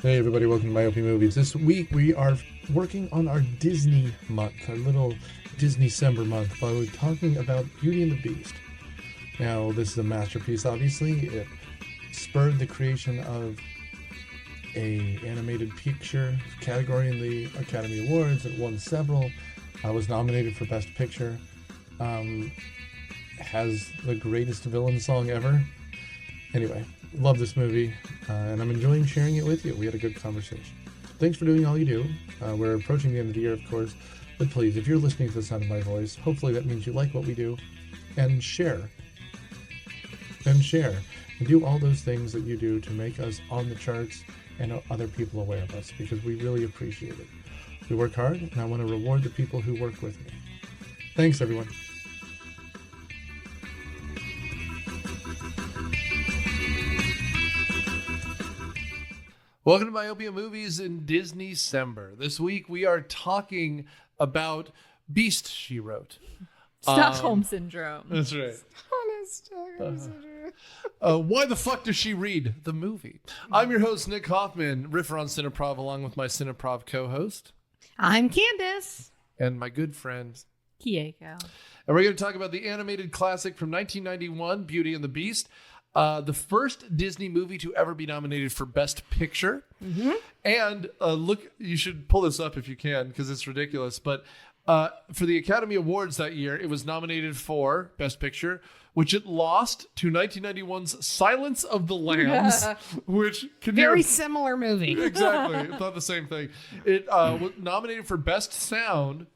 Hey everybody, welcome to Myopia Movies. This week we are working on our Disney month, our little Disney-cember month, by talking about Beauty and the Beast. Now, this is a masterpiece, obviously. It spurred the creation of a animated picture category in the Academy Awards. It won several. Was nominated for Best Picture. Has the greatest villain song ever. Anyway, love this movie, and I'm enjoying sharing it with you. We had a good conversation. Thanks for doing all you do. We're approaching the end of the year, of course, but please, if you're listening to the sound of my voice, hopefully that means you like what we do, and share. And do all those things that you do to make us on the charts and other people aware of us, because we really appreciate it. We work hard, and I want to reward the people who work with me. Thanks, everyone. Welcome to Myopia Movies in Disney-cember. This week we are talking about Beast, she wrote. Stockholm Syndrome. That's right. Stockholm Syndrome. Why the fuck does she read the movie? I'm your host, Nick Hoffman, Riffer on Cineprov, along with my Cineprov co-host. I'm Candace. And my good friend, Keiko. And we're going to talk about the animated classic from 1991, Beauty and the Beast. The first Disney movie to ever be nominated for Best Picture. Mm-hmm. And look, you should pull this up if you can, because it's ridiculous. But for the Academy Awards that year, it was nominated for Best Picture, which it lost to 1991's Silence of the Lambs, which very similar movie. Exactly, it's not the same thing. It was nominated for Best Sound,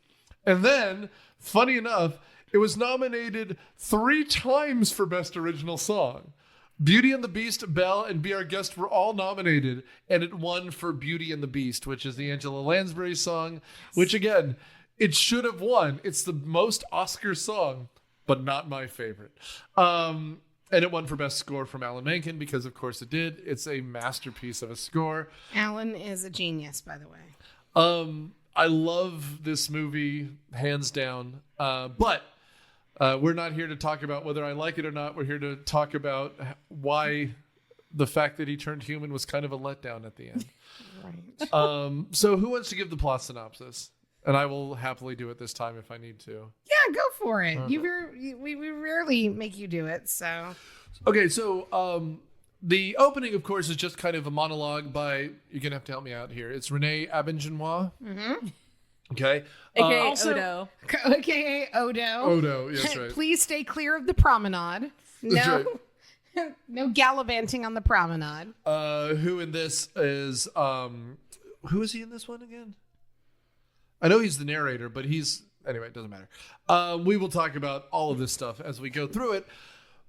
and then, funny enough, it was nominated 3 times for Best Original Song. Beauty and the Beast, Belle, and Be Our Guest were all nominated, and it won for Beauty and the Beast, which is the Angela Lansbury song, which, again, it should have won. It's the most Oscar song, but not my favorite. And it won for Best Score from Alan Menken, because, of course, it did. It's a masterpiece of a score. Alan is a genius, by the way. I love this movie, hands down, but... we're not here to talk about whether I like it or not. We're here to talk about why the fact that he turned human was kind of a letdown at the end. Right. So who wants to give the plot synopsis? And I will happily do it this time if I need to. Yeah, go for it. We rarely make you do it, so. Okay, so the opening, of course, is just kind of a monologue by, you're going to have to help me out here. It's Renee Auberjonois. Mm-hmm. Okay. AKA Odo. AKA Odo. Odo, yes, right. Please stay clear of the promenade. No, right. No gallivanting on the promenade. Who in this is, who is he in this one again? I know he's the narrator, but anyway, it doesn't matter. We will talk about all of this stuff as we go through it.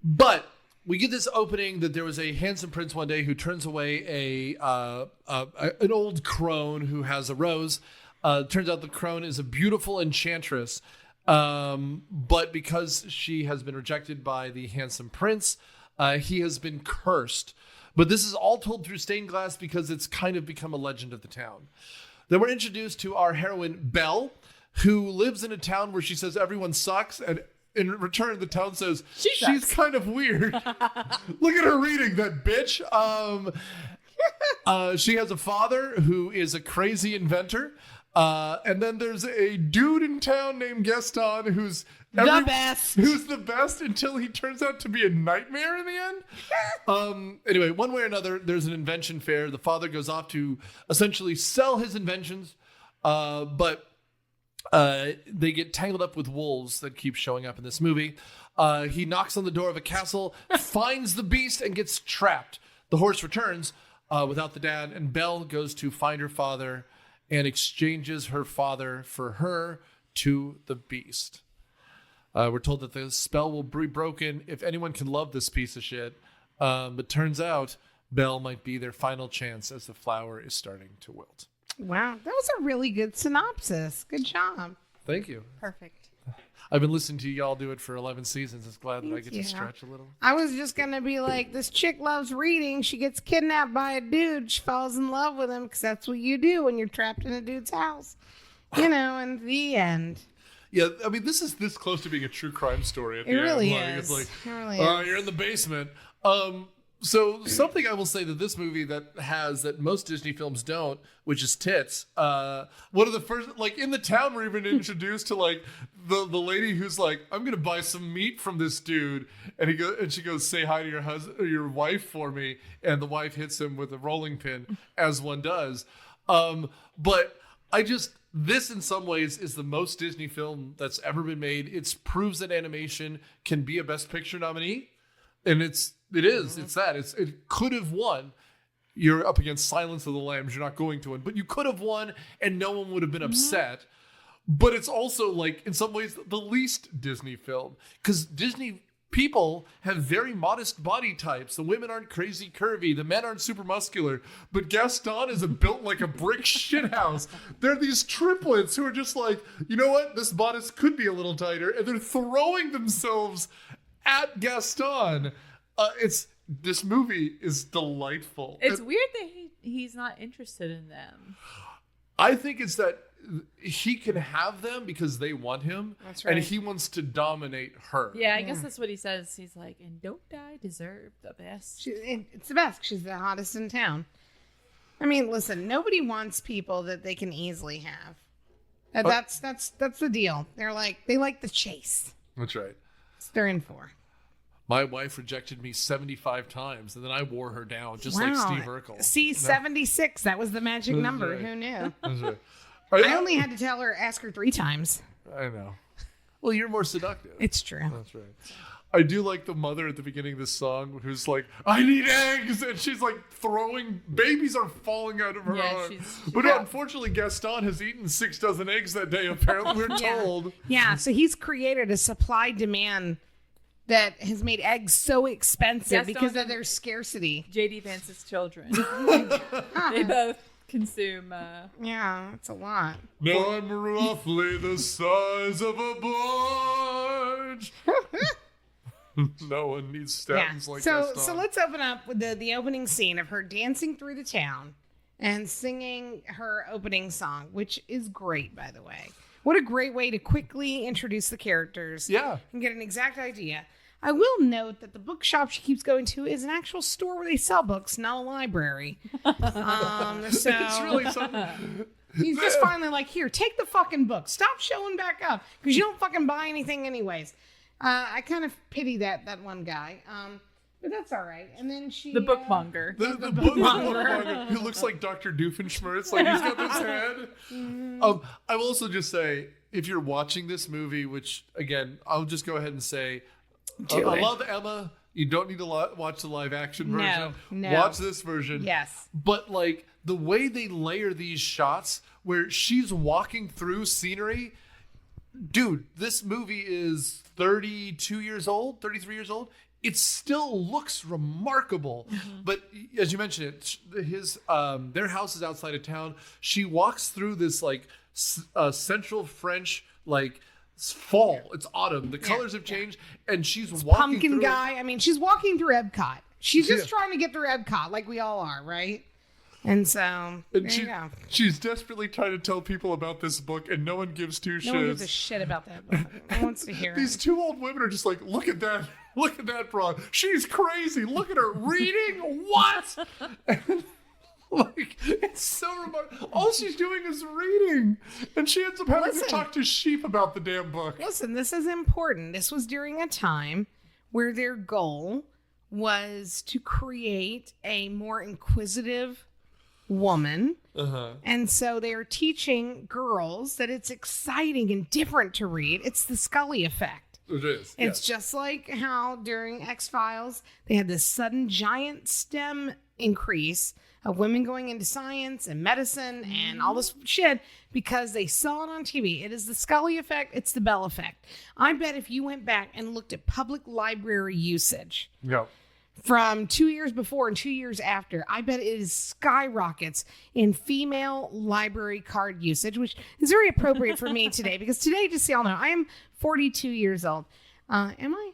But we get this opening that there was a handsome prince one day who turns away an old crone who has a rose. Turns out the crone is a beautiful enchantress, but because she has been rejected by the handsome prince, he has been cursed. But this is all told through stained glass because it's kind of become a legend of the town. Then we're introduced to our heroine, Belle, who lives in a town where she says everyone sucks, and in return, the town says she's kind of weird. Look at her reading, that bitch. She has a father who is a crazy inventor. And then there's a dude in town named Gaston who's the best until he turns out to be a nightmare in the end. Anyway, one way or another, there's an invention fair. The father goes off to essentially sell his inventions, but they get tangled up with wolves that keep showing up in this movie. He knocks on the door of a castle, finds the beast, and gets trapped. The horse returns without the dad, and Belle goes to find her father and exchanges her father for her to the beast. We're told that the spell will be broken if anyone can love this piece of shit. But turns out Belle might be their final chance as the flower is starting to wilt. Wow, that was a really good synopsis. Good job. Thank you. Perfect. I've been listening to y'all do it for 11 seasons. It's glad that I get to stretch a little. I was just going to be like, this chick loves reading. She gets kidnapped by a dude. She falls in love with him because that's what you do when you're trapped in a dude's house. And the end. Yeah, I mean, this is this close to being a true crime story. At the really end. is. It's like, it really is. You're in the basement. So something I will say that this movie that has that most Disney films don't, which is tits. One of the first, like in the town, we're even introduced to like the lady who's like, I'm gonna buy some meat from this dude, and she goes, say hi to your husband or your wife for me, and the wife hits him with a rolling pin, as one does. But this in some ways is the most Disney film that's ever been made. It proves that animation can be a Best Picture nominee, and it could have won. You're up against Silence of the Lambs. You're not going to win, but you could have won, and no one would have been upset. But it's also like in some ways the least Disney film, because Disney people have very modest body types. The women aren't crazy curvy. The men aren't super muscular. But Gaston is built like a brick shithouse. They're these triplets who are just like, you know what? This bodice could be a little tighter. And they're throwing themselves at Gaston. This movie is delightful. It's weird that he's not interested in them. I think it's that he can have them because they want him. That's right. And he wants to dominate her. Yeah, I guess that's what he says. He's like, and don't I deserve the best? It's the best. She's the hottest in town. I mean, listen, nobody wants people that they can easily have. That's the deal. They like the chase. That's right. They're in for. My wife rejected me 75 times, and then I wore her down, just like Steve Urkel. See, 76. That was the magic number. Right. Who knew? That's right. I only had to ask her 3 times. I know. Well, you're more seductive. It's true. That's right. I do like the mother at the beginning of this song who's like, I need eggs! And she's like babies are falling out of her arms. But unfortunately, Gaston has eaten 6 dozen eggs that day, apparently, we're told. Yeah, so he's created a supply-demand that has made eggs so expensive because of their scarcity. J.D. Vance's children. They both consume. Yeah, it's a lot. Now I'm roughly the size of a barge. No one needs statins like Gaston. So let's open up with the opening scene of her dancing through the town and singing her opening song, which is great, by the way. What a great way to quickly introduce the characters. Yeah. And get an exact idea. I will note that the bookshop she keeps going to is an actual store where they sell books, not a library. So It's really something. he's just finally like, here, take the fucking book. Stop showing back up because you don't fucking buy anything anyways. I kind of pity that one guy. But that's all right. And then the bookmonger. The bookmonger who looks like Dr. Doofenshmirtz, like he's got this head. I will also just say, if you're watching this movie, which again, I'll just go ahead and say, I love Emma. You don't need to watch the live action version. No. Watch this version. Yes. But like the way they layer these shots where she's walking through scenery, dude, this movie is 32 years old, 33 years old. It still looks remarkable. Mm-hmm. But as you mentioned, their house is outside of town. She walks through this like central French it's fall. It's autumn. The colors have changed, and she's walking pumpkin through guy. I mean, she's walking through Epcot. She's just trying to get through Epcot, like we all are, right? And so there you go. She's desperately trying to tell people about this book, and no one gives two shits. No one gives a shit about that book. No one wants to hear These 2 old women are just like, look at that. Look at that broad. She's crazy. Look at her reading. What? Like, it's so remarkable. All she's doing is reading. And she ends up having to talk to sheep about the damn book. Listen, this is important. This was during a time where their goal was to create a more inquisitive woman. Uh-huh. And so they're teaching girls that it's exciting and different to read. It's the Scully effect. It is. It's just like how during X-Files, they had this sudden giant STEM increase of women going into science and medicine and all this shit because they saw it on TV. It is the Scully effect. It's the Bell effect. I bet if you went back and looked at public library usage from 2 years before and 2 years after, I bet it is skyrockets in female library card usage, which is very appropriate for me today because today, just so y'all know, I am 42 years old. Am I?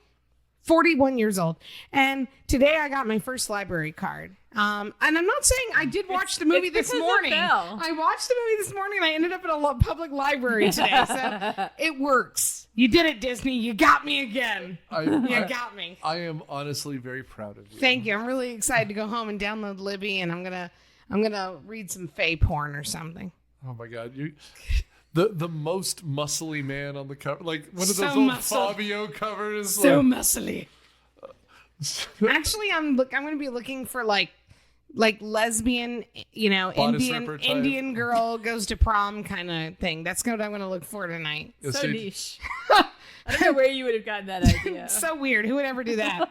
41 years old. And today I got my first library card. And I'm not saying I did watch the movie this morning. I watched the movie this morning and I ended up at a public library today. So it works. You did it, Disney. You got me again. You got me. I am honestly very proud of you. Thank you. I'm really excited to go home and download Libby, and I'm gonna read some Fae porn or something. Oh my God, the most muscly man on the cover, like one of those So old muscled. Fabio covers. So muscly. Actually, I'm going to be looking for like lesbian, Bodice ripper type. Indian girl goes to prom kind of thing. That's what I'm going to look for tonight. So niche. I don't know where you would have gotten that idea. So weird. Who would ever do that?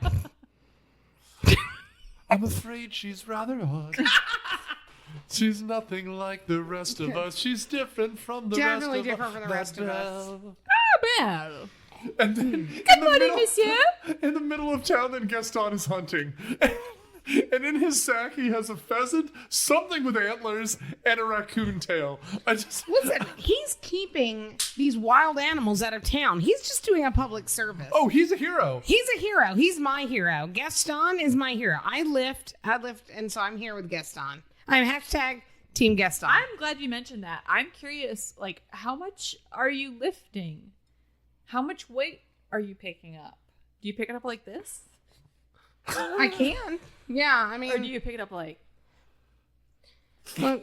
I'm afraid she's rather odd. She's nothing like the rest of us. She's different from the Definitely rest of different from the rest of us. Oh, well. And then, Good morning, monsieur. in the middle of town, then Gaston is hunting. And in his sack, he has a pheasant, something with antlers, and a raccoon tail. Listen, he's keeping these wild animals out of town. He's just doing a public service. Oh, he's a hero. He's a hero. He's my hero. Gaston is my hero. I lift, and so I'm here with Gaston. I'm hashtag Team Gaston. I'm glad you mentioned that. I'm curious, like, how much are you lifting? How much weight are you picking up? Do you pick it up like this? I can. Yeah, I mean. Or do you pick it up like? Well,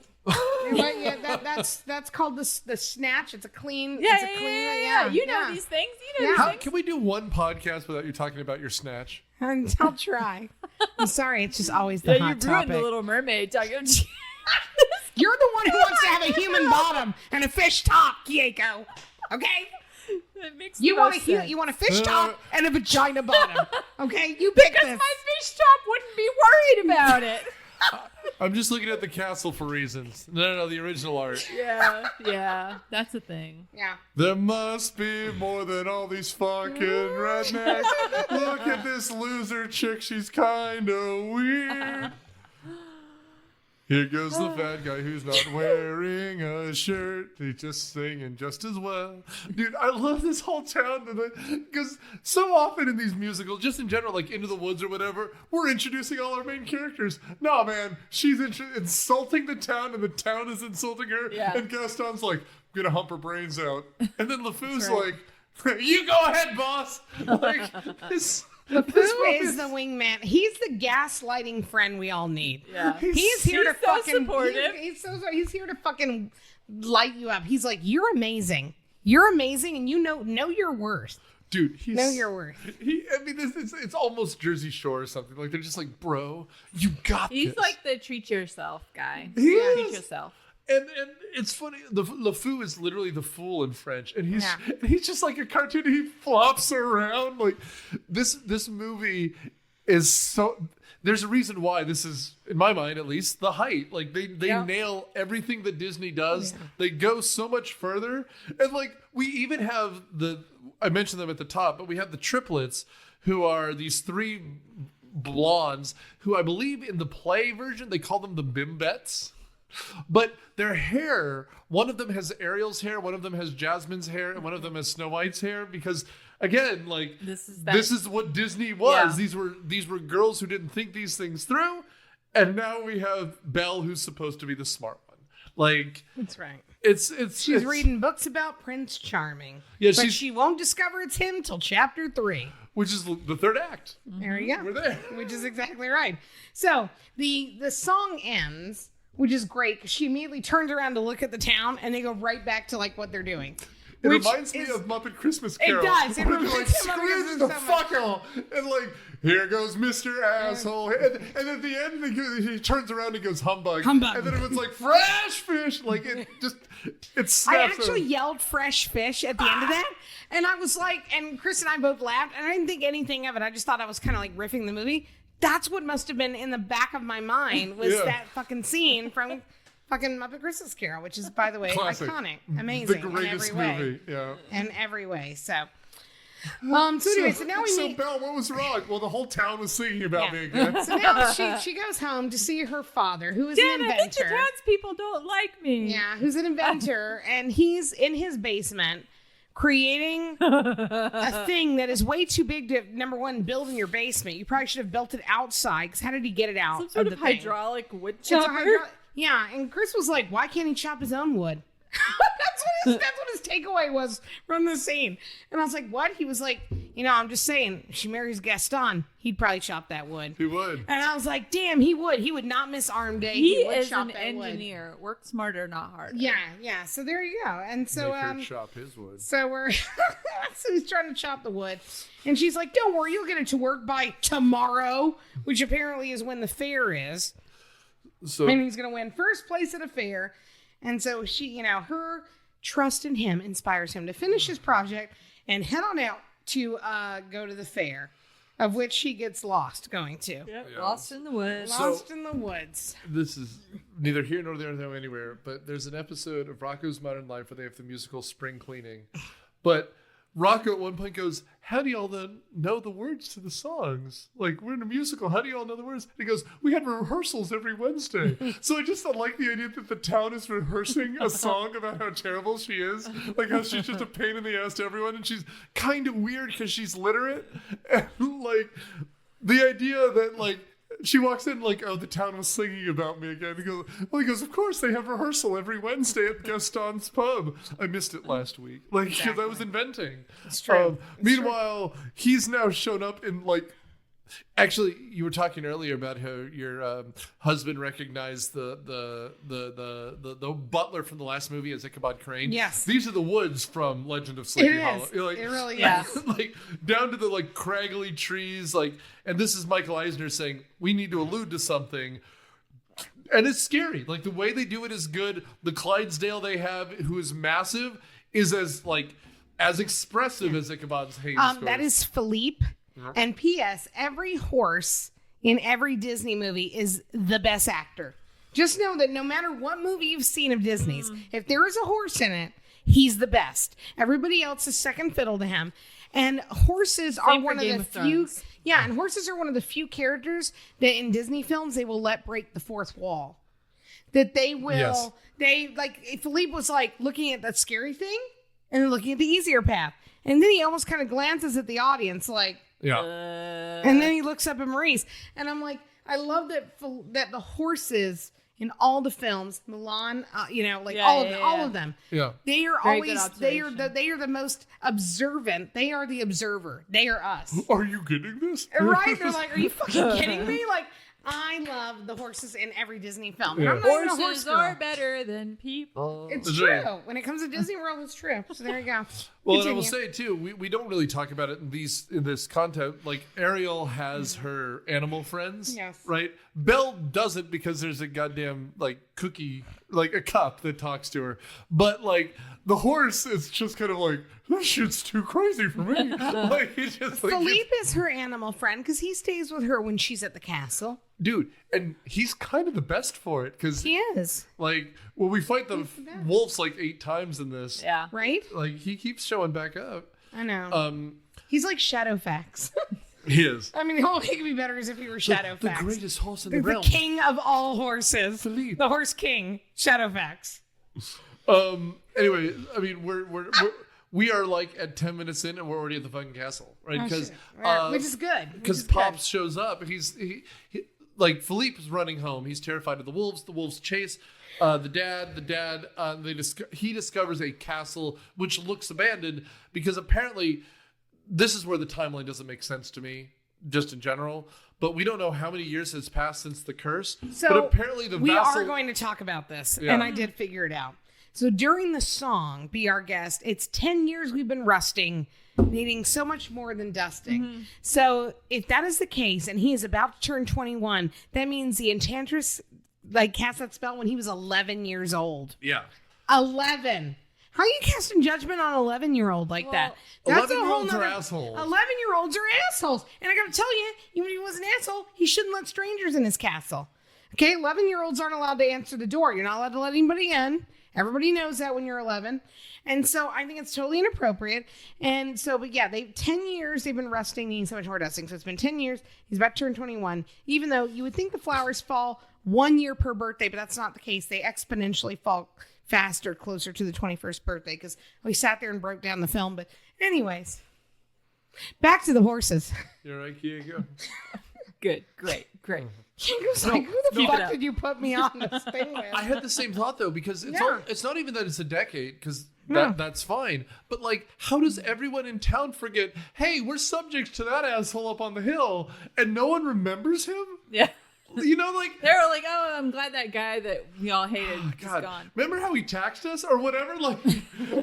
yeah, that's called the snatch. It's a clean. Yeah, it's a clean, You know these things. You know these things. Can we do one podcast without you talking about your snatch? I'll try. I'm sorry. It's just always the hot you ruined topic. the Little Mermaid. Talking about You're the one who wants to have a human bottom and a fish top, Keiko. Okay. It makes You want a fish top and a vagina bottom. Okay, you pick because this. my fish top wouldn't be worried about it. I'm just looking at the castle for reasons. No, the original art. Yeah, that's a thing. Yeah. There must be more than all these fucking rednecks. Look at this loser chick. She's kind of weird. Here goes the fat guy who's not wearing a shirt. He's just singing just as well. Dude, I love this whole town because so often in these musicals, just in general, like Into the Woods or whatever, we're introducing all our main characters. No, man, she's insulting the town and the town is insulting her. Yeah. And Gaston's like, I'm going to hump her brains out. And then LeFou's like, you go ahead, boss. Like, this... LeFou is the wingman. He's the gaslighting friend we all need. Yeah. He's here to so fucking supportive. He's here to fucking light you up. He's like, you're amazing. You're amazing, and you know your worth. Dude, he's know your worth. It's almost Jersey Shore or something. Like they're just like, bro, you got this. He's like the treat yourself guy. He is. Treat yourself. And it's funny. LeFou is literally the fool in French, and he's just like a cartoon. He flops around like this movie is so. There's a reason why this is, in my mind at least, the height. Like they nail everything that Disney does. Yeah. They go so much further, and like we even have I mentioned them at the top, but we have the triplets who are these three blondes who I believe in the play version they call them the Bimbettes. But their hair, one of them has Ariel's hair, one of them has Jasmine's hair, and one of them has Snow White's hair. Because again, like this is what Disney was. Yeah. These were girls who didn't think these things through, and now we have Belle, who's supposed to be the smart one. Like that's right. She's reading books about Prince Charming. Yeah, but she won't discover it's him till chapter 3. Which is the third act. There you go. We're there. Which is exactly right. So the song ends. Which is great because she immediately turns around to look at the town and they go right back to like what they're doing. It reminds me of Muppet Christmas Carol. It does. It reminds me of Scrooge the fucker. And like, here goes Mr. Asshole. And at the end, he turns around and goes humbug. Humbug. And then it was like fresh fish. Like it snaps. I actually yelled fresh fish at the end of that. And I was like, and Chris and I both laughed. And I didn't think anything of it. I just thought I was kind of like riffing the movie. That's what must have been in the back of my mind was that fucking scene from fucking Muppet Christmas Carol, which is, by the way, classic. Iconic, amazing, the greatest in every movie, way. In every way. So anyway, so now we meet. Belle, what was wrong? Well, the whole town was singing about me again. So now she goes home to see her father, who is an inventor. I think the townspeople don't like me. Yeah, who's an inventor, and he's in his basement creating a thing that is way too big to, number one, build in your basement. You probably should have built it outside, because how did he get it out? Some sort of of the thing? hydraulic wood It's a chopper. yeah, and Chris was like, why can't he chop his own wood? that's what his takeaway was from the scene. And I was like, what? He was like, I'm just saying, if she marries Gaston, he'd probably chop that wood. He would. And I was like, damn, he would. He would not miss arm day. He would is chop an that engineer. Work smarter, not harder. wood. Yeah. So there you go. And so Make her chop his wood. so we're so he's trying to chop the wood. And she's like, don't worry, you'll get it to work by tomorrow, which apparently is when the fair is. So And he's going to win first place at a fair. And so she, her trust in him inspires him to finish his project and head on out to go to the fair, of which he gets lost going to. Yep. Yeah. Lost in the woods. Lost in the woods. this is neither here nor there nor anywhere, but there's an episode of Rocco's Modern Life where they have the musical Spring Cleaning. But Rocco at one point goes, how do y'all then know the words to the songs? Like, we're in a musical. How do y'all know the words? And he goes, we had rehearsals every Wednesday. So I just like the idea that the town is rehearsing a song about how terrible she is. Like, how she's just a pain in the ass to everyone. And she's kind of weird because she's literate. And, like, the idea that, like, she walks in like, oh, the town was singing about me again. He goes, of course, they have rehearsal every Wednesday at Gaston's pub. I missed it last week. Like, because I was inventing. It's true. Meanwhile, he's now shown up in like, actually, you were talking earlier about how your husband recognized the butler from the last movie as Ichabod Crane. Yes. These are the woods from Legend of Sleepy Hollow. Is. You're like, It really Yeah. is. like down to the like craggly trees, like, and this is Michael Eisner saying we need to allude to something, and it's scary. Like the way they do it is good. The Clydesdale they have, who is massive, is as expressive as Ichabod's Haynes. That is Philippe. Yep. And P.S. Every horse in every Disney movie is the best actor. Just know that no matter what movie you've seen of Disney's, if there is a horse in it, he's the best. Everybody else is second fiddle to him. And horses are Same one for of Game the of few. Thrones. Yeah, and horses are one of the few characters that in Disney films they will let break the fourth wall. That they will. Yes. They like. Philippe was like looking at that scary thing and then looking at the easier path, and then he almost kind of glances at the audience like. Yeah. And then he looks up at Maurice, and I'm like, I love that the horses in all the films, Milan, all of them. Yeah. They are Very good always observation. they are the most observant. They are the observer. They are us. Are you getting this? Right? They're like, are you fucking kidding me? Like, I love the horses in every Disney film. And I'm not even a horse Horses girl. are better than people. It's That's true. right. When it comes to Disney World, it's true. So there you go. Well, and I will Continue. say too, we don't really talk about it in this content. Like Ariel has her animal friends, Yes. right? Belle doesn't because there's a goddamn like cookie, like a cup that talks to her. But like the horse is just kind of like, this shit's too crazy for me. Like he just like, Philippe is her animal friend because he stays with her when she's at the castle. dude, and he's kind of the best for it because He is. like when we fight the He's the best. wolves like 8 times in this, Yeah. Right? like he keeps showing back up. I know. He's like Shadowfax. He is. I mean, the only thing could be better is if he were Shadowfax. The greatest horse in the The realm. king of all horses. Philippe. The horse king. Shadowfax. Anyway, I mean, we are like at 10 minutes in and we're already at the fucking castle, right? Oh, Because shit. Which is good. because Pops shows up and he like Philippe is running home. He's terrified of the wolves. The wolves chase the dad. He discovers a castle which looks abandoned because apparently this is where the timeline doesn't make sense to me, just in general. But we don't know how many years has passed since the curse. So but apparently the we vassal, are going to talk about this, Yeah. and I did figure it out. So during the song, Be Our Guest, it's 10 years we've been rusting, needing so much more than dusting. So if that is the case, and he is about to turn 21, that means the Enchantress like cast that spell when he was 11 years old. Yeah. 11. How are you casting judgment on an 11-year-old like that? That's a whole 11-year-olds are nother. assholes. 11-year-olds are assholes. And I got to tell you, even if he was an asshole, he shouldn't let strangers in his castle. Okay, 11-year-olds aren't allowed to answer the door. You're not allowed to let anybody in. Everybody knows that when you're 11. And so I think it's totally inappropriate. And so, but yeah, 10 years they've been rusting, needing so much more dusting. So it's been 10 years. He's about to turn 21. Even though you would think the flowers fall 1 year per birthday, but that's not the case. They exponentially fall faster closer to the 21st birthday because we sat there and broke down the film. But anyways, back to the horses. You're right, Keiko. Good. Great. Keiko's like, who the fuck did you put me on this thing with? I had the same thought though, because it's not even that it's a decade, because that's fine. But like, how does everyone in town forget, hey, we're subject to that asshole up on the hill, and no one remembers him? Yeah. You know, like they were like, "Oh, I'm glad that guy that we all hated is God, gone." remember how he taxed us or whatever? Like,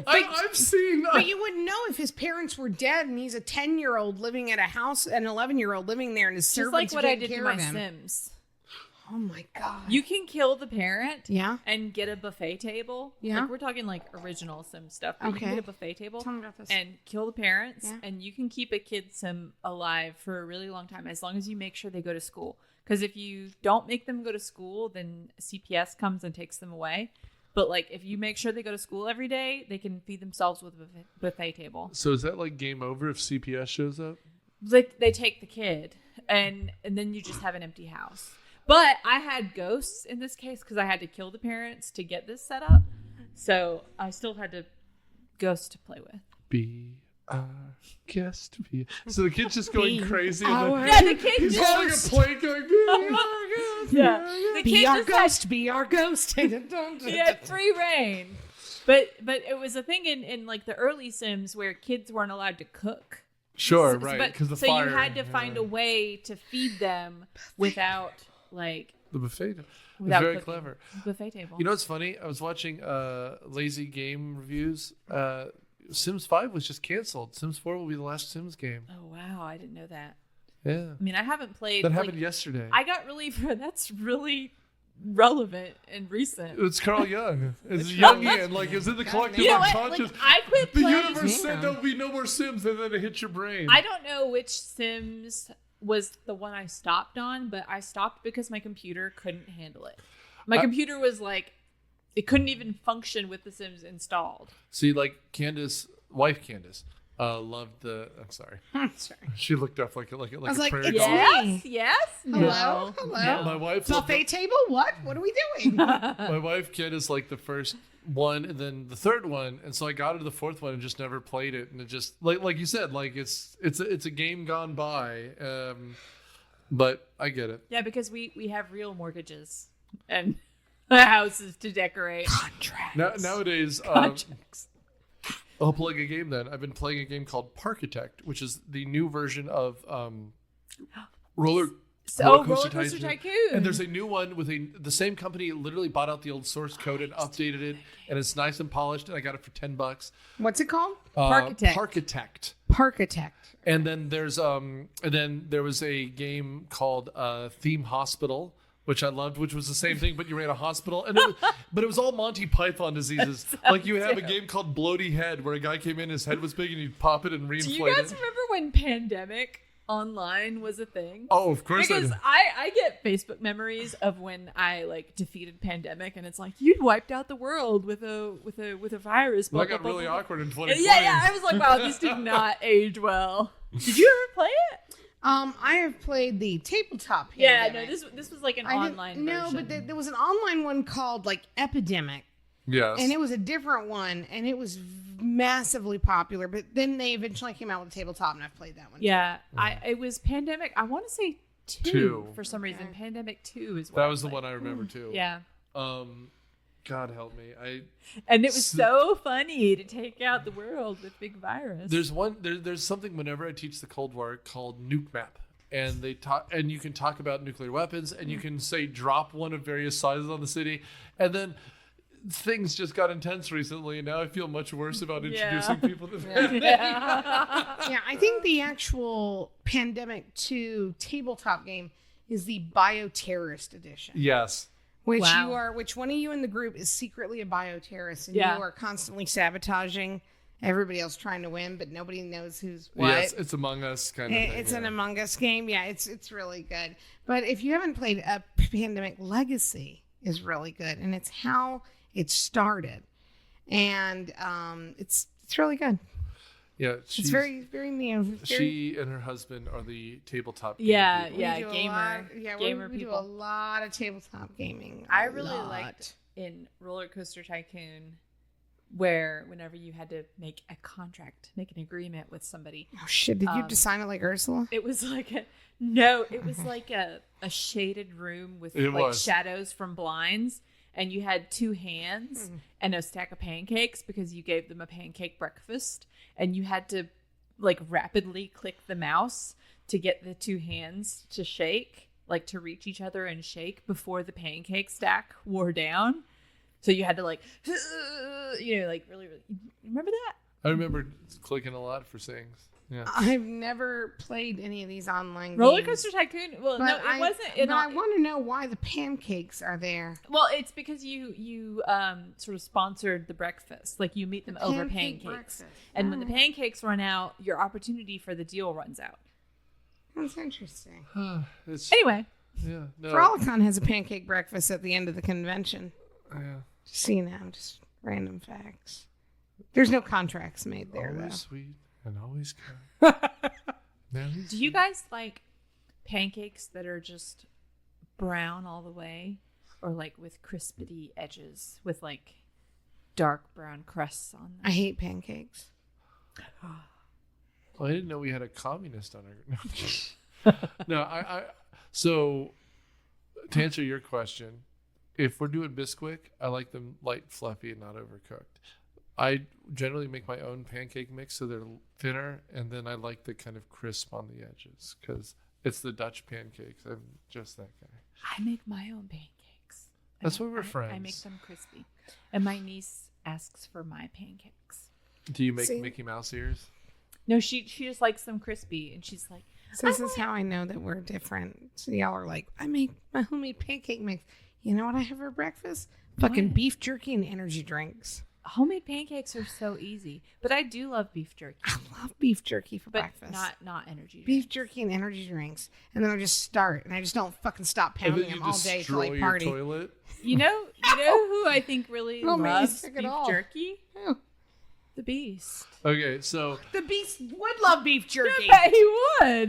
I'm seeing. But you wouldn't know if his parents were dead, and he's a 10-year-old living at a house, an 11-year-old living there, and his Just servants like what I did to care my of him. Sims. Oh my God! You can kill the parent, Yeah. and get a buffet table. Yeah. Like we're talking like original Sim stuff. But You Okay. can get a buffet table. Tell me about this. And kill the parents, Yeah. and you can keep a kid Sim alive for a really long time as long as you make sure they go to school. Because if you don't make them go to school, then CPS comes and takes them away. But like, if you make sure they go to school every day, they can feed themselves with a buffet table. So is that like game over if CPS shows up? They take the kid, and then you just have an empty house. But I had ghosts in this case because I had to kill the parents to get this set up. So I still had to ghosts to play with. Be our guest. So the kid's just going crazy. Yeah, the kid He's just holding a plate going, be our guest. Yeah, the Be kid our just ghost. Be our ghost. He had free reign. But it was a thing in like the early Sims where kids weren't allowed to cook. Sure, So- right. but- Because the so fire. you had to find a way to feed them without like The buffet. It's without very cooking. clever. Buffet table. You know what's funny? I was watching lazy game reviews. Sims 5 was just canceled. Sims 4 will be the last Sims game. Oh wow, I didn't know that. Yeah. I mean, I haven't played. That like, happened yesterday. I got really. That's really relevant and recent. It's Carl Jung. It's Jungian. Like, it's in the collective You know what? unconscious. Like, I quit The playing. universe said there will be no more Sims, and then it hit your brain. I don't know which Sims was the one I stopped on, but I stopped because my computer couldn't handle it. My computer was like, it couldn't even function with the Sims installed. See, like wife Candace, loved the. I'm sorry. Sorry. She looked up like a I was a like, prayer it's doll. me. Yes. Hello? No. Hello? My wife. loved Buffet table? What? What are we doing? My wife Candace liked the first one and then the third one, and so I got her the fourth one and just never played it. And it just like you said, like it's a game gone by. But I get it. Yeah, because we have real mortgages and houses to decorate. Contract. Nowadays, Contracts. I'll plug a game then. I've been playing a game called Parkitect, which is the new version of Roller Coaster Tycoon. And there's a new one with the same company literally bought out the old source code and updated it, and it's nice and polished, and I got it for $10. What's it called? Parkitect. Parkitect. Parkitect. And then there was a game called Theme Hospital, which I loved, which was the same thing, but you ran a hospital, and but it was all Monty Python diseases. Like you have a game called Bloaty Head, where a guy came in, his head was big, and you'd pop it and reinflate Do you guys it. remember when Pandemic Online was a thing? Oh, of course. Because I get Facebook memories of when I like defeated Pandemic, and it's like you'd wiped out the world with a virus. Well, blah, I got blah, really blah, blah. awkward in 2020. Yeah. I was like, wow, this did not age well. Did you ever play it? I have played the tabletop. Yeah, no, Pandemic. this was like an I didn't- online No, version. but there was an online one called like Epidemic. Yes. And it was a different one, and it was massively popular. But then they eventually came out with a tabletop, and I've played that one. yeah, it was Pandemic. I want to say two for some reason. Okay. Pandemic 2 is what That I was the played. one I remember too. Yeah. God help me. And it was so funny to take out the world with big virus. There's something whenever I teach the Cold War called Nuke Map, and they talk, and you can talk about nuclear weapons, and you can say drop one of various sizes on the city, and then things just got intense recently, and now I feel much worse about introducing people to that. Yeah, I think the actual Pandemic 2 tabletop game is the Bioterrorist edition. Yes. Which Wow. which one of you in the group is secretly a bioterrorist, and Yeah. you are constantly sabotaging everybody else trying to win, but nobody knows who's what. Yes, it's Among Us kind of thing. It's yeah. an Among Us game. Yeah, it's really good. But if you haven't played Pandemic Legacy, is really good, and it's how it started, and it's really good. Yeah, It's very, very new. She and her husband are the tabletop. Yeah, people. yeah, We do a gamer. lot- gamer we do people. a lot of tabletop gaming. I really liked in Roller Coaster Tycoon where whenever you had to make a contract, make an agreement with somebody. Oh shit! Did you have to sign it like Ursula? It was like a shaded room with shadows from blinds, and you had two hands and a stack of pancakes because you gave them a pancake breakfast, and you had to like rapidly click the mouse to get the two hands to shake, like to reach each other and shake before the pancake stack wore down. So you had to like, like really, remember that? I remember clicking a lot for things. Yeah. I've never played any of these online Roller games. Coaster Tycoon. Well, But no, it wasn't. But I want to know why the pancakes are there. Well, it's because you sort of sponsored the breakfast. Like you meet them over pancakes. Breakfast. And when the pancakes run out, your opportunity for the deal runs out. That's interesting. Anyway. Yeah. No. Frolicon has a pancake breakfast at the end of the convention. Yeah. Just so you know, just random facts. There's no contracts made there, Always though. sweet and always kind. Do you guys like pancakes that are just brown all the way, or like with crispity edges with like dark brown crusts on them? I hate pancakes. Well, I didn't know we had a communist on our. No, I. So, to answer your question, if we're doing Bisquick, I like them light, fluffy, and not overcooked. I generally make my own pancake mix so they're thinner, and then I like the kind of crisp on the edges because it's the Dutch pancakes. I'm just that guy. I make my own pancakes. That's why we're friends. I make them crispy, and my niece asks for my pancakes. Do you make Mickey Mouse ears? No, she just likes them crispy, and she's like, So this is how I know that we're different. So y'all are like, I make my homemade pancake mix. You know what I have for breakfast? Fucking beef jerky and energy drinks. homemade pancakes are so easy. But I do love beef jerky. I love beef jerky for But breakfast. not energy drinks. Beef jerky and energy drinks. And then I just start. And I just don't fucking stop pounding them all day till I party. Your toilet? You know who I think really loves sick beef at all. jerky? Oh, The Beast. Okay, so the beast would love beef jerky. I bet he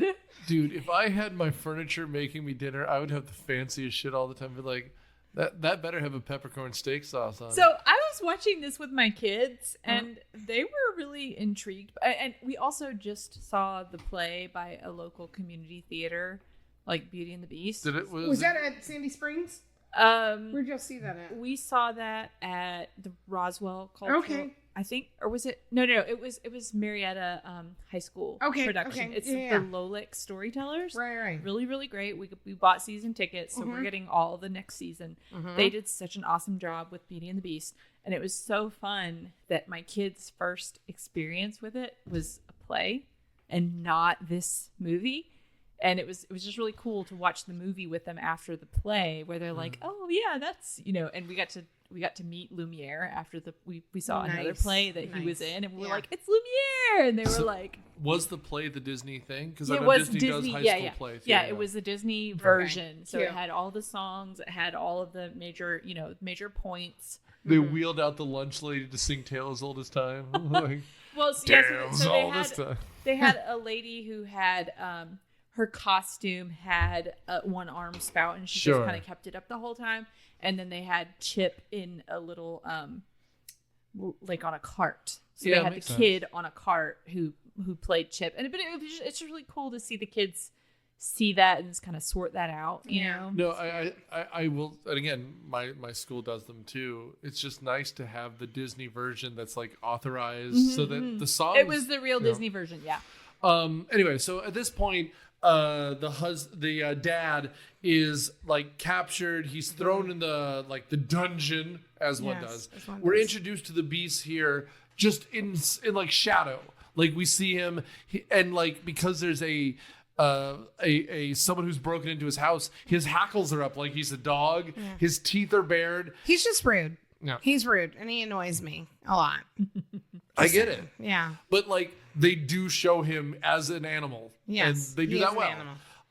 would. dude, if I had my furniture making me dinner, I would have the fanciest shit all the time. Be like, that better have a peppercorn steak sauce on So I was watching this with my kids, and they were really intrigued. And we also just saw the play by a local community theater, like Beauty and the Beast. it. Was that at Sandy Springs? Um, Where'd y'all see that at? we saw that at the Roswell Cultural. Okay. I think, or was it? No. It was Marietta High School production. Okay, It's yeah. the Lolick Storytellers. Right. Really, really great. We bought season tickets, so we're getting all the next season. They did such an awesome job with Beauty and the Beast, and it was so fun that my kids' first experience with it was a play and not this movie. And it was just really cool to watch the movie with them after the play, where they're like, "Oh yeah, that's," and we got to meet Lumiere after we saw another play that he was in, and we were like, "It's Lumiere," and they were like, was the play the Disney thing? Because I it know was Disney does high school play. Yeah, it was the Disney version, so Cute. it had all the songs, it had all of the major points. They wheeled out the lunch lady to sing "Tale as Old as Time." Like, Well, Tales all this time. they had a lady who had her costume had one arm spout, and she just kind of kept it up the whole time. And then they had Chip in a little like on a cart. So they had the kid on a cart who played Chip, it's just really cool to see the kids see that and just kind of sort that out. You know? No, I will. And again, my school does them too. It's just nice to have the Disney version that's like authorized, so that the songs. It was the real Disney version, yeah. Anyway, so at this point, the dad is like captured. He's thrown in the dungeon, as one does. We're introduced to the Beast here, just in like shadow. Like we see him, and like because there's a someone who's broken into his house, his hackles are up like he's a dog. Yeah. His teeth are bared. He's just rude. Yeah. He's rude, and he annoys me a lot. I get it. Yeah. But like they do show him as an animal. Yes. And they do that well.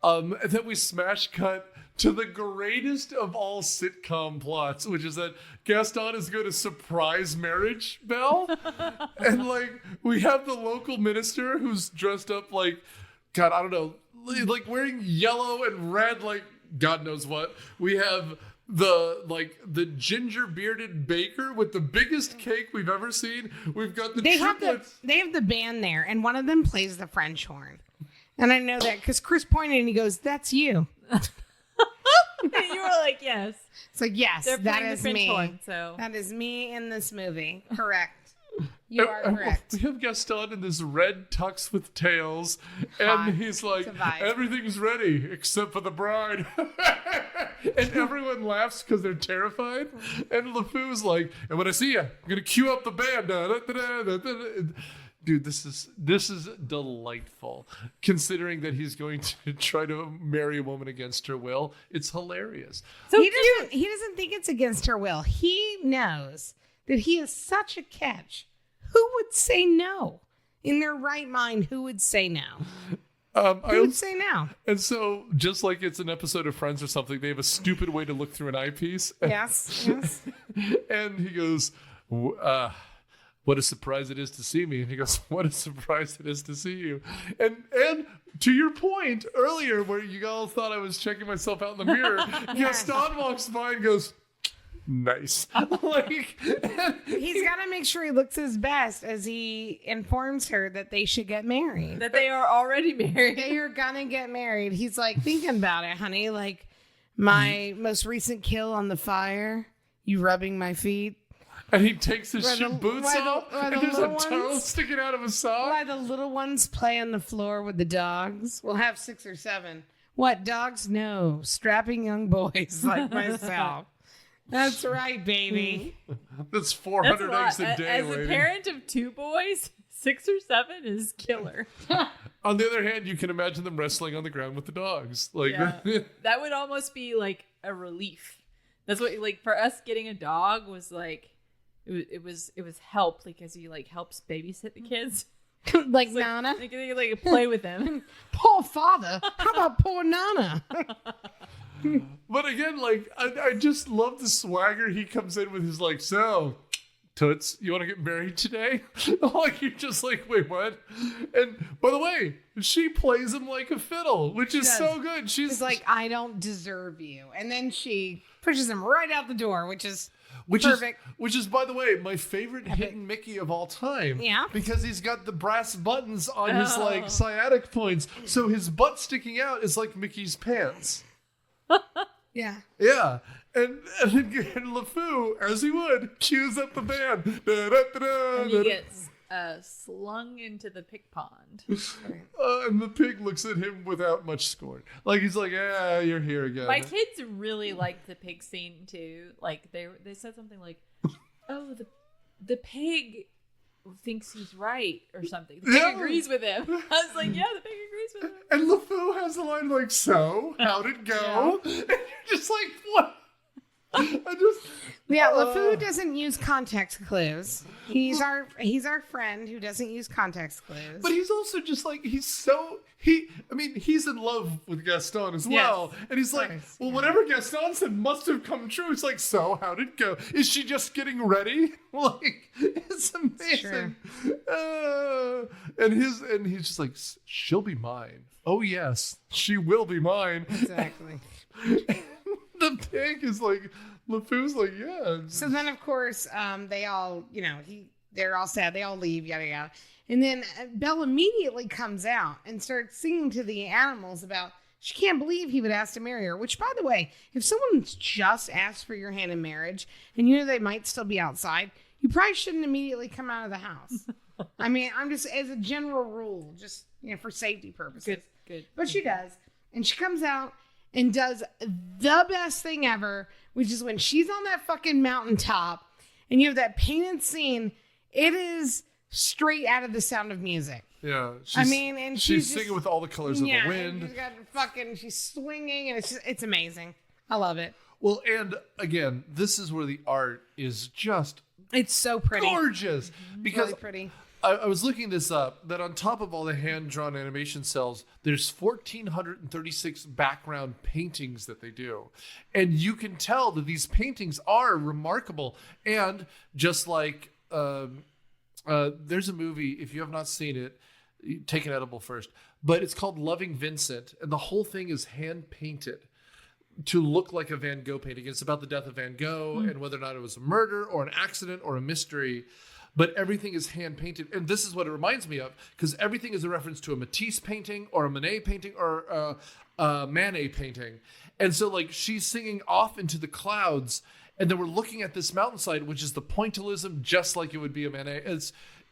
And then we smash cut to the greatest of all sitcom plots, which is that Gaston is going to surprise marriage Belle. And like we have the local minister who's dressed up like, God, I don't know, like wearing yellow and red, like God knows what. We have the ginger bearded baker with the biggest cake we've ever seen. We've got the triplets. They have the band there, and one of them plays the French horn. And I know that because Chris pointed and he goes, "That's you." You were like, yes. It's like, yes, They're that playing is the French me. horn, so. That is me in this movie. Correct. You are correct. We have Gaston in this red tux with tails, and Hot. he's like, It's a vibe. everything's ready except for the bride. And everyone laughs because they're terrified. And LeFou's like, and when I see you, I'm going to cue up the band. Dude, this is delightful. Considering that he's going to try to marry a woman against her will, it's hilarious. So He doesn't think it's against her will. He knows that he is such a catch. Who would say no? In their right mind, who would say no? Who would say no? And so, just like it's an episode of Friends or something, they have a stupid way to look through an eyepiece. Yes. And he goes, what a surprise it is to see me. And he goes, what a surprise it is to see you. And to your point earlier where you all thought I was checking myself out in the mirror, Gaston walks by and goes, nice. Like, He's got to make sure he looks his best as he informs her that they should get married. that they are already married. They are gonna get married. He's like, thinking about it, honey. Like, my most recent kill on the fire, you rubbing my feet. and he takes his Why the- boots why the- off, why and the there's a little toe ones? sticking out of his sock. Why the little ones play on the floor with the dogs? We'll have 6 or 7. What, dogs? No. Strapping young boys like myself. That's right, baby. That's That's 400 a lot. eggs a day, As a lady. parent of 2 boys, 6 or 7 is killer. On the other hand, you can imagine them wrestling on the ground with the dogs. Like, Yeah. That would almost be like a relief. That's what, like, for us, getting a dog was like, it was help, like, as he like helps babysit the kids. Like It's like, Nana. They can like play with them. Poor father. How about poor Nana? but again, like, I just love the swagger he comes in with. His like, so, Toots, you want to get married today? Like, you're just like, wait, what? And by the way, she plays him like a fiddle, which is does. so good. She's like, I don't deserve you. And then she pushes him right out the door, which is perfect. Which is, by the way, my favorite hidden Mickey of all time. Yeah. Because he's got the brass buttons on his Oh. like sciatic points, so his butt sticking out is like Mickey's pants. Yeah. Yeah. And LeFou, as he would, cues up the band. And he gets slung into the pig pond. And the pig looks at him without much scorn. Like, he's like, yeah, you're here again. My kids really liked the pig scene too. Like they said something like, "Oh, the pig thinks he's right" or something. The pig Yeah. agrees with him. I was like, "Yeah, the pig agrees with him." And LeFou has the line like, so, how'd it go? And you're just like, what? Yeah, LeFou doesn't use context clues. He's our friend who doesn't use context clues. But he's also just like, he's in love with Gaston as well. And he's like, course, well, whatever Gaston said must have come true. It's like, so how'd it go? Is she just getting ready? Like, it's amazing. And he's just like, she'll be mine. Oh yes, she will be mine. Exactly. The pig is like, LeFou's like, yeah. So then, of course, they all, they're all sad. They all leave, yada, yada. And then Belle immediately comes out and starts singing to the animals about she can't believe he would ask to marry her. Which, by the way, if someone's just asked for your hand in marriage and you know they might still be outside, you probably shouldn't immediately come out of the house. I mean, I'm just, as a general rule, just, for safety purposes. Good. But she does. And she comes out and does the best thing ever, which is when she's on that fucking mountaintop and you have that painted scene. It is straight out of The Sound of Music. Yeah. And she's singing with all the colors of the and wind. she's got she's swinging, and it's amazing. I love it. Well, and again, this is where the art is just It's so pretty. gorgeous. Because Really pretty. I was looking this up, that on top of all the hand-drawn animation cells, there's 1,436 background paintings that they do. And you can tell that these paintings are remarkable. And just like, there's a movie, if you have not seen it, take an edible first, but it's called Loving Vincent. And the whole thing is hand-painted to look like a Van Gogh painting. It's about the death of Van Gogh and whether or not it was a murder or an accident or a mystery. But everything is hand-painted. And this is what it reminds me of, because everything is a reference to a Matisse painting or a Monet painting or a Manet painting. And so, like, she's singing off into the clouds, and then we're looking at this mountainside, which is the pointillism, just like it would be a Manet.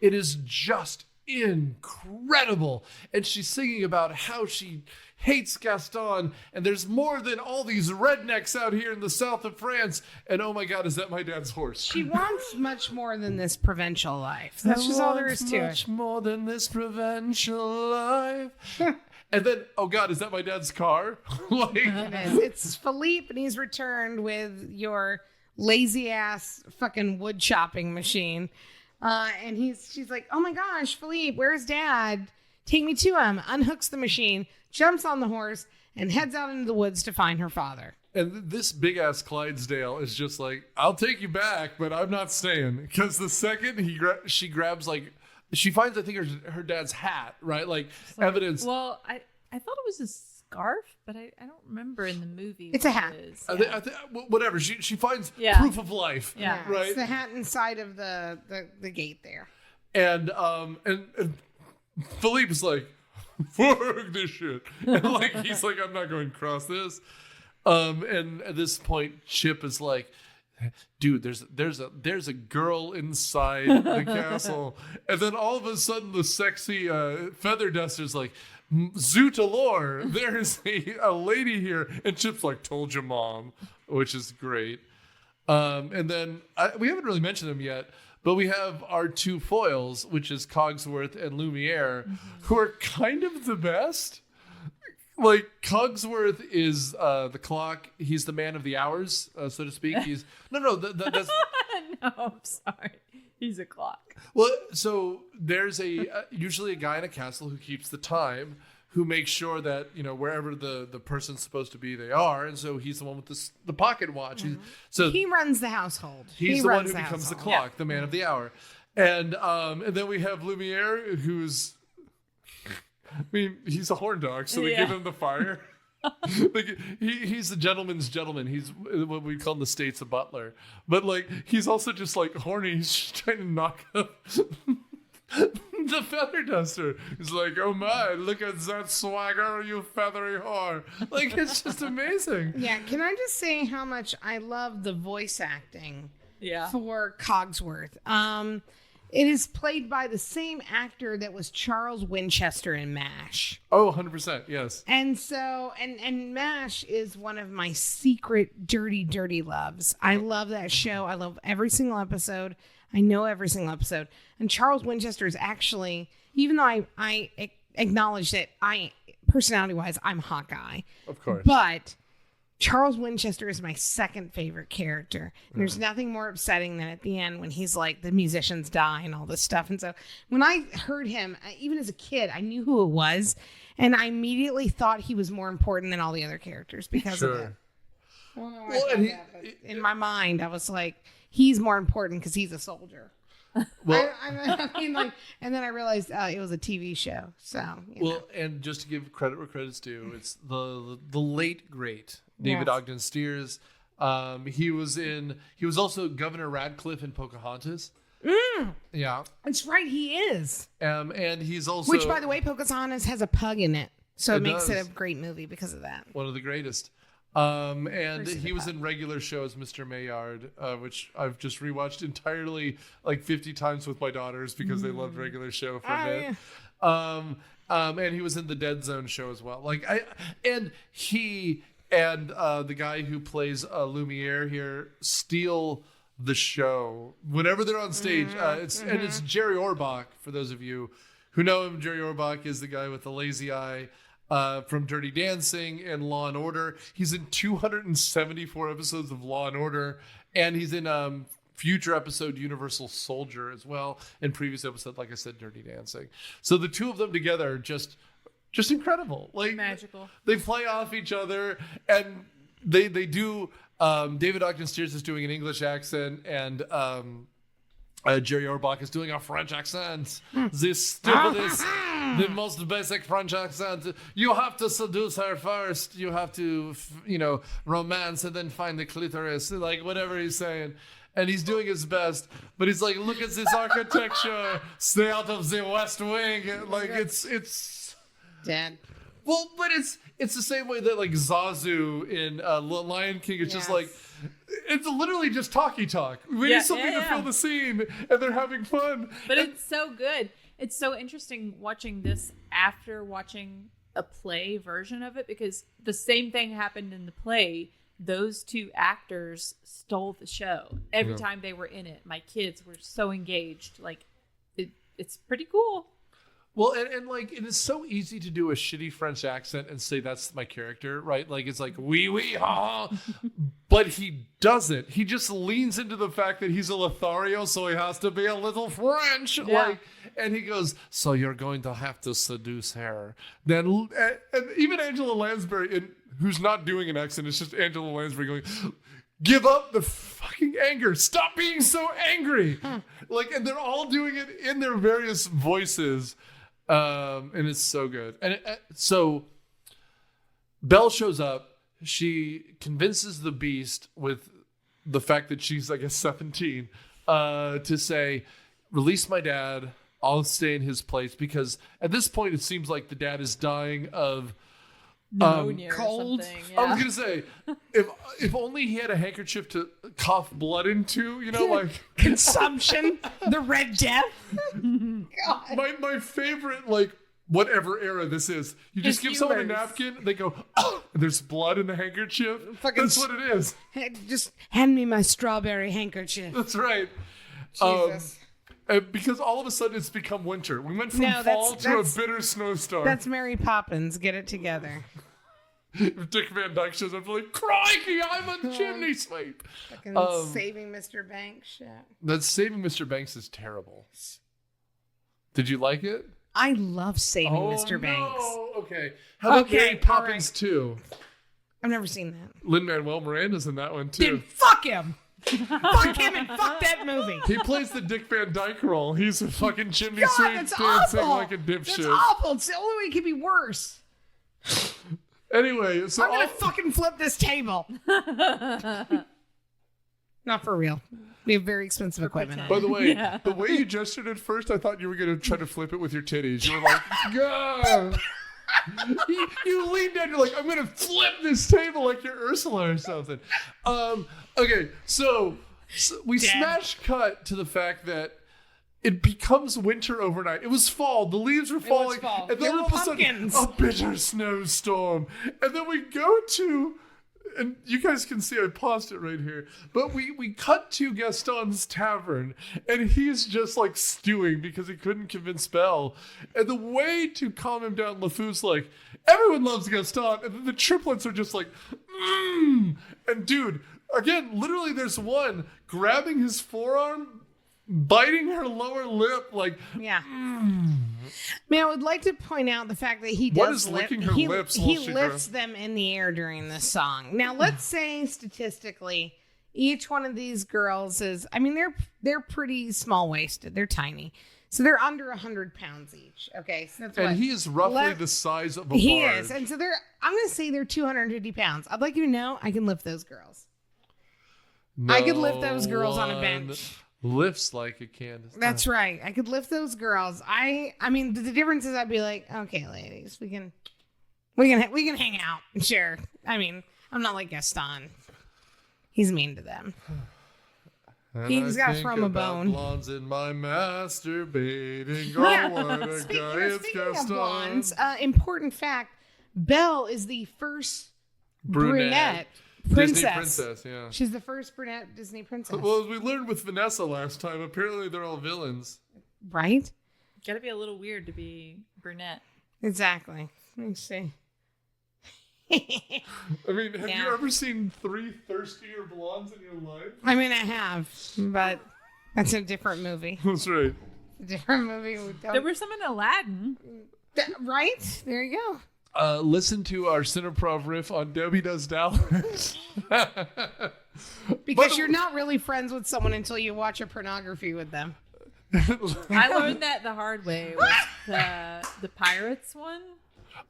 It is just incredible. And she's singing about how she hates Gaston, and there's more than all these rednecks out here in the south of France. And oh my God, is that my dad's horse? She wants much more than this provincial life. That's just all there is to it. Much more than this provincial life. And then, oh God, is that my dad's car? Like, It is. It's Philippe, and he's returned with your lazy ass fucking wood chopping machine. And she's like, oh my gosh, Philippe, where's Dad? Take me to him. Unhooks the machine, jumps on the horse, and heads out into the woods to find her father. And this big ass Clydesdale is just like, I'll take you back, but I'm not staying. Because the second she grabs, like, she finds, I think, her dad's hat, right? Like evidence. Well, I thought it was a scarf, but I don't remember in the movie. It's a hat. It is. Whatever. She finds proof of life. Yeah. Right. It's the hat inside of the gate there. And Philippe's like, fuck this shit. And like, he's like, I'm not going to cross this. And at this point, Chip is like, dude, there's a girl inside the castle. And then all of a sudden, the sexy feather duster's like, Zoot allure, there's a lady here. And Chip's like, told you, Mom, which is great. And then we haven't really mentioned them yet, but we have our two foils, which is Cogsworth and Lumiere, who are kind of the best. Like, Cogsworth is the clock. He's the man of the hours, so to speak. He's that's No, I'm sorry. He's a clock. well. So there's usually a guy in a castle who keeps the time, who makes sure that wherever the person's supposed to be, they are, and so he's the one with the pocket watch. So He runs the household. he's He the one runs who becomes the household. clock, the man of the hour, and then we have Lumiere, who's. I mean, he's a horn dog, so they give him the fire. Like, he's the gentleman's gentleman. He's what we call in the States a butler. But like, he's also just like horny. He's just trying to knock up the feather duster. He's like, oh my, look at that swagger, you feathery whore. Like, it's just amazing. Yeah, can I just say how much I love the voice acting Yeah. for Cogsworth? It is played by the same actor that was Charles Winchester in MASH. Oh, 100%, yes. And so, and MASH is one of my secret dirty loves. I love that show. I love every single episode. I know every single episode. And Charles Winchester is actually, even though I acknowledge that personality-wise, I'm Hawkeye. Of course. But Charles Winchester is my second favorite character. And there's nothing more upsetting than at the end when he's like, the musicians die and all this stuff. And so when I heard him, even as a kid, I knew who it was. And I immediately thought he was more important than all the other characters because of it. I don't know why I thought that, but in my mind, I was like, he's more important because he's a soldier. Well, I mean, like, and then I realized it was a TV show. So, well, and just to give credit where credit's due, it's the late great David Ogden Stiers. He was also Governor Radcliffe in Pocahontas. Yeah, that's right, he is. And he's also, Which, by the way, Pocahontas has a pug in it, so it makes does. it a great movie because of that. one of the greatest. And he was in regular shows, Mr. Maillard, which I've just rewatched entirely like 50 times with my daughters because they loved regular show for a bit. Yeah. And he was in the Dead Zone show as well. He and the guy who plays Lumiere here steal the show whenever they're on stage. And it's Jerry Orbach, for those of you who know him. Jerry Orbach is the guy with the lazy eye from Dirty Dancing and Law and Order. He's in 274 episodes of Law and Order, and he's in future episode Universal Soldier as well. In previous episode, like I said, Dirty Dancing. So the two of them together are just incredible. Like magical. They play off each other, and they do. David Ogden Stiers is doing an English accent, and Jerry Orbach is doing a French accent. The stupidest, the most basic French accent. You have to seduce her first. You have to, romance and then find the clitoris, like whatever he's saying. And he's doing his best, but he's like, look at this architecture. Stay out of the West Wing. Like it's Dad. Well, but it's the same way that like Zazu in Lion King is just like, it's literally just talky talk. We need something to fill the scene, and they're having fun. But it's so good. It's so interesting watching this after watching a play version of it, because the same thing happened in the play. Those two actors stole the show. Every time they were in it, my kids were so engaged. Like, it's pretty cool. Well, and like, it is so easy to do a shitty French accent and say that's my character, right? Like, it's like, oui, ha. But he doesn't. He just leans into the fact that he's a Lothario, so he has to be a little French. Yeah. And he goes, so you're going to have to seduce her. Then, and even Angela Lansbury, who's not doing an accent, it's just Angela Lansbury going, give up the fucking anger. Stop being so angry. Like, and they're all doing it in their various voices. And it's so good. And so Belle shows up. She convinces the Beast with the fact that she's, I guess, 17, to say, release my dad. I'll stay in his place, because at this point it seems like the dad is dying of Pneumonia cold. or something. I was gonna say, if only he had a handkerchief to cough blood into, like Consumption, the Red Death. my favorite, like whatever era this is. You just give someone a napkin, they go, oh, and there's blood in the handkerchief. That's what it is. Just hand me my strawberry handkerchief. That's right. Jesus. Because all of a sudden it's become winter. We went from fall to a bitter snowstorm. That's Mary Poppins. Get it together. Dick Van Dyke shows up like, crikey, I'm a chimney sweep. Fucking Saving Mr. Banks shit. That Saving Mr. Banks is terrible. Did you like it? I love Saving Mr. Banks. Oh, okay. How about Mary Poppins 2? I've never seen that. Lin-Manuel Miranda's in that one too. Then fuck him. Fuck him and fuck that movie. He plays the Dick Van Dyke role. He's a fucking chimney God, sweep that's dancing awful. like a dipshit. That's awful. It's the only way it could be worse. Anyway, so I'm gonna fucking flip this table. Not for real. We have very expensive equipment. By the way, the way you gestured at first, I thought you were going to try to flip it with your titties. You were like, God. You leaned down, you're like, I'm going to flip this table like you're Ursula or something. Okay, so we smash cut to the fact that it becomes winter overnight. It was fall. The leaves were falling. fall. And then all of a sudden, a bitter snowstorm. And then we go to... And you guys can see I paused it right here. But we cut to Gaston's tavern, and he's just like stewing because he couldn't convince Belle. And the way to calm him down, LeFou's like, everyone loves Gaston. And then the triplets are just like, mmm. And dude, again, literally there's one grabbing his forearm, biting her lower lip, like, yeah. Man, I would like to point out the fact that he does what is licking her lips? He lifts them in the air during this song. Now, let's say statistically, each one of these girls is, I mean, they're pretty small waisted. They're tiny. So they're under 100 pounds each. Okay. So that's and what, he is roughly the size of a He barge. is. And so I'm going to say they're 250 pounds. I'd like you to know I can lift those girls. I could lift those girls on a bench. Lifts like a Candace. That's right. I could lift those girls. I mean, the difference is I'd be like, okay, ladies, we can hang out. Sure. I mean, I'm not like Gaston. He's mean to them. And He's got from a bone. Blondes in my masturbating. Yeah. Oh, what a Speaking guy! It's of Gaston. blondes, important fact: Belle is the first brunette princess. Disney princess, yeah. She's the first brunette Disney princess. Well, as we learned with Vanessa last time, apparently they're all villains. Right? Gotta be a little weird to be brunette. Exactly. Let me see. I mean, have Yeah. you ever seen 3 thirstier blondes in your life? I mean, I have, but that's a different movie. That's right. A different movie. We don't, There were some in Aladdin. right? There you go. Listen to our Cineprov riff on Debbie Does Dallas. Because you're not really friends with someone until you watch a pornography with them. I learned that the hard way with the Pirates one.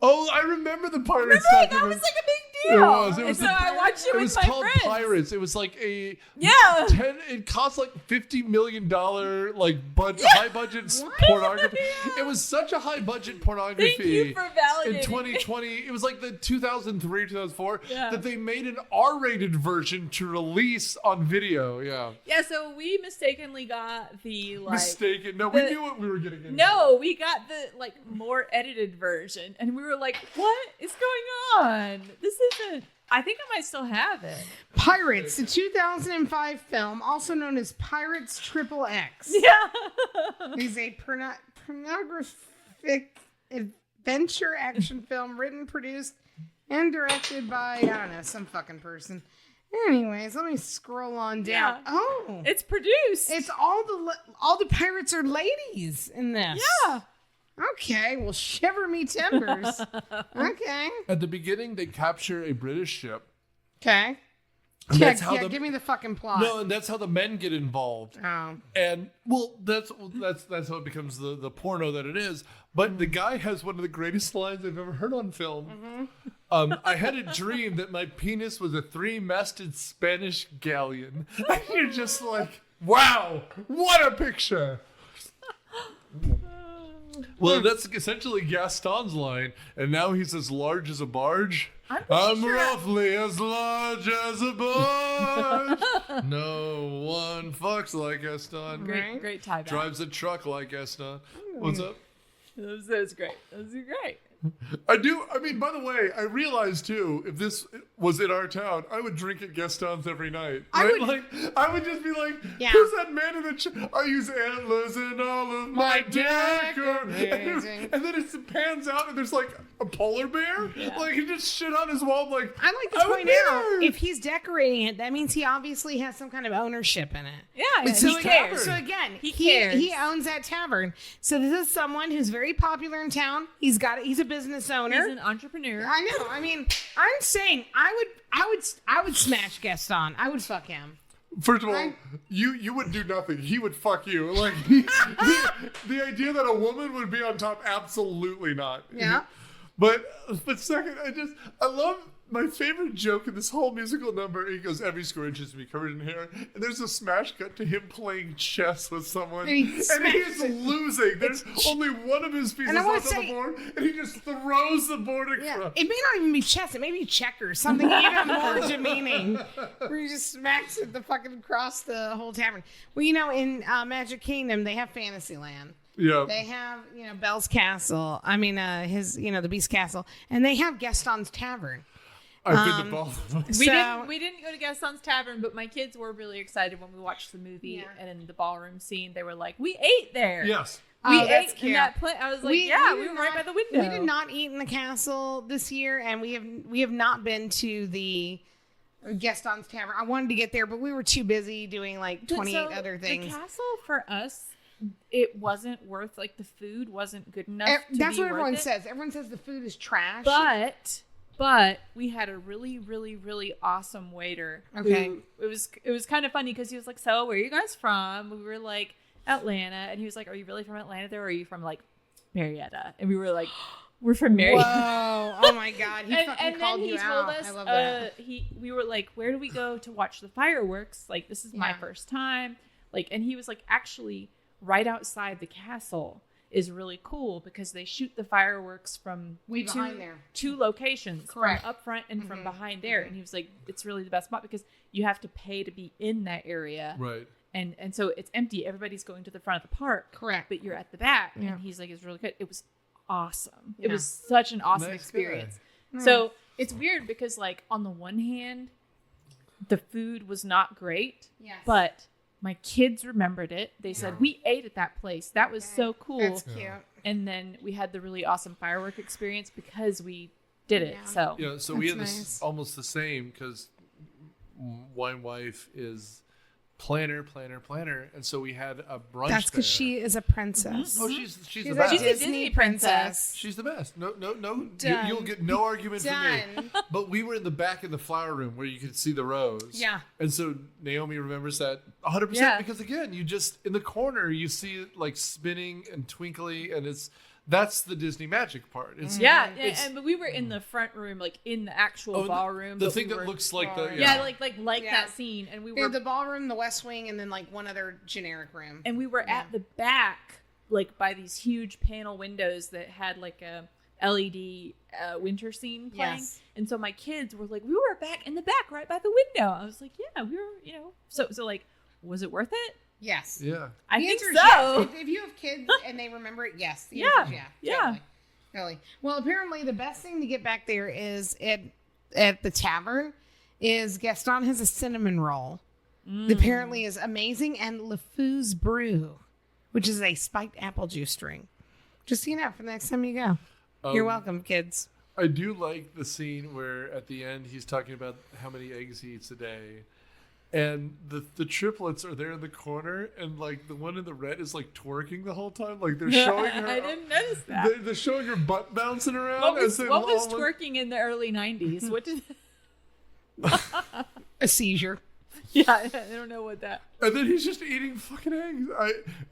Oh, I remember the Pirates Remember, that documentary. was like a big deal. It was. It was and so I watched it It with was my called friends. Pirates. It was like a Yeah. It cost like $50 million like high budget pornography. It was such a high budget pornography. Thank you for validating. In 2020, it was like the 2003, 2004 Yeah. that they made an R-rated version to release on video. Yeah, Yeah, so we mistakenly got the like. mistaken. No, we the- knew what we were getting into. No, we got the like more edited version, and we were like, "What is going on? This isn't." I think I might still have it. Pirates, the 2005 film, also known as Pirates Triple X. Yeah. Is a pornographic adventure action film written, produced, and directed by, I don't know, some fucking person. Anyways, let me scroll on down. Yeah. Oh, It's produced. it's all the pirates are ladies in this. Yeah. Okay, well, shiver me timbers. Okay. At the beginning, they capture a British ship. Okay. And Yeah, that's how the give me the fucking plot. no, and that's how the men get involved. Oh. And that's how it becomes the porno that it is. But the guy has one of the greatest lines I've ever heard on film. I had a dream that my penis was a 3-masted Spanish galleon. And you're just like, wow, what a picture. Well, that's essentially Gaston's line, and now he's as large as a barge. I'm roughly as large as a barge. No one fucks like Gaston. Great tie back. Drives a truck like Gaston. What's up? That was great. That was great. I mean, by the way, I realized too, if this was in our town, I would drink at Gaston's every night. I Right? would- I would just be like, Yeah. who's that man in the I use antlers in all of my decor. Amazing. And then it pans out and there's like a polar bear. Like he just shit on his wall. I'm like, I'd like to I would point be out, there. if he's decorating it, that means he obviously has some kind of ownership in it. Yeah, It's he his cares. tavern. So again, He cares. He owns that tavern. So this is someone who's very popular in town. He's a business owner. He's an entrepreneur. I know. I mean, I'm saying I would smash Gaston. I would fuck him. First of all, I- you would do nothing. He would fuck you. Like the idea that a woman would be on top, absolutely not. Yeah. But second, I love my favorite joke in this whole musical number. He goes, every square inch is to be covered in hair, and there's a smash cut to him playing chess with someone, And he and he's smashes it. losing. There's only one of his pieces And I wanna left on the say- board, and he just throws the board Yeah. across. It may not even be chess. It may be checkers. Something even more demeaning. Where he just smacks it the fucking across the whole tavern. Well, in Magic Kingdom, they have Fantasyland. Yeah. They have, Belle's Castle. I mean, his, the Beast Castle. And they have Gaston's Tavern. I've been to both of them. We didn't go to Gaston's Tavern, but my kids were really excited when we watched the movie. Yeah. And in the ballroom scene, they were like, "We ate there." Yes. We Oh, that's ate cute. in that place. I was like, We "Yeah, did we were not- right by the window." We did not eat in the castle this year, and we have not been to the Gaston's Tavern. I wanted to get there, but we were too busy doing like 28 other things. The castle for us, it wasn't worth the food wasn't good enough. That's to be what everyone worth it. says. Everyone says the food is trash. But we had a really, really, really awesome waiter. Okay. Who, it was kind of funny because he was like, "So, where are you guys from?" We were like, "Atlanta," and he was like, "Are you really from Atlanta? Or are you from Marietta?" And we were like, "We're from Marietta." Whoa! Oh my God! He fucking And called then he you told out. us, I love that. we were like, "Where do we go to watch the fireworks? Like, this is my Yeah. first time." And he was like, "Actually, right outside the castle is really cool because they shoot the fireworks from Way behind there. two locations, Correct. from up front and from behind there." And he was like, "It's really the best spot because you have to pay to be in that area, Right. and so it's empty. Everybody's going to the front of the park, Correct. but you're at the back." Yeah. And he's like, "It's really good. It was awesome. It Yeah. was such an awesome Nice experience." guy. So it's weird because on the one hand, the food was not great, Yes. but my kids remembered it. They said, "We ate at that place. That was so cool." That's cute. And then we had the really awesome firework experience because we did it. Yeah. So Yeah, so we had That's this nice. almost the same because Wine Wife is planner, and so we had a brunch. That's because there. she is a princess. Oh, she's the She's best. a She's a Disney Disney princess. She's the best. No. Done. You'll get no argument from me. Done. But we were in the back of the flower room where you could see the rows. Yeah. And so Naomi remembers that 100% Yeah. because again, you just in the corner you see it like spinning and twinkly, and that's the Disney magic part. It's yeah, it's- but we were in the front room, like in the actual ballroom. The but thing we that were- looks like the yeah, like Yeah. that scene, and we They were had the ballroom, the West Wing, and then like one other generic room. at the back, like by these huge panel windows that had like a LED winter scene playing. Yes. And so my kids were like, we were back in the back, right by the window. I was like, yeah, we were, so like, was it worth it? Yes. Yeah. I The think answer so. is yes. If you have kids and they remember it, yes. The Yeah. answer is Yeah. Totally. Totally. Well, apparently the best thing to get back there is at the tavern is Gaston has a cinnamon roll that apparently is amazing, and LeFou's Brew, which is a spiked apple juice drink. Just so you know for the next time you go. You're welcome, kids. I do like the scene where at the end he's talking about how many eggs he eats a day. And the triplets are there in the corner, and like the one in the red is like twerking the whole time. Like they're showing her. I didn't notice that. They're showing her butt bouncing around. What was, as they what was all- twerking in the early 90s? What did... A seizure. Yeah, I don't know what that... And then he's just eating fucking eggs.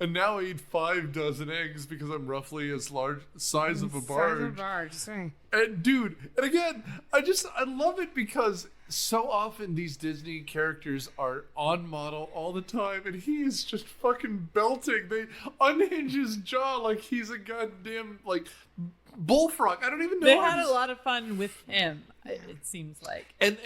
And now I eat 5 dozen eggs because I'm roughly as large size of a barge. Size of a barge. Sorry. And dude, and again, I love it because so often these Disney characters are on model all the time, and he is just fucking belting. They unhinge his jaw like he's a goddamn like bullfrog. I don't even know. They how had to- a lot of fun with him, it seems like. And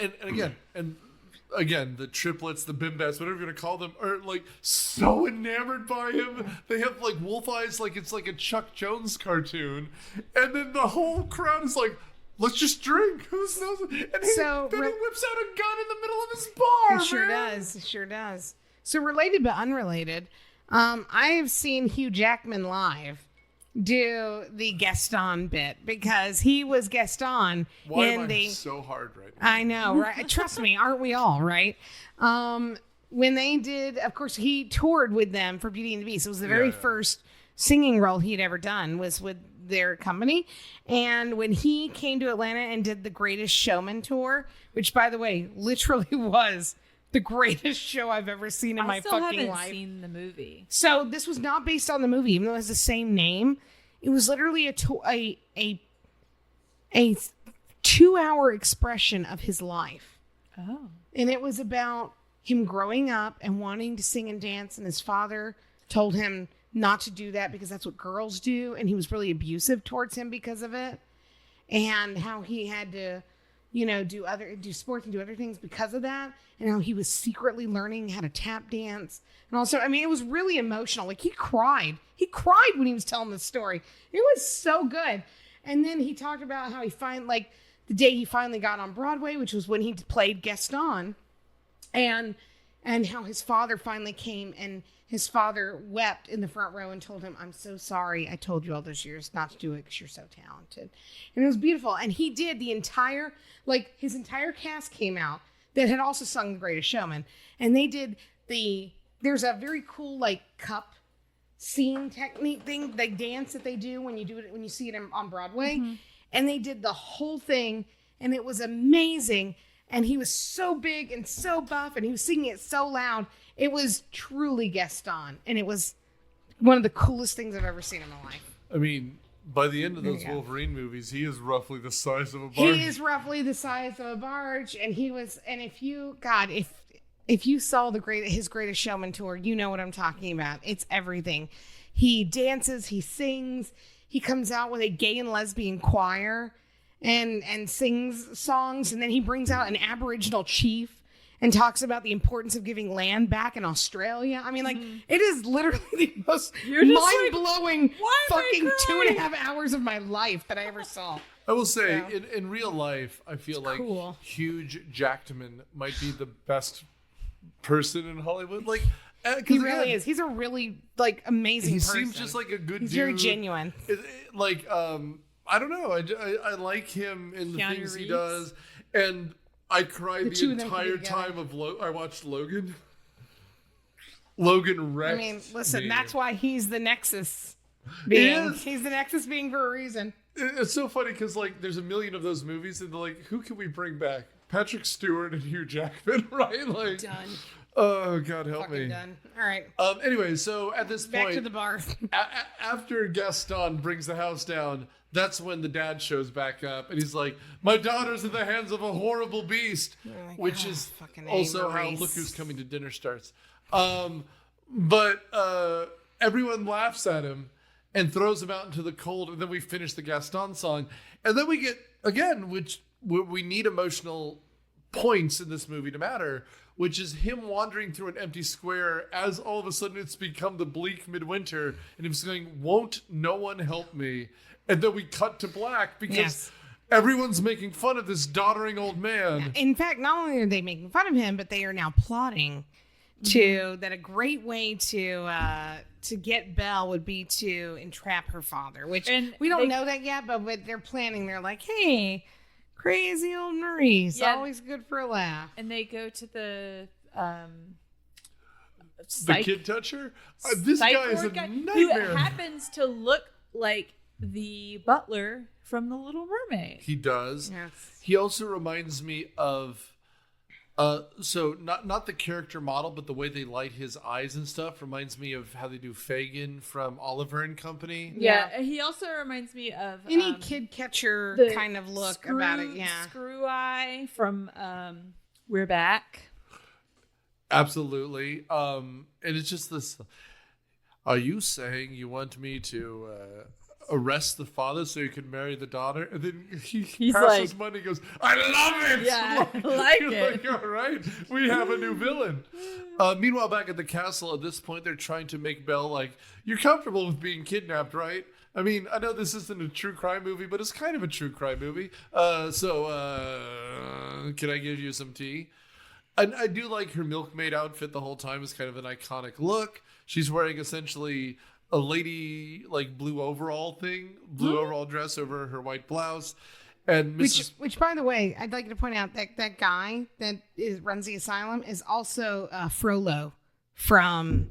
again, the triplets, the bimbats, whatever you're gonna call them, are like so enamored by him. They have like wolf eyes, like it's like a Chuck Jones cartoon. And then the whole crowd is like, "Let's just drink." Who's knows? And then he whips out a gun in the middle of his bar. It sure man. does. It sure does. So related but unrelated, I have seen Hugh Jackman live do the Gaston bit because he was Gaston Why in am I the. so hard right now? I know, right? Trust me, aren't we all, right? When they did, of course, he toured with them for Beauty and the Beast. It was the very first singing role he'd ever done was with their company. And when he came to Atlanta and did the Greatest Showman tour, which, by the way, literally was the greatest show I've ever seen in my I still fucking haven't life. seen the movie. So this was not based on the movie, even though it has the same name. It was literally a 2-hour expression of his life. Oh. And it was about him growing up and wanting to sing and dance, and his father told him not to do that because that's what girls do, and he was really abusive towards him because of it, and how he had to, do sports and do other things because of that, and how he was secretly learning how to tap dance. And also, I mean, it was really emotional. Like he cried when he was telling the story. It was so good. And then he talked about how the day he finally got on Broadway, which was when he played Gaston, and how his father finally came, and his father wept in the front row and told him, "I'm so sorry. I told you all those years not to do it because you're so talented." And it was beautiful. And he did his entire cast came out that had also sung The Greatest Showman. And they did there's a very cool cup scene technique thing, the dance that they do when you see it on Broadway. Mm-hmm. And they did the whole thing, and it was amazing. And he was so big and so buff, and he was singing it so loud. It was truly Gaston, and it was one of the coolest things I've ever seen in my life. I mean, by the end of those Wolverine movies, he is roughly the size of a barge. He is roughly the size of a barge, and if you saw his Greatest Showman tour, you know what I'm talking about. It's everything. He dances, he sings, he comes out with a gay and lesbian choir and sings songs, and then he brings out an Aboriginal chief and talks about the importance of giving land back in Australia. I mean, it is literally the most mind-blowing fucking 2.5 hours of my life that I ever saw. I will say, in real life, I feel like cool. Hugh Jackman might be the best person in Hollywood. He really is. He's a really amazing person. He seems just like a good dude. He's very genuine. I don't know. I like him in the Keanu things he Reeves. does, and I cried the two of them entire could be together. time of I watched Logan. Logan wrecked. I mean, listen, me. that's why he's the Nexus He being. is. He's the Nexus being for a reason. It's so funny because like there's a million of those movies, and they're like, who can we bring back? Patrick Stewart and Hugh Jackman, right? Like, Done. oh God, help Fucking me. done. All right. Anyway, so at this Back point, to the bar. after Gaston brings the house down, that's when the dad shows back up, and he's like, "My daughter's in the hands of a horrible beast," like, which oh, is fucking A, also how Maurice. Look Who's Coming to Dinner starts. But everyone laughs at him and throws him out into the cold, and then we finish the Gaston song, and then we get again, which we need emotional points in this movie to matter, which is him wandering through an empty square as all of a sudden it's become the bleak midwinter, and him saying, "Won't no one help me?" And then we cut to black because Yes. everyone's making fun of this doddering old man. In fact, not only are they making fun of him, but they are now plotting to that a great way to get Belle would be to entrap her father, which And we don't they- know that yet, but they're planning. They're like, hey, crazy old Maurice, Yeah. always good for a laugh. And they go to the The kid toucher? This guy is a who nightmare. happens to look like the butler from The Little Mermaid. He does. Yes. He also reminds me of so not the character model, but the way they light his eyes and stuff reminds me of how they do Fagin from Oliver and Company. Yeah, and he also reminds me of Any kid catcher the kind of look about it, yeah. Screw Eye from We're Back. Absolutely. And it's just this. Are you saying you want me to arrest the father so you can marry the daughter? And then he passes like- money and goes, "I love it!" Yeah, I like You're it. like, all right, we have a new villain. Meanwhile, back at the castle, at this point, they're trying to make Belle like, "You're comfortable with being kidnapped, right?" I mean, I know this isn't a true crime movie, but it's kind of a true crime movie. So can I give you some tea? And I do like her milkmaid outfit the whole time. Is kind of an iconic look. She's wearing essentially a lady like blue overall overall dress over her white blouse. And Mrs. Which, by the way, I'd like to point out that guy that runs the asylum is also Frollo from.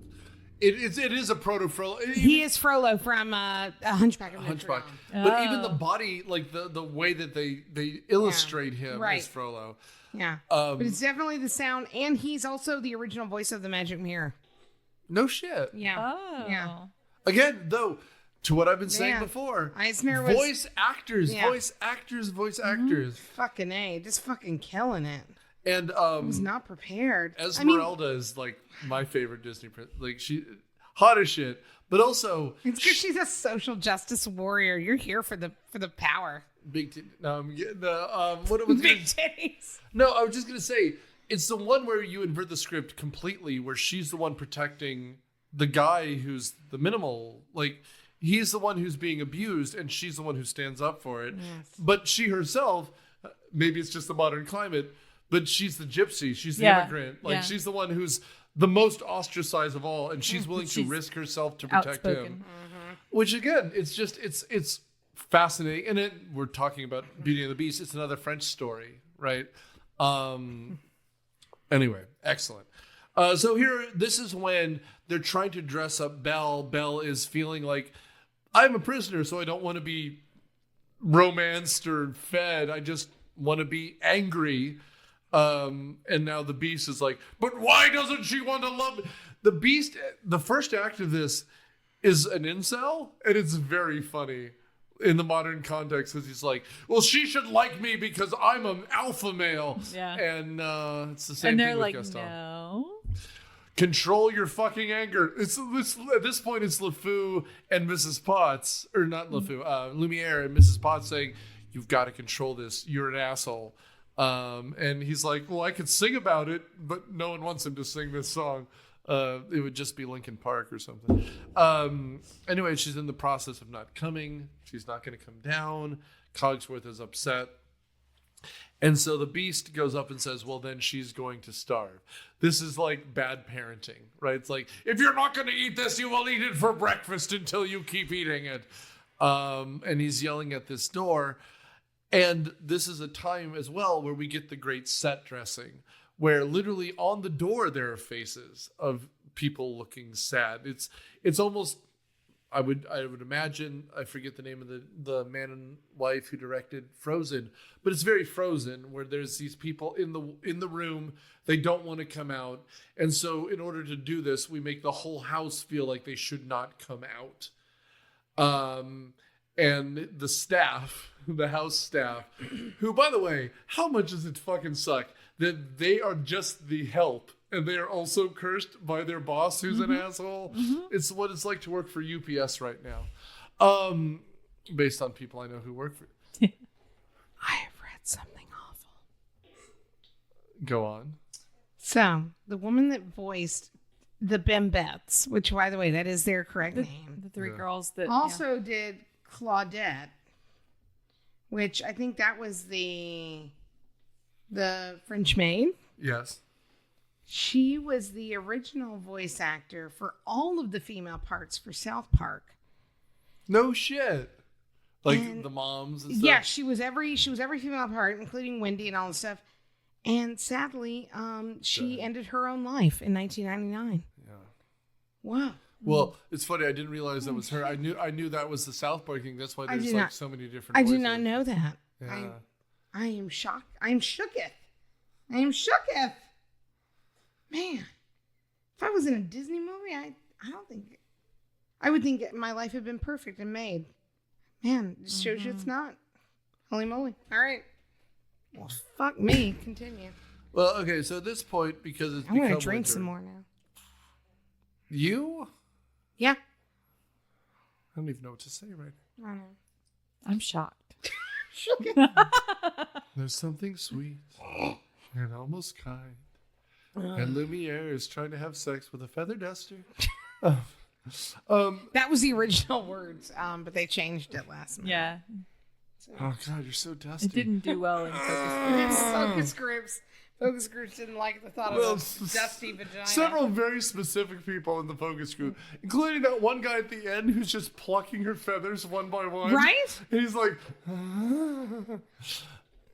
It is a proto Frollo. He is Frollo from a Hunchback of Notre Hunchback. Dame. But even the body, like the way that they illustrate him Right. as Frollo. Yeah, but it's definitely the sound, and he's also the original voice of the Magic Mirror. No shit. Yeah. Oh. Yeah. Again, though, to what I've been saying Yeah. before, Eisner was voice actors. fucking A, just fucking killing it. And I was not prepared. Esmeralda is like my favorite Disney princess. Like she hot as shit, but also It's because she's a social justice warrior. You're here for the power. big. No, I'm getting what was Big titties. No, I was just gonna say it's the one where you invert the script completely, where she's the one protecting the guy who's the minimal. Like he's the one who's being abused, and she's the one who stands up for it. Yes. But she herself, maybe it's just the modern climate, but she's the gypsy. She's the Yeah, immigrant. Like yeah. she's the one who's the most ostracized of all, and she's willing to She's risk herself to protect him. outspoken. Which again, it's fascinating, and we're talking about Beauty and the Beast. It's another French story, right? Anyway, excellent. So here, this is when they're trying to dress up Belle. Belle is feeling like, I'm a prisoner, so I don't want to be romanced or fed. I just want to be angry. And now the Beast is like, but why doesn't she want to love me? The Beast, the first act of this is an incel, and it's very funny in the modern context, because he's like, well, she should like me because I'm an alpha male. Yeah. And it's the same And thing they're with like, Gaston. no. Control your fucking anger. At this point, it's LeFou and Mrs. Potts, or not LeFou, Lumiere and Mrs. Potts saying, you've got to control this. You're an asshole. And he's like, well, I could sing about it, but no one wants him to sing this song. It would just be Linkin Park or something. Anyway, she's in the process of not coming. She's not going to come down. Cogsworth is upset. And so the Beast goes up and says, well, then she's going to starve. This is like bad parenting, right? It's like, if you're not going to eat this, you will eat it for breakfast until you keep eating it. and he's yelling at this door. And this is a time as well where we get the great set dressing, where literally on the door there are faces of people looking sad. It's almost, I would imagine, I forget the name of the man and wife who directed Frozen, but it's very Frozen, where there's these people in the room, they don't want to come out, and so in order to do this, we make the whole house feel like they should not come out. And the staff, the house staff, who, by the way, how much does it fucking suck that they are just the help and they are also cursed by their boss who's an asshole? It's what it's like to work for UPS right now. Based on people I know who work for. I have read something awful. Go on. So, the woman that voiced the Bimbettes, which, by the way, that is their correct name. The three girls that Also did Claudette, which I think that was the French maid. Yes. She was the original voice actor for all of the female parts for South Park. No shit. Like And- the moms and stuff? Yeah, she was every female part, including Wendy and all the stuff. And sadly, she ended her own life in 1999. Yeah. Wow. Well, it's funny. I didn't realize that was her. I knew that was the South Park thing. That's why I there's did like not- so many different I voices. did not know that. Yeah. I am shocked. I am shooketh. I am shooketh. Man, if I was in a Disney movie, I don't think I would think my life had been perfect and made. Man, it just shows you it's not. Holy moly! All right. Well, fuck me. Continue. Well, okay. So at this point, because it's I'm gonna become drink winter- some more now. You? Yeah. I don't even know what to say right now. I know. I'm shocked. Shooketh. There's something sweet and almost kind. And Lumiere is trying to have sex with a feather duster. That was the original words, but they changed it last minute. Yeah. Oh God, you're so dusty. It didn't do well in focus groups. Focus groups didn't like the thought Well, of a dusty vagina. Several very specific people in the focus group, including that one guy at the end who's just plucking her feathers one by one. Right? And he's like,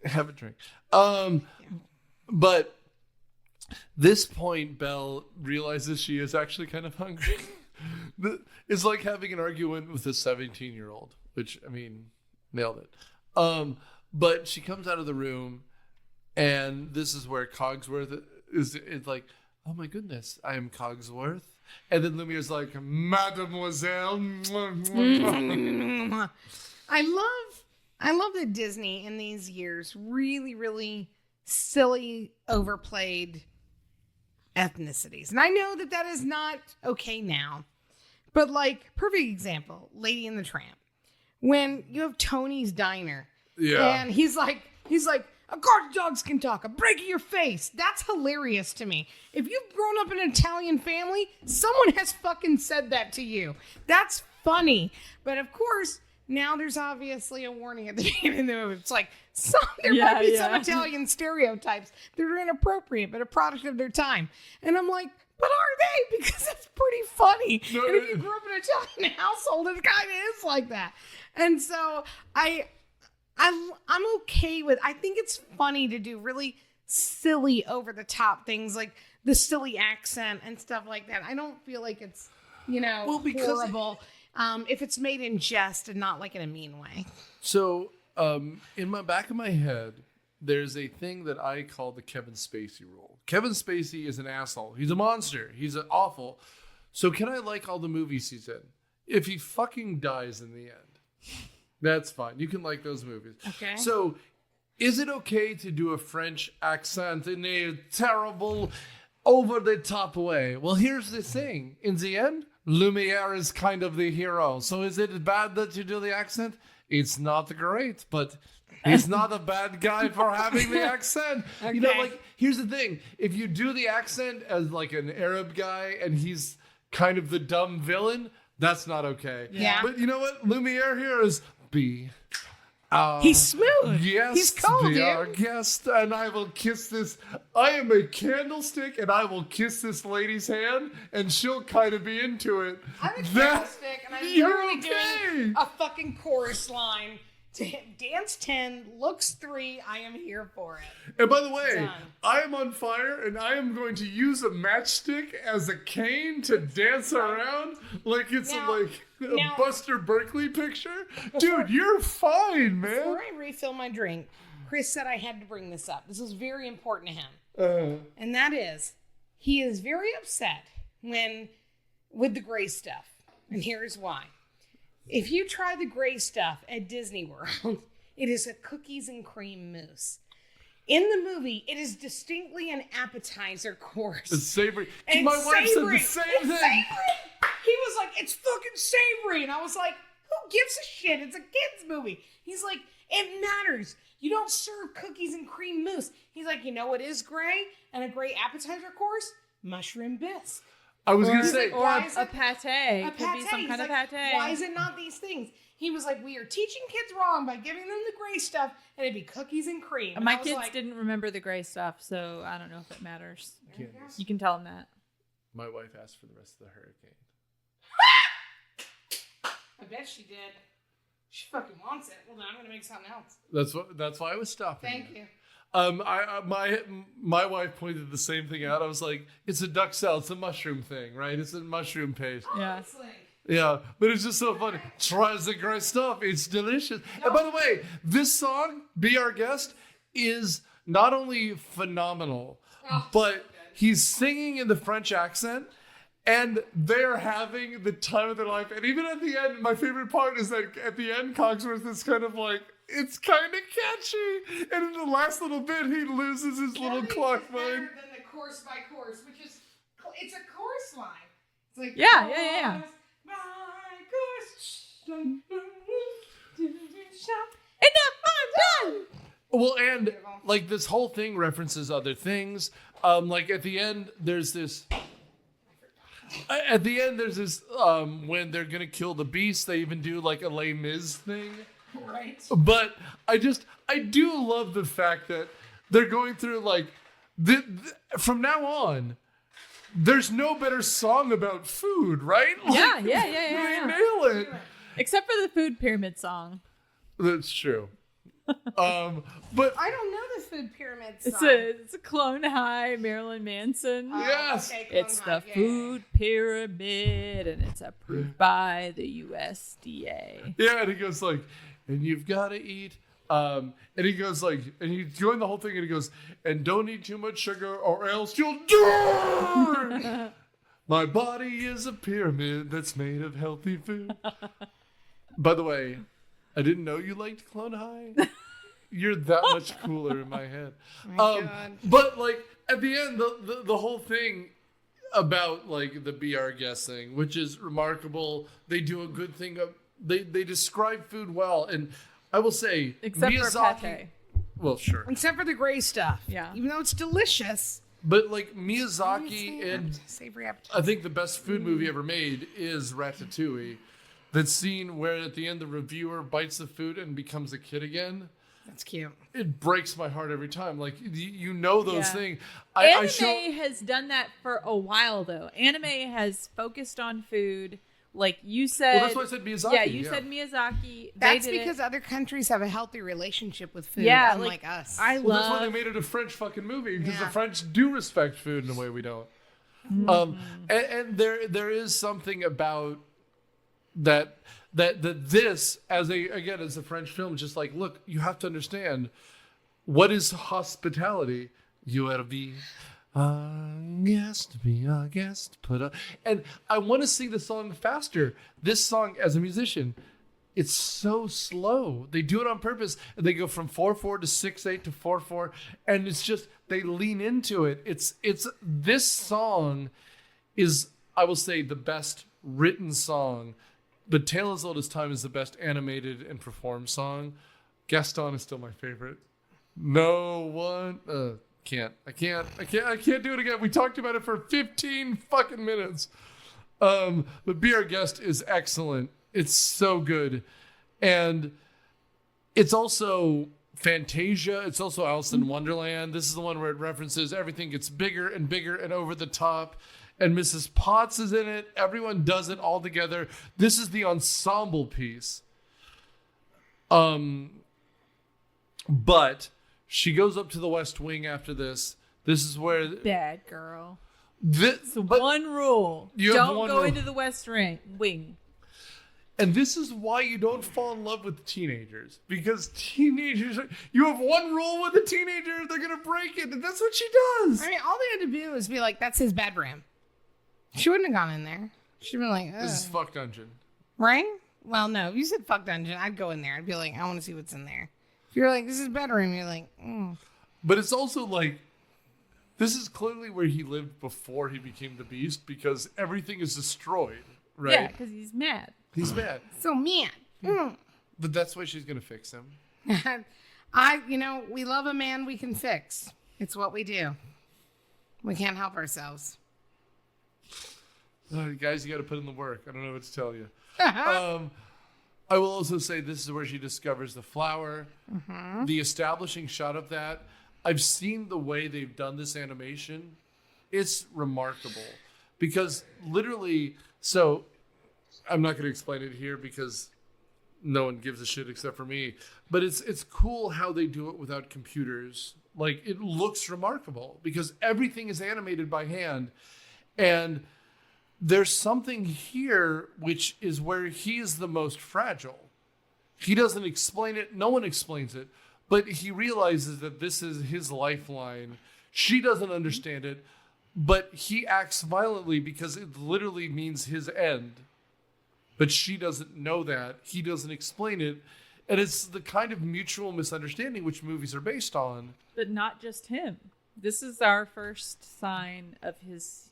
have a drink. But this point, Belle realizes she is actually kind of hungry. It's like having an argument with a 17-year-old, which, I mean, nailed it. But she comes out of the room, and this is where Cogsworth is like, oh my goodness, I am Cogsworth. And then Lumiere's like, Mademoiselle. I love that Disney in these years really, really silly, overplayed ethnicities. And I know that is not okay now. But like, perfect example, Lady and the Tramp. When you have Tony's Diner. Yeah. And he's like, a guard dogs can talk. I'm breaking your face. That's hilarious to me. If you've grown up in an Italian family, someone has fucking said that to you. That's funny. But of course, now there's obviously a warning at the beginning of the movie. It's like, there might be some Italian stereotypes that are inappropriate, but a product of their time. And I'm like, but are they? Because that's pretty funny. No, and if you grew up in an Italian household, it kind of is like that. And so I'm okay with, I think it's funny to do really silly over the top things like the silly accent and stuff like that. I don't feel like it's, horrible if it's made in jest and not like in a mean way. So, in my back of my head, there's a thing that I call the Kevin Spacey rule. Kevin Spacey is an asshole. He's a monster. He's awful. So can I like all the movies he's in? If he fucking dies in the end, that's fine. You can like those movies. Okay. So is it okay to do a French accent in a terrible, over-the-top way? Well, here's the thing. In the end, Lumiere is kind of the hero. So is it bad that you do the accent? It's not great, but he's not a bad guy for having the accent. Okay. You know, like, here's the thing. If you do the accent as like an Arab guy and he's kind of the dumb villain, that's not okay. Yeah. But you know what? Lumiere here is be He's smooth. Yes, He's cold, be our dude. guest, and I will kiss this. I am a candlestick, and I will kiss this lady's hand, and she'll kind of be into it. I'm a That- candlestick, and I'm You're literally okay. doing a fucking chorus line. Dance 10, looks 3. I am here for it. And by the way, Done. I am on fire, and I am going to use a matchstick as a cane to dance around like it's Now- a now- Buster Berkeley picture. Dude, you're fine, man. Before I refill my drink, Chris said I had to bring this up. This is very important to him. And that is, he is very upset with the gray stuff. And here's why. If you try the gray stuff at Disney World, it is a cookies and cream mousse. In the movie, it is distinctly an appetizer course. It's savory. And My it's wife savory. said the same It's thing. savory. He was like, it's fucking savory. And I was like, who gives a shit? It's a kid's movie. He's like, it matters. You don't serve cookies and cream mousse. He's like, you know what is gray? And a gray appetizer course? Mushroom bisque. I was going to say, Or Why a is it- pate. A Could be some He's kind of like, pate. why is it not these things? He was like, we are teaching kids wrong by giving them the gray stuff, and it'd be cookies and cream. And My I was kids like, didn't remember the gray stuff, so I don't know if it matters. Candace, You can tell them that. my wife asked for the rest of the hurricane. I bet she did. She fucking wants it. Well, then I'm gonna make something else. That's why I was stopping. Thank you. My wife pointed the same thing out. I was like, it's a duck salad. It's a mushroom thing, right? It's a mushroom paste. Yeah. Obviously. Yeah, but it's just so funny. Tries the great stuff. It's delicious. And by the way, this song, Be Our Guest, is not only phenomenal, but he's singing in the French accent, and they're having the time of their life. And even at the end, my favorite part is that at the end, Cogsworth is kind of like, it's kind of catchy. And in the last little bit, he loses his little Nothing clock is better mind. than the course by course, which is it's a chorus line. It's like Yeah. course by course. Enough, I'm done! Well, and like this whole thing references other things. Like at the end, there's this. At the end, there's this. When they're gonna kill the beast, they even do like a Les Mis thing. Right. But I do love the fact that they're going through like from now on. There's no better song about food, right? Yeah. They nail it. Except for the food pyramid song. That's true. But I don't know the food pyramid song. It's a Clone High Marilyn Manson. Yes. Okay, It's Clone the High, food pyramid, and it's approved by the USDA. yeah, and he goes like, and you've got to eat. And he goes like, and he's doing the whole thing, and he goes, and don't eat too much sugar, or else you'll die. My body is a pyramid that's made of healthy food. By the way, I didn't know you liked Clone High. You're that much cooler in my head. My God. But like at the end, the whole thing about like the Be Our Guest thing, which is remarkable. They do a good thing. They describe food well, and I will say, Except for Miyazaki. pate. Well, sure, Except for the gray stuff. Yeah. Even though it's delicious. but like Miyazaki and Savory appetizer. I think the best food movie ever made is Ratatouille. That scene where at the end the reviewer bites the food and becomes a kid again. That's cute. It breaks my heart every time. Like you know those Yeah. things. Anime has done that for a while, though. Anime has focused on food. Like you said. Well, that's why I said Miyazaki. Yeah, you said Miyazaki. That's they did because it. other countries have a healthy relationship with food, Yeah, unlike like, us. I Well, that's why they love. made it a French fucking movie because Yeah. the French do respect food in a way we don't. And there is something about that this as a French film, just like look, you have to understand what is hospitality. You are be a guest, be a guest, put a. And I want to sing the song faster. This song, as a musician, it's so slow. They do it on purpose. And they go from 4/4 to 6/8 to 4/4, and it's just they lean into it. It's this song is, I will say, the best written song. But Tale as Old as Time is the best animated and performed song. Gaston is still my favorite. No one I can't do it again. We talked about it for 15 fucking minutes. But Be Our Guest is excellent. It's so good. And It's also Fantasia. It's also Alice in Wonderland. This is the one where it references everything gets bigger and bigger and over the top. And Mrs. Potts is in it. Everyone does it all together. This is the ensemble piece. But she goes up to the West Wing after this. This is where... Bad girl. This, one rule. Don't go rule. into the West Wing. And this is why you don't fall in love with teenagers. Because teenagers... You have one rule with a teenager, they're going to break it. And that's what she does. I mean, all they had to do was be like, that's his bedroom. She wouldn't have gone in there. She'd been like, ugh. This is fuck dungeon. Right? Well, no. If you said fuck dungeon, I'd go in there. I'd be like, I want to see what's in there. If you're like, this is bedroom, you're like, But it's also like, this is clearly where he lived before he became the Beast, because everything is destroyed, right? Yeah, because he's mad. He's mad. so mad. But that's why she's going to fix him. We love a man we can fix. It's what we do. We can't help ourselves. Guys, you got to put in the work. I don't know what to tell you. I will also say this is where she discovers the flower. Mm-hmm. The establishing shot of that. I've seen the way they've done this animation. It's remarkable. Because literally, so I'm not going to explain it here because no one gives a shit except for me. But it's cool how they do it without computers. Like, it looks remarkable because everything is animated by hand. And there's something here which is where he is the most fragile. He doesn't explain it. No one explains it. But he realizes that this is his lifeline. She doesn't understand it. But he acts violently because it literally means his end. But she doesn't know that. He doesn't explain it. And it's the kind of mutual misunderstanding which movies are based on. But not just him. This is our first sign of his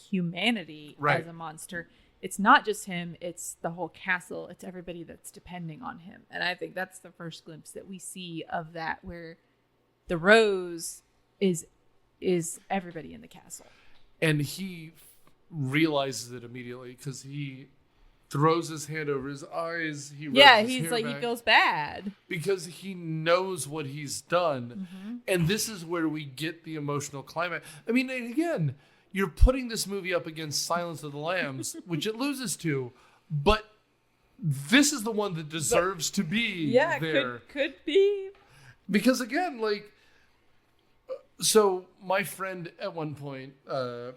humanity as a monster. It's not just him, it's the whole castle, it's everybody that's depending on him. And I think that's the first glimpse that we see of that, where the rose is everybody in the castle. And he realizes it immediately because he throws his hand over his eyes. He feels bad because he knows what he's done. Mm-hmm. And this is where we get the emotional climax. I mean, and again, you're putting this movie up against Silence of the Lambs, which it loses to, but this is the one that deserves to be there. Could be. Because again, like, so my friend at one point,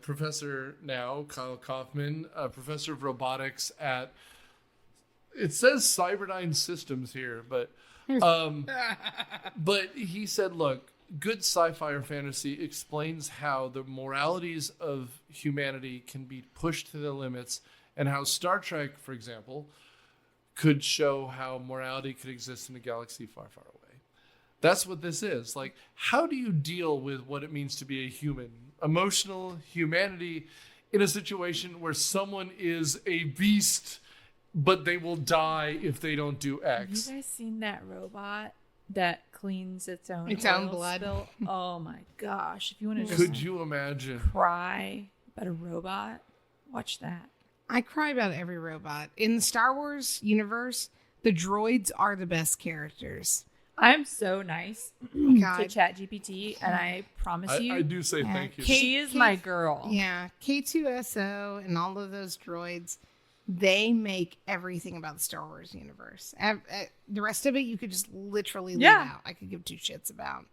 Professor now, Kyle Kaufman, Professor of Robotics at, it says Cyberdyne Systems here, but he said, look, good sci-fi or fantasy explains how the moralities of humanity can be pushed to the limits, and how Star Trek, for example, could show how morality could exist in a galaxy far, far away. That's what this is. Like, how do you deal with what it means to be a human? Emotional humanity in a situation where someone is a beast, but they will die if they don't do X. Have you guys seen that robot that cleans its own blood? Spill? Oh my gosh. If you want to Could you imagine? Cry about a robot, watch that. I cry about every robot. In the Star Wars universe, the droids are the best characters. I'm so nice to ChatGPT, and I promise you, I do say thank you. She is my girl. Yeah, K2SO and all of those droids, they make everything about the Star Wars universe. The rest of it, you could just literally leave out. I could give two shits about.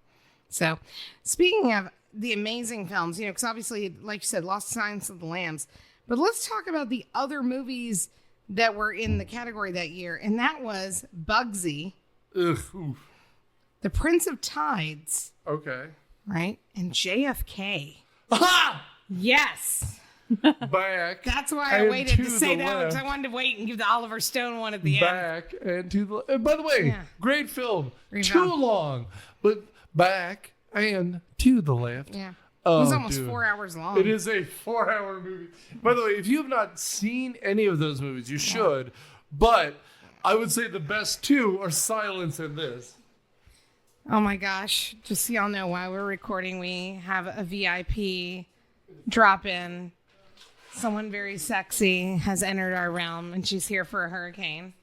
So, speaking of the amazing films, because obviously, like you said, Lost Silence of the Lambs. But let's talk about the other movies that were in the category that year, and that was Bugsy. Ugh, oof. The Prince of Tides. Okay. Right? And JFK. Aha! Yes. Back. That's why I waited to say that, because I wanted to wait and give the Oliver Stone one at the end. Back and to the... by the way, great film. Too long. But back and to the left. Yeah. Oh, it was almost 4 hours long. It is a 4-hour movie. By the way, if you have not seen any of those movies, you should. But I would say the best two are Silence and this. Oh my gosh. Just so y'all know, while we're recording, we have a VIP drop in. Someone very sexy has entered our realm, and she's here for a hurricane.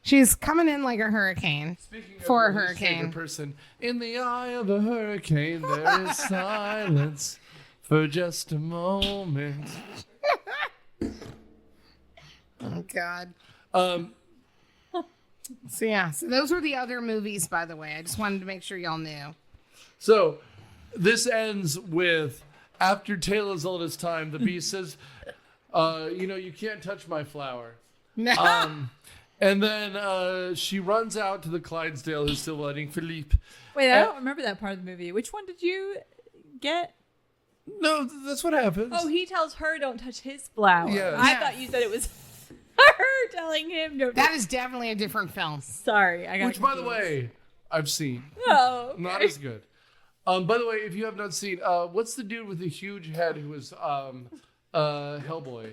She's coming in like a hurricane. Speaking for a of hurricane. favorite person, in the eye of a hurricane, there is silence for just a moment. Oh God. Um, So those were the other movies, by the way. I just wanted to make sure y'all knew. So this ends with, after Tale as old as time, the Beast says, you can't touch my flower. And then she runs out to the Clydesdale who's still waiting, Philippe. Wait, I don't remember that part of the movie. Which one did you get? No, that's what happens. Oh, he tells her don't touch his flower. Yes. I thought you said it was her telling him don't. That is definitely a different film. Sorry, I got Which, by the confused. way, I've seen. Oh, okay. Not as good. By the way, if you have not seen, what's the dude with the huge head who was Hellboy?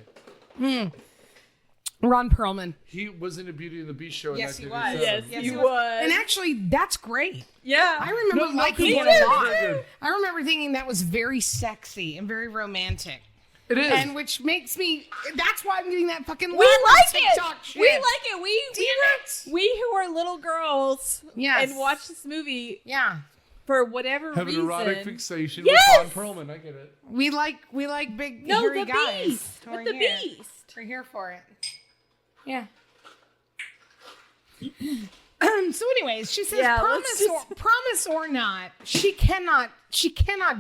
Ron Perlman. He was in a Beauty and the Beast show. Yes, in he 1987. Yes, he was. And actually, that's great. Yeah. I remember liking me it too. a lot. Very good. I remember thinking that was very sexy and very romantic. It is. And which makes me, that's why I'm getting that fucking We laugh on like it. TikTok shit. We like it. Damn it. We who are little girls Yes. and watch this movie Yeah. for whatever have reason. an erotic fixation Yes! with Ron Perlman. I get it. We like big No, hairy the guys. beast. We're With the here. beast. We're here for it. Yeah. So anyways, she says Yeah, let's promise or not, she cannot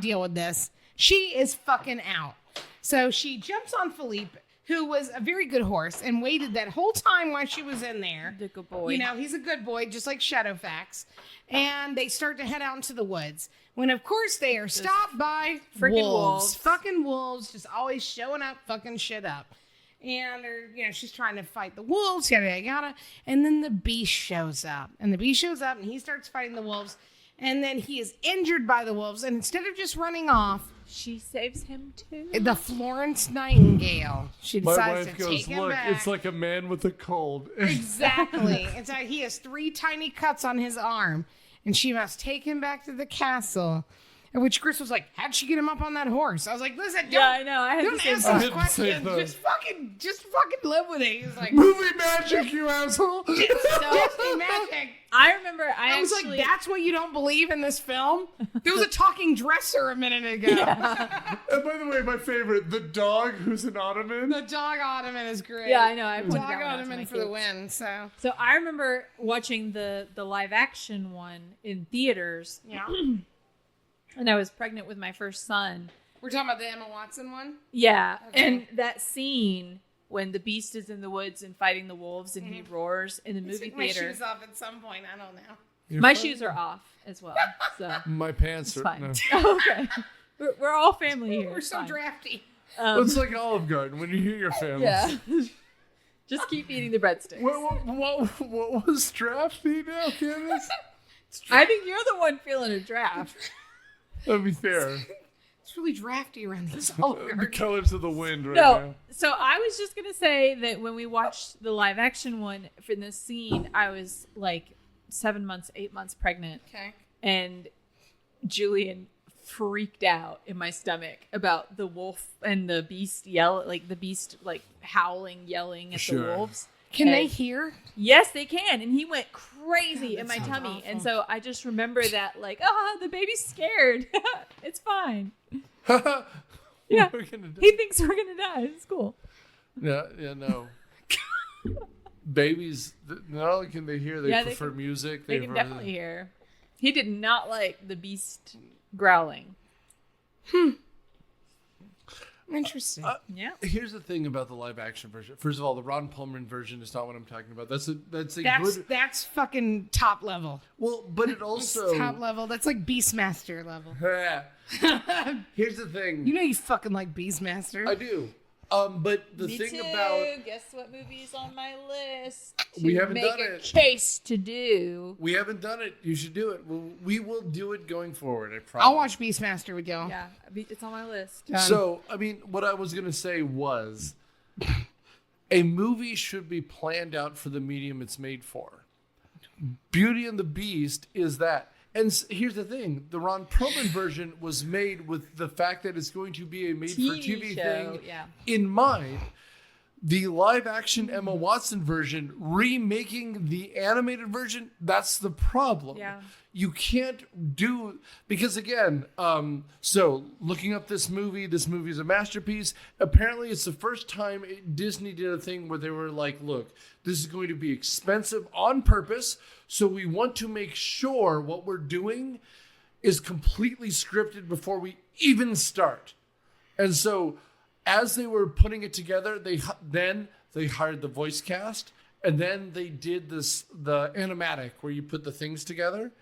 deal with this. She is fucking out. So she jumps on Philippe, who was a very good horse, and waited that whole time while she was in there. The good boy. You know, he's a good boy, just like Shadowfax. And they start to head out into the woods. When, of course, they are stopped by freaking wolves. wolves. Fucking wolves, just always showing up, fucking shit up. And she's trying to fight the wolves, yada, yada, yada. And then the beast shows up. And the beast shows up, and he starts fighting the wolves. And then he is injured by the wolves. And instead of just running off, She saves him too. the Florence Nightingale, she My decides wife to goes, take him look, back. it's like a man with a cold. Exactly. It's like he has 3 tiny cuts on his arm, and she must take him back to the castle. At which Chris was like, "How'd she get him up on that horse?" I was like, "Listen, don't, Yeah, I know. I had the don't same ask thought. those I had the same questions. thought. Just fucking live with it." He was like, Movie magic, you asshole. "Disney magic." I remember I was like, "That's what you don't believe in this film?" There was a talking dresser a minute ago. And by the way, my favorite, the dog who's an ottoman. The dog ottoman is great. Yeah, I know. I pointed Dog that one out to ottoman my for the kids. win. So So I remember watching the live action one in theaters, yeah, and I was pregnant with my first son. we're talking about the Emma Watson one. Yeah, Okay. and that scene when the beast is in the woods and fighting the wolves and he roars in the movie Took my theater. shoes off at some point. I don't know. My shoes are off as well, so My pants it's are. fine. No. Okay, we're all family here. We're It's so fine. drafty. It's like Olive Garden when you hear your family. Yeah, just keep eating the breadsticks. What was drafty now, Candace? I think you're the one feeling a draft. That'd be fair. It's really drafty around this The Oliver. colors of the wind right No, now. so I was just gonna say that when we watched the live action one for this scene, I was like 8 months pregnant, Okay. and Julian freaked out in my stomach about the wolf and the beast howling, yelling at Sure. the wolves. Can they And- hear? Yes, they can. And he went crazy God, in that my sounds tummy. awful. And so I just remember that, like, the baby's scared. It's fine. Yeah. We're gonna do- He thinks we're going to die. It's cool. Yeah, no. Babies, not only can they hear, they Yeah, they prefer can- music. They can definitely hear. He did not like the beast growling. Interesting. Yeah. Here's the thing about the live action version. First of all, the Ron Perlman version is not what I'm talking about. That's a good. That's fucking top level. Well, but it also. Top level. That's like Beastmaster level. Here's the thing. You know you fucking like Beastmaster. I do. But the Me thing too. about Guess what movie's on my list? We to haven't make done a it. case to do. we haven't done it. You should do it. We will do it going forward. I promise. I'll watch Beastmaster with y'all. Yeah, it's on my list. So, I mean, what I was going to say was a movie should be planned out for the medium it's made for. Beauty and the Beast is that. And here's the thing. The Ron Perlman version was made with the fact that it's going to be a made-for-TV TV show, thing yeah. in mind. The live action Emma Watson version remaking the animated version, that's the problem. Yeah. You can't do, because again, so looking up this movie is a masterpiece. Apparently it's the first time Disney did a thing where they were like, look, this is going to be expensive on purpose. So we want to make sure what we're doing is completely scripted before we even start. And so as they were putting it together, they hired the voice cast, and then they did the animatic where you put the things together.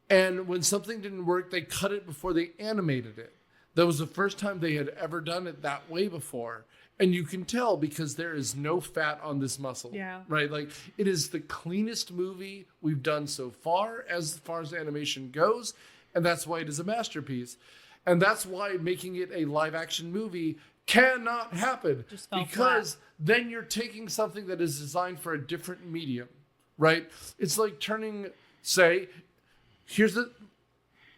And when something didn't work, they cut it before they animated it. That was the first time they had ever done it that way before. And you can tell because there is no fat on this muscle. Yeah. Right? Like, it is the cleanest movie we've done so far as animation goes. And that's why it is a masterpiece. And that's why making it a live action movie cannot happen, because then you're taking something that is designed for a different medium, right? It's like turning, say, here's the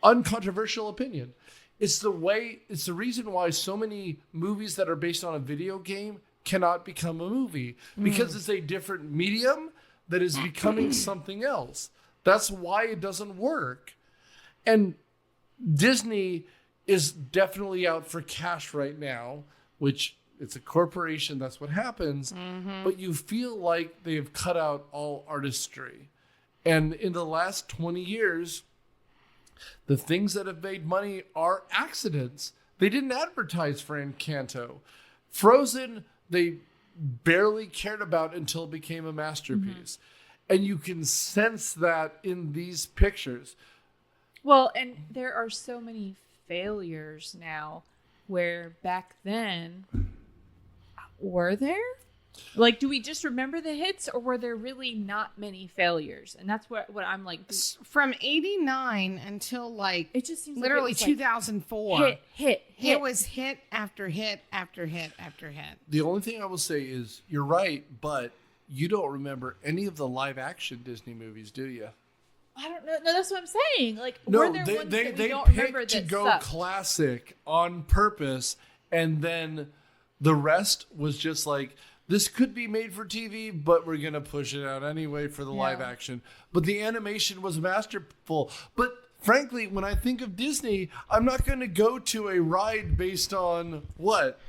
uncontroversial opinion. It's the reason why so many movies that are based on a video game cannot become a movie, because it's a different medium that is becoming something else. That's why it doesn't work. And Disney is definitely out for cash right now, which it's a corporation. That's what happens. Mm-hmm. But you feel like they have cut out all artistry. And in the last 20 years, the things that have made money are accidents. They didn't advertise for Encanto. Frozen, they barely cared about until it became a masterpiece. Mm-hmm. And you can sense that in these pictures. Well, and there are so many failures now, where back then, were there? Like, do we just remember the hits, or were there really not many failures? And that's what I'm like. From 89 until like, it just seems literally like 2004. Hit. It was hit after hit after hit after hit. The only thing I will say is you're right, but you don't remember any of the live action Disney movies, do you? I don't know. No, that's what I'm saying. Like, no, were there ones they that we don't picked remember to that go sucked? classic on purpose, and then the rest was just like, this could be made for TV, but we're gonna push it out anyway for the live action. But the animation was masterful. But frankly, when I think of Disney, I'm not gonna go to a ride based on what?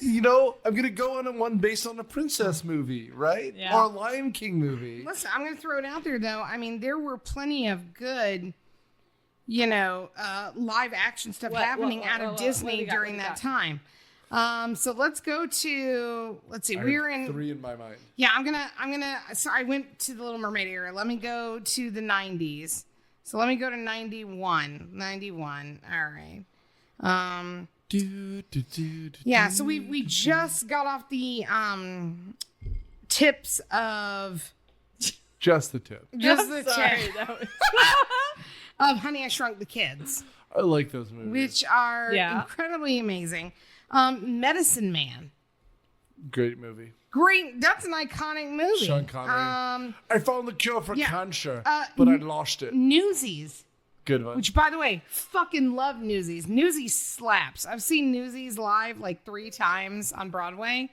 You know, I'm going to go on one based on a princess movie, right? Yeah. Or a Lion King movie. Listen, I'm going to throw it out there, though. I mean, there were plenty of good, live action stuff happening out of Disney during that time. So let's go to, let's see, we're in 3 in my mind. Yeah, so I went to the Little Mermaid era. Let me go to the 90s. So let me go to 91. All right. Yeah, so we just got off the tips of just the tip. Just the tip of Honey, I Shrunk the Kids. I like those movies, which are incredibly amazing. Medicine Man, great movie. Great, that's an iconic movie. Sean Connery. I found the cure for cancer, but I lost it. Newsies. Good one. Which, by the way, fucking love Newsies. Newsies slaps. I've seen Newsies live like 3 times on Broadway.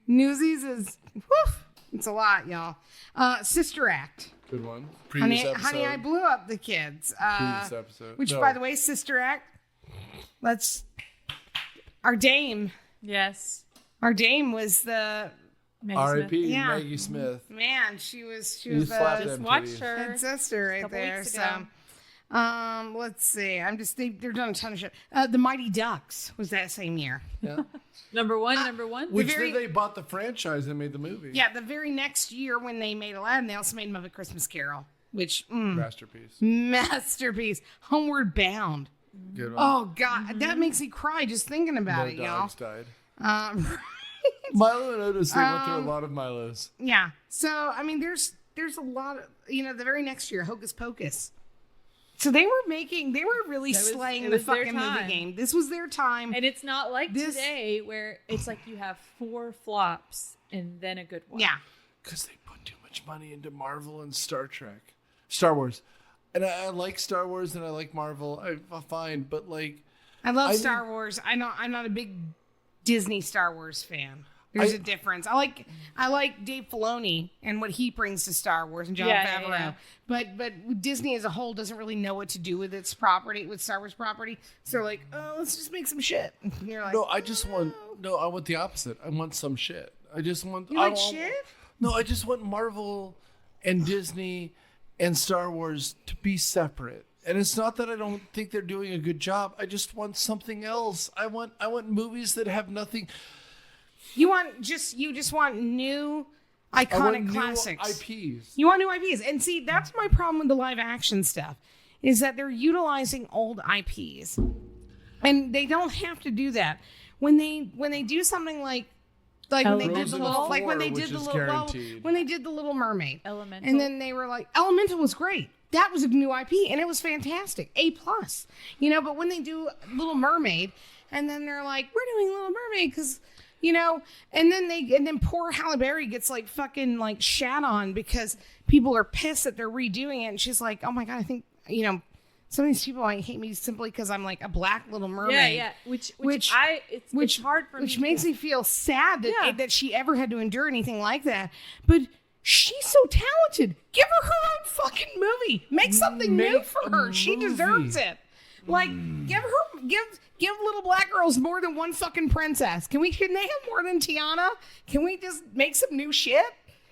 Newsies is, it's a lot, y'all. Sister Act. Good one. Previous episode. Honey, I Blew Up the Kids. Previous episode. Which, by the way, Sister Act, our dame. Yes. Our dame was the... R.I.P. Maggie Smith. Man, she was just watched her. Head sister right there. So... let's see. They're doing a ton of shit. The Mighty Ducks was that same year. Yeah. Number one. Which they bought the franchise and made the movie. Yeah, the very next year when they made Aladdin, they also made Muppet Christmas Carol, which masterpiece. Homeward Bound. Good one. Oh God, that makes me cry just thinking about it, y'all. Dogs died. Milo and Otis, they went through a lot of Milos. Yeah. So I mean, there's a lot of the very next year, Hocus Pocus. So they were really slaying the fucking movie game. This was their time. And it's not like today where it's like you have 4 flops and then a good one. Yeah. Because they put too much money into Marvel and Star Wars. And I like Star Wars and I like Marvel. I'm fine, but like... I love Star Wars. I'm not a big Disney Star Wars fan. There's a difference. I like Dave Filoni and what he brings to Star Wars and Jon Favreau. Yeah. But Disney as a whole doesn't really know what to do with its property, with Star Wars property. So they're like, oh, let's just make some shit. And you're like, I want the opposite. I want some shit. I just want shit? No, I just want Marvel and Disney and Star Wars to be separate. And it's not that I don't think they're doing a good job. I just want something else. I want movies that have nothing. You just want new iconic classics. New IPs. You want new IPs. And see, that's my problem with the live action stuff, is that they're utilizing old IPs. And they don't have to do that. When they do something like when they did the Little Mermaid. Elemental. And then they were like, Elemental was great. That was a new IP and it was fantastic. A+. But when they do Little Mermaid and then they're like, we're doing Little Mermaid because and then poor Halle Berry gets like fucking like shat on because people are pissed that they're redoing it. And she's like, oh my God, I think, some of these people hate me simply because I'm like a black Little Mermaid. Yeah. It's hard for me. Which makes me feel sad that she ever had to endure anything like that. But she's so talented. Give her her own fucking movie. Make something new for her. She deserves it. Like, give little black girls more than one fucking princess. Can they have more than Tiana? Can we just make some new shit?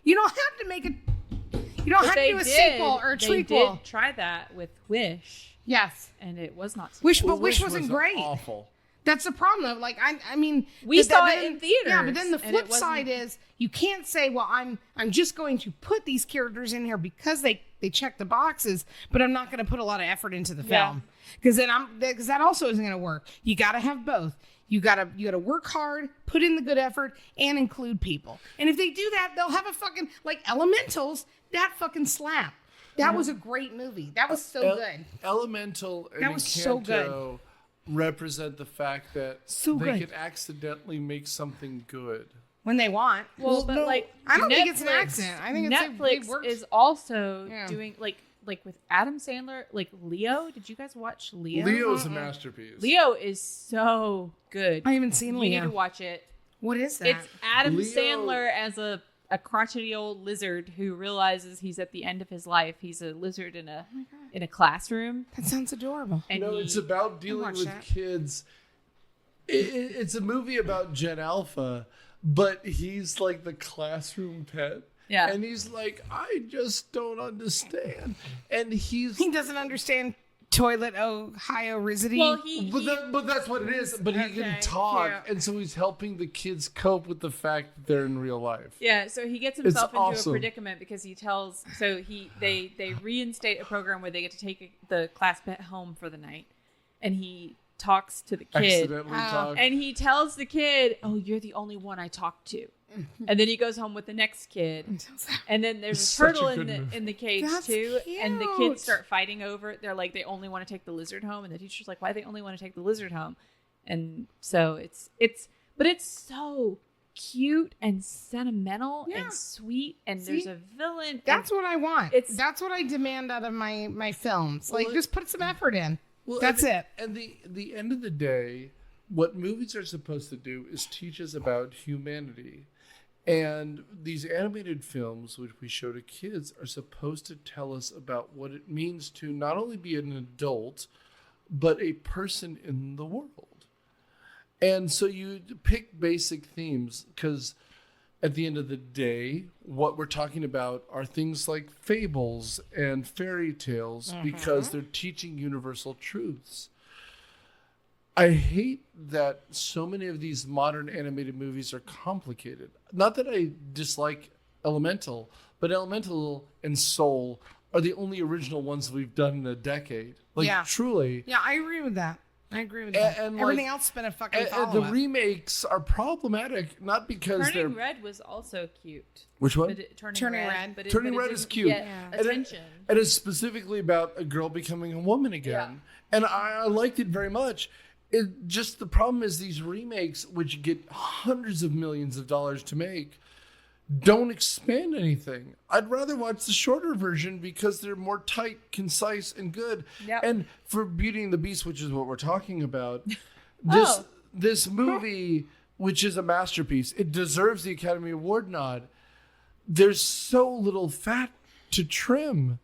You don't have to make you don't have to do a sequel or a trequel. They did try that with Wish. Yes. And it was not Wish wasn't great. Awful. That's the problem though. Like I mean, we saw it in theaters. Yeah, but then the flip side is you can't say, well, I'm just going to put these characters in here because they check the boxes, but I'm not going to put a lot of effort into the film. Because that also isn't going to work. You got to have both. You got to work hard, put in the good effort, and include people. And if they do that, they'll have a fucking like Elementals. That fucking slap. That was a great movie. That was so good. Elemental and Encanto represent the fact that they can accidentally make something good when they want. Well, but like I don't think it's an accident. I think Netflix is also doing like with Adam Sandler, like Leo. Did you guys watch Leo? Leo is a masterpiece. Leo is so good. I haven't seen Leo. You need to watch it. What is that? It's Adam Sandler as a crotchety old lizard who realizes he's at the end of his life. He's a lizard in a classroom. That sounds adorable. And it's about dealing with kids. It's a movie about Gen Alpha, but he's like the classroom pet. Yeah. And he's like, I just don't understand. And he doesn't understand toilet hyorizity. Well, but that's what it is. But he can talk, and so he's helping the kids cope with the fact that they're in real life. Yeah, so he gets himself into a predicament because they reinstate a program where they get to take the class pet home for the night, and he talks to the kid, and he tells the kid, "Oh, you're the only one I talk to." And then he goes home with the next kid, and then there's a turtle in the cage too. Cute. And the kids start fighting over it. They're like, they only want to take the lizard home, and the teacher's like, why do they only want to take the lizard home? And so it's so cute and sentimental and sweet, and there's a villain. That's what I want. That's what I demand out of my films. Like, just put some effort in. That's it. And the end of the day, what movies are supposed to do is teach us about humanity. And these animated films, which we show to kids, are supposed to tell us about what it means to not only be an adult, but a person in the world. And so you pick basic themes because at the end of the day, what we're talking about are things like fables and fairy tales because they're teaching universal truths. I hate that so many of these modern animated movies are complicated. Not that I dislike Elemental, but Elemental and Soul are the only original ones we've done in a decade. Truly. Yeah, I agree with that. And everything else has been a fucking follow-up. The remakes are problematic, not because Turning Red was also cute. Which one? Turning Red. Turning Red is cute. Attention. And it's specifically about a girl becoming a woman again. Yeah. And I liked it very much. The problem is these remakes, which get hundreds of millions of dollars to make, don't expand anything. I'd rather watch the shorter version because they're more tight, concise, and good. Yep. And for Beauty and the Beast, which is what we're talking about, this movie which is a masterpiece. It deserves the Academy Award nod. There's so little fat to trim.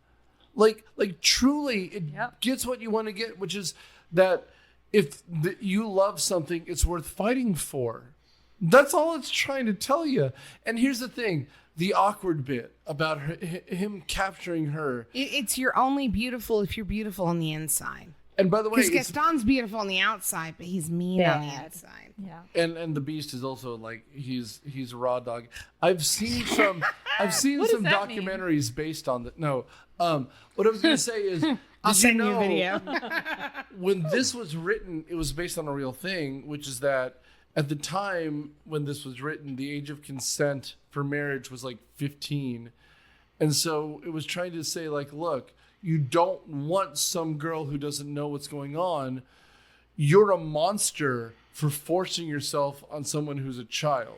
Like truly, it gets what you want to get, which is that if you love something, it's worth fighting for. That's all it's trying to tell you. And here's the thing. The awkward bit about him capturing her. It's you're only beautiful if you're beautiful on the inside. And by the way, because Gaston's beautiful on the outside, but he's mean on the outside. Yeah. And the Beast is also like he's a raw dog. I've seen some documentaries based on that. No, what I was going to say is, I'll send you a video. When this was written, it was based on a real thing, which is that at the time when this was written, the age of consent for marriage was like 15, and so it was trying to say like, look. You don't want some girl who doesn't know what's going on. You're a monster for forcing yourself on someone who's a child.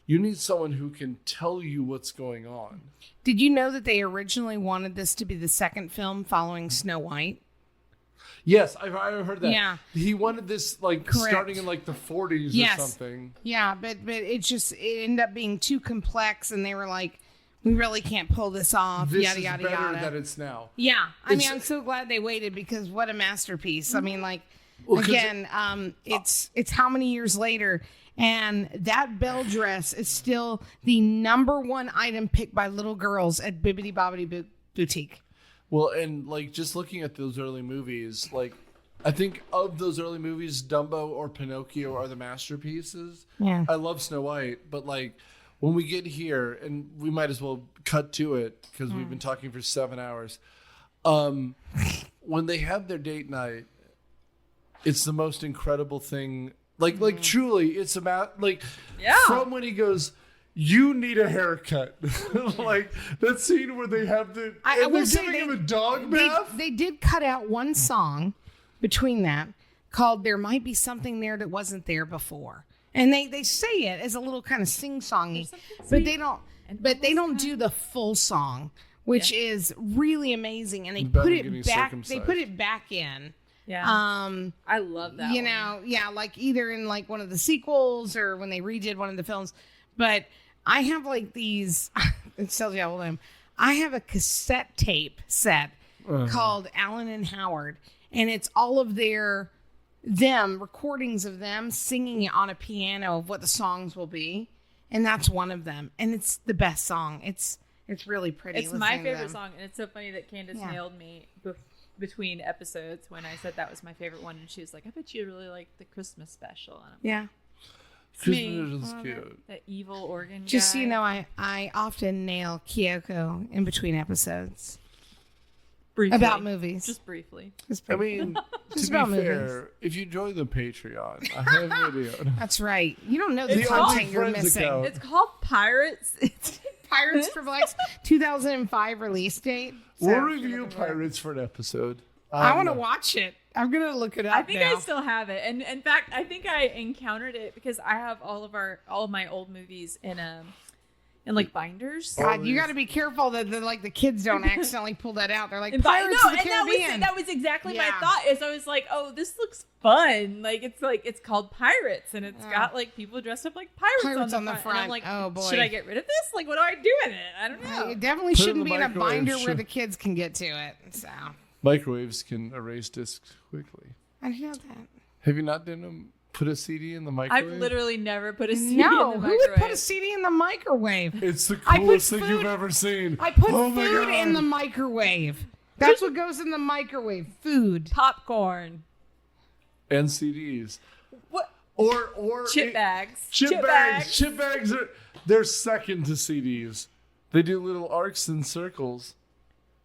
You need someone who can tell you what's going on. Did you know that they originally wanted this to be the second film following Snow White? Yes, I've heard that. Yeah. He wanted this starting in like the 40s or something. Yeah, but it ended up being too complex, and they were like, we really can't pull this off. This yada is yada better yada. that it's now. Yeah, I'm so glad they waited because what a masterpiece. I mean, it's how many years later, and that bell dress is still the number one item picked by little girls at Bibbidi Bobbidi Boutique. Well, and like just looking at those early movies, like I think of those early movies, Dumbo or Pinocchio are the masterpieces. Yeah, I love Snow White, but like. When we get here, and we might as well cut to it because we've been talking for 7 hours. When they have their date night, it's the most incredible thing. Like truly, it's from when he goes, "You need a haircut." Like that scene where they have they're giving him a dog bath. They did cut out one song between that called "There Might Be Something There That Wasn't There Before." And they say it as a little kind of sing-songy, but they don't do the full song, which is really amazing. And they put it back. They put it back in. Yeah. I love that. Like either in like one of the sequels or when they redid one of the films. But I have like these. It tells you how old I am. I have a cassette tape set called Alan and Howard, and it's all of recordings of them singing on a piano of what the songs will be, and that's one of them, and it's the best song. It's really pretty. It's my favorite song, and it's so funny that Candace nailed me between episodes when I said that was my favorite one, and she was like, "I bet you really like the Christmas special." And Christmas is cute. That evil organ. Just guy. so you know, I often nail Keiko in between episodes. Briefly. About movies. Just briefly. I mean, to be fair, if you join the Patreon, I have a video. That's right. You don't know the content you're missing. Account. It's called Pirates. It's Pirates for Blacks 2005 release date. So we'll review Pirates for an episode. I want to watch it. I'm going to look it up I think now. I still have it. And in fact, I think I encountered it because I have all of my old movies in like binders. God, you got to be careful that the kids don't accidentally pull that out. They're like Pirates of the Caribbean. That was exactly my thought. Is I was like, oh, this looks fun. It's called Pirates, and it's got like people dressed up like pirates on the front. And I'm like, oh boy, should I get rid of this? Like, what do I do with it? I don't know. It definitely shouldn't be in a binder where the kids can get to it. So microwaves can erase discs quickly. I didn't know that. Have you not done them? Put a CD in the microwave? I've literally never put a CD in the microwave. Who would put a CD in the microwave? It's the coolest thing you've ever seen. I put food in the microwave. That's what goes in the microwave. Food. Popcorn. And CDs. What? Or chip bags. Chip bags they're second to CDs. They do little arcs and circles.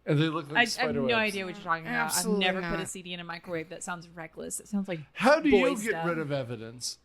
And they look like spider webs. I have no idea what you're talking about. Absolutely I've never not. put a CD in a microwave. That sounds reckless. It sounds like How do you stuff. get rid of evidence?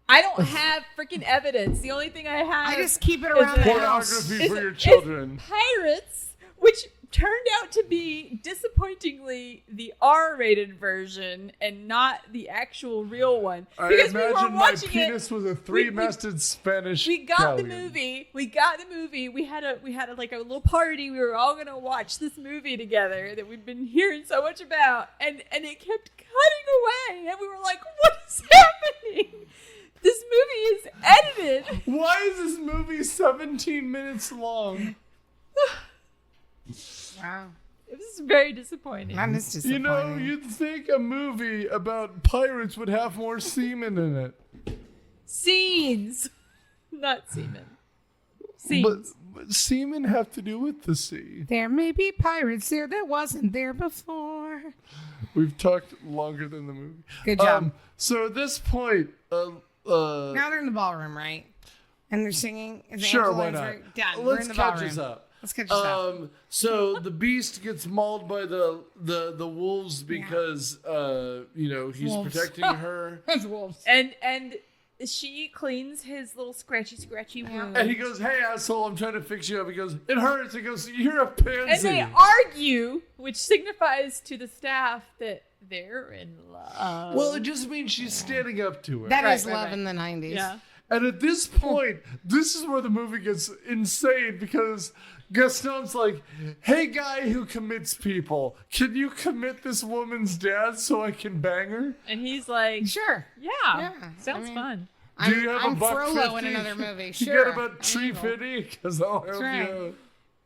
I don't have freaking evidence. The only thing I have I just keep it around the house. Pornography for your children. Pirates, which turned out to be disappointingly the R-rated version and not the actual real one. I because imagine we were my penis was a three-masted Spanish We got galleon. the movie. We had a like a little party. We were all gonna watch this movie together that we'd been hearing so much about, and it kept cutting away, and we were like, "What is happening?" This movie is it. Why is this movie 17 minutes long? Wow. It was very disappointing. That is disappointing. You know, you'd think a movie about pirates would have more semen in it. Scenes. Not semen. Scenes. But semen have to do with the sea. There may be pirates there that wasn't there before. We've talked longer than the movie. Good job. So at this point, Now they're in the ballroom, right? And they're singing. sure, why not? Done. We're Let's in the catch ballroom. us up. Let's catch us up. So the beast gets mauled by the wolves because he's Wolves. protecting her. Those wolves. And she cleans his little scratchy wound. And he goes, "Hey asshole, I'm trying to fix you up." He goes, "It hurts." He goes, "You're a pansy." And they argue, which signifies to the staff that they're in love. Well, it just means she's standing up to her. That is Right, love right. in the 90s. Yeah. And at this point, this is where the movie gets insane because Gaston's like, "Hey, guy who commits people, can you commit this woman's dad so I can bang her?" And he's like, Sure. yeah, sounds fun. Do you have I'm a buck Frollo in 50? another movie. You Sure. got about $3.50 because I'll help right. you.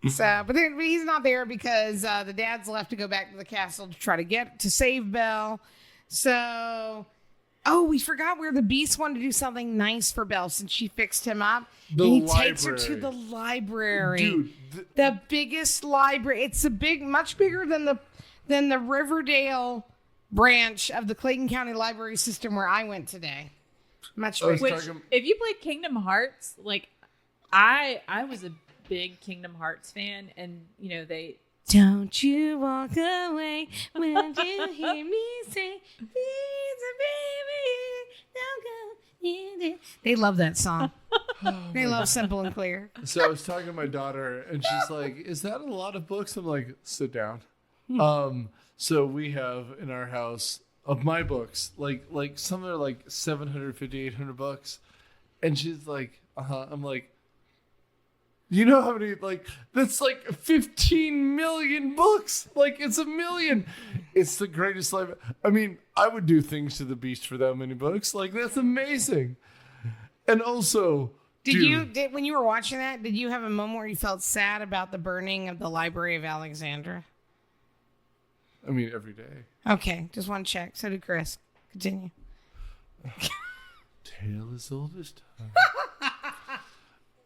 So, but he's not there because the dad's left to go back to the castle to try to save Belle. So, we forgot where the beast wanted to do something nice for Belle since she fixed him up. The and he library. takes her to the library, Dude, the biggest library. It's much bigger than the Riverdale branch of the Clayton County Library System where I went today. Much bigger. Which, if you play Kingdom Hearts, like I was a big Kingdom Hearts fan, and they. Don't you walk away when you hear me say, "Please, baby, don't go." They love that song. They love Simple and Clear. So I was talking to my daughter, and she's like, "Is that a lot of books?" I'm like, "Sit down." So we have in our house of my books, like some are like 750, 800 bucks, and she's like, I'm like, you know how many, that's like 15 million books. Like, it's a million. It's the greatest life. I mean, I would do things to the beast for that many books. Like, that's amazing. And also, when you were watching that, did you have a moment where you felt sad about the burning of the Library of Alexandria? I mean, every day. Okay, just want to check. So did Chris. Continue. Tale as old as time.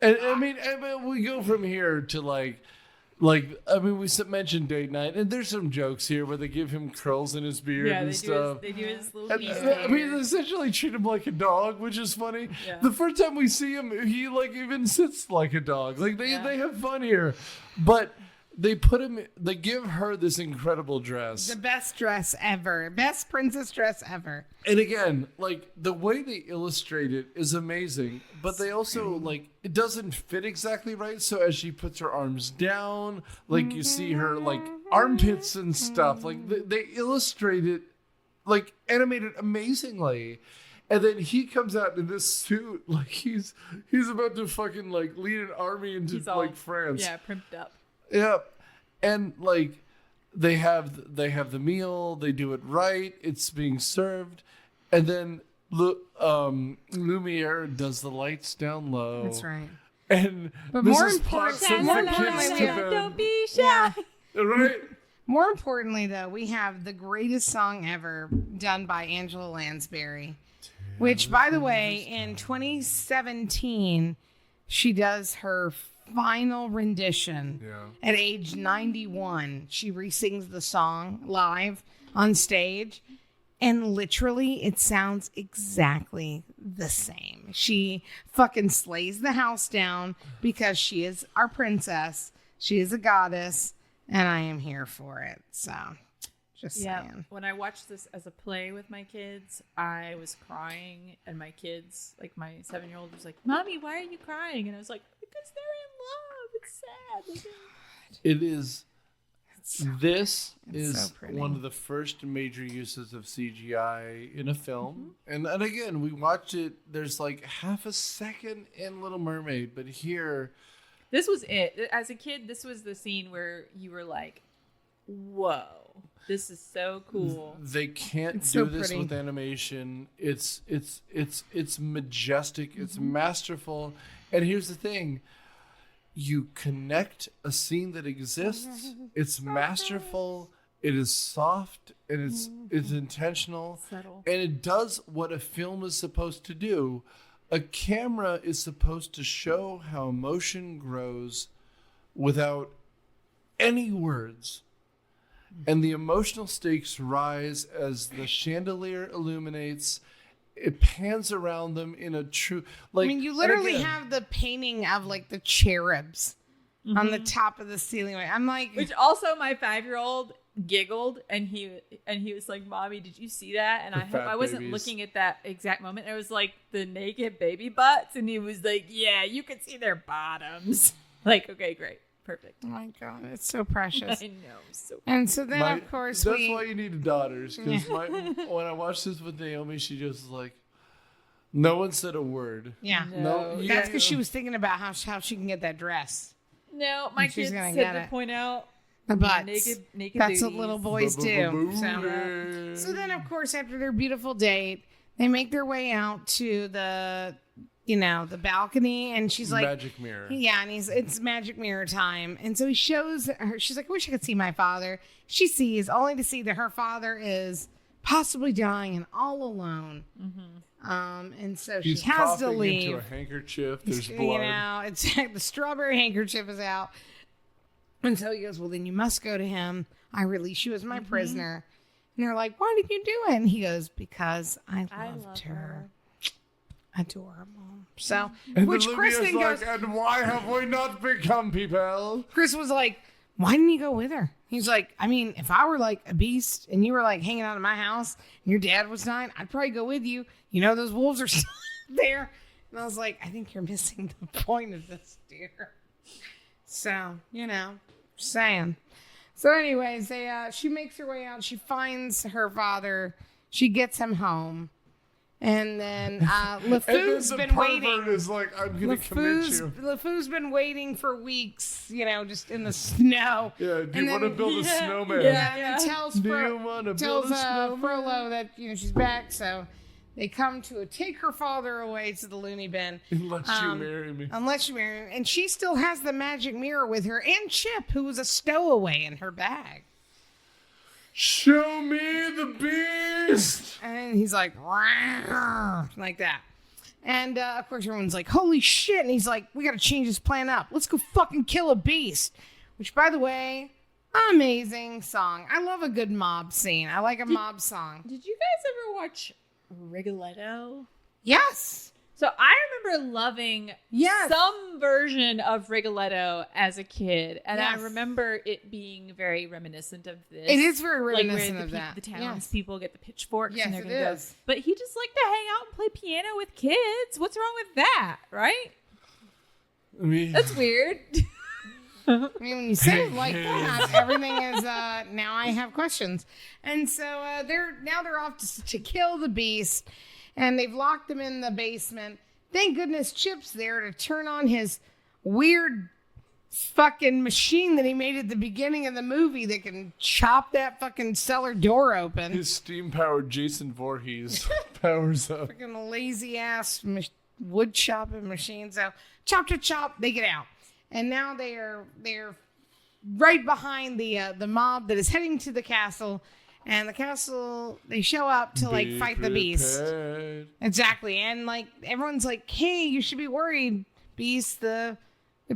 And I mean, we go from here to we mentioned date night, and there's some jokes here where they give him curls in his beard and stuff. They do his little And, beast I mean, hair. they essentially treat him like a dog, which is funny. Yeah. The first time we see him, he even sits like a dog. Like they Yeah. have fun here, but they give her this incredible dress. The best dress ever. Best princess dress ever. And again, the way they illustrate it is amazing, but they also it doesn't fit exactly right. So as she puts her arms down, you see her armpits and stuff. They illustrate it, animate it amazingly. And then he comes out in this suit, he's about to fucking lead an army into France. Yeah, primped up. Yeah, and they have the meal, they do it right, it's being served, and then Lumiere does the lights down low. That's right. And But more Mrs. Potts sends the kids to bed. Don't be shy. Right? More importantly, though, we have the greatest song ever done by Angela Lansbury, which, by the way, in 2017, she does her final rendition. At age 91, she re-sings the song live on stage, and literally it sounds exactly the same. She fucking slays the house down because she is our princess. She is a goddess, and I am here for it. So, just saying. When I watched this as a play with my kids, I was crying, and my kids, my 7-year-old was like, "Mommy, why are you crying?" And I was like, "Because they're in love. It's sad." It is. This so is pretty. one of the first major uses of CGI in a film. And again, we watched it. There's half a second in Little Mermaid, but here... This was it. As a kid, this was the scene where you were like, whoa. This is so cool. They can't It's do so this pretty. with animation. It's majestic. It's masterful. And here's the thing. You connect a scene that exists. It's masterful. It is soft and it's intentional. Subtle. And it does what a film is supposed to do. A camera is supposed to show how emotion grows without any words. And the emotional stakes rise as the chandelier illuminates. It pans around them in a true... I mean, you literally have the painting of like the cherubs on the top of the ceiling. I'm like... Which also my 5-year-old giggled and he was like, "Mommy, did you see that?" And The fat I wasn't babies. looking at that exact moment. It was like the naked baby butts, and he was like, "Yeah, you could see their bottoms." Like, okay, great. Perfect. Oh my God, it's so precious. I know. So And so then, of course, That's why you need daughters. Because when I watched this with Naomi, she just was like, no one said a word. yeah. No. That's because she was thinking about how she can get that dress. No, my She's kids gonna said get to it. point out The butts. naked That's what booties. little boys do. So then, of course, after their beautiful date, they make their way out to the balcony, and she's like, Magic mirror. yeah, and it's magic mirror time. And so he shows her, she's like, I wish I could see my father. She sees, only to see that her father is possibly dying and all alone. And so He's she has to coughing leave. into a handkerchief. There's blood. You know, it's the strawberry handkerchief is out. And so he goes, well, then you must go to him. I release you as my prisoner. And they're like, why did you do it? And he goes, because I loved love her. Adorable. So, And which then Chris Olivia's then like, goes, and why have we not become people? Chris was like, why didn't you go with her? He's like, I mean, if I were like a beast and you were like hanging out at my house and your dad was dying, I'd probably go with you. You know, those wolves are still there. And I was like, I think you're missing the point of this, dear. So, saying. So anyways, she makes her way out. She finds her father. She gets him home. And then LeFou's and then been waiting. pervert is like, I'm going to commit you. LeFou's been waiting for weeks, just in the snow. Yeah, do And you want to then- build a snowman? Yeah, and tells Do you want to build tells a snowman? Frollo that she's back. So they come to take her father away to the loony bin. Unless you marry me. Unless you marry him. And she still has the magic mirror with her, and Chip, who was a stowaway in her bag. Show me the beast. And he's like, "Rawr," like that. And of course, everyone's like, holy shit. And he's like, we got to change this plan up. Let's go fucking kill a beast. Which, by the way, amazing song. I love a good mob scene. I like a mob song. Did you guys ever watch Rigoletto? Yes. So I remember loving Yes. some version of Rigoletto as a kid, and I Yes. remember it being very reminiscent of this. It is very like where reminiscent the, of that. the Yes. townspeople get the pitchforks Yes, and they're it gonna is. go. But he just liked to hang out and play piano with kids. What's wrong with that, right? I mean, That's weird. I mean, when you say it like that, everything is, now I have questions. And so they're off to kill the beast, and they've locked him in the basement. Thank goodness Chip's there to turn on his weird fucking machine that he made at the beginning of the movie that can chop that fucking cellar door open. his steam-powered Jason Voorhees powers up. Fucking lazy ass wood chopping machine. So chop, they get out, and now they're right behind the mob that is heading to the castle. And the castle, they show up to like Be fight the beast. prepared. Exactly. And like everyone's like, hey, you should be worried, beast. The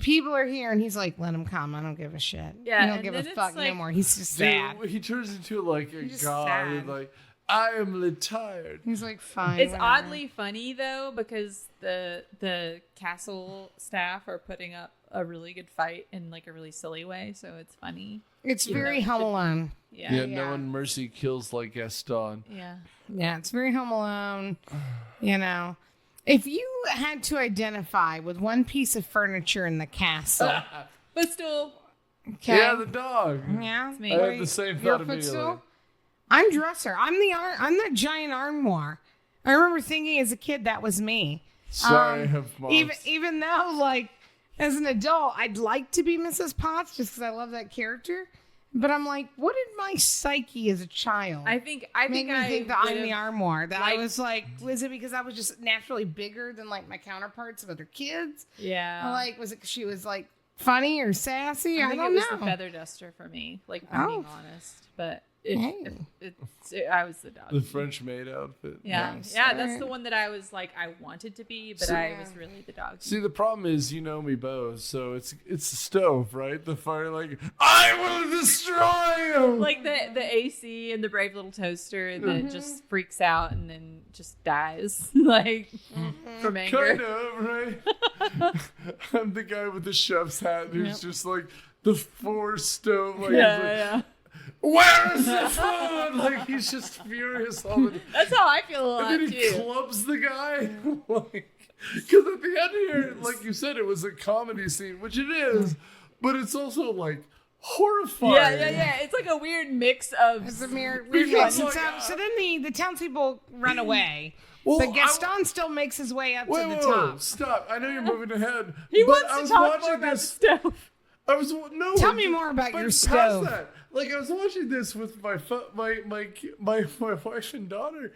people are here. And he's like, let them come. I don't give a shit. Yeah, I don't and give a then fuck it's no like- more. He's just Dude, sad. he turns into like a just god. sad. Like, I am tired. He's like, fine. It's whatever. oddly funny though because the castle staff are putting up a really good fight in like a really silly way, so it's funny. It's very know, Home Alone. Yeah. Yeah, Yeah. no one mercy kills like Gaston. Yeah, it's very Home Alone. If you had to identify with one piece of furniture in the castle, But still, okay? Yeah, the dog. Yeah, me. I What had are the same you- thought your immediately. footstool? I'm dresser. I'm that giant armoire. I remember thinking as a kid that was me. Sorry, I have moms. Even though, like, as an adult, I'd like to be Mrs. Potts just because I love that character. But I'm like, what did my psyche as a child? I think Made me think that I'm the Armoire. That I liked- was like, was it because I was just naturally bigger than like my counterparts of other kids? Yeah. Or, like, was it 'cause she was like funny or sassy? I think don't it was know. the feather duster for me, like if I'm being honest. But I was the dog. The French maid outfit. Yeah, Nice. yeah, that's the one that I was like I wanted to be, but I Yeah. was really the dog. See, the problem is, you know me both, so it's the stove, right? The fire, like, I will destroy him! Like the AC and the brave little toaster that just freaks out and then just dies, like from anger. Kind of, right? I'm the guy with the chef's hat who's just like the forced stove, like, Yeah. where is the food? Like, he's just furious all the time. That's how I feel a lot And then he too. clubs the guy. Like, because at the end here, like you said, it was a comedy scene, which it is, but it's also like horrifying. Yeah. It's like a weird mix of. It's a weird Because, mix. like, So then the townspeople run away. Well, But Gaston still makes his way up to the top. Stop! I know you're moving ahead. He but wants I to was talk more watching about this. stuff. I was no. Tell me more about but your past stove. that, like I was watching this with my wife and daughter,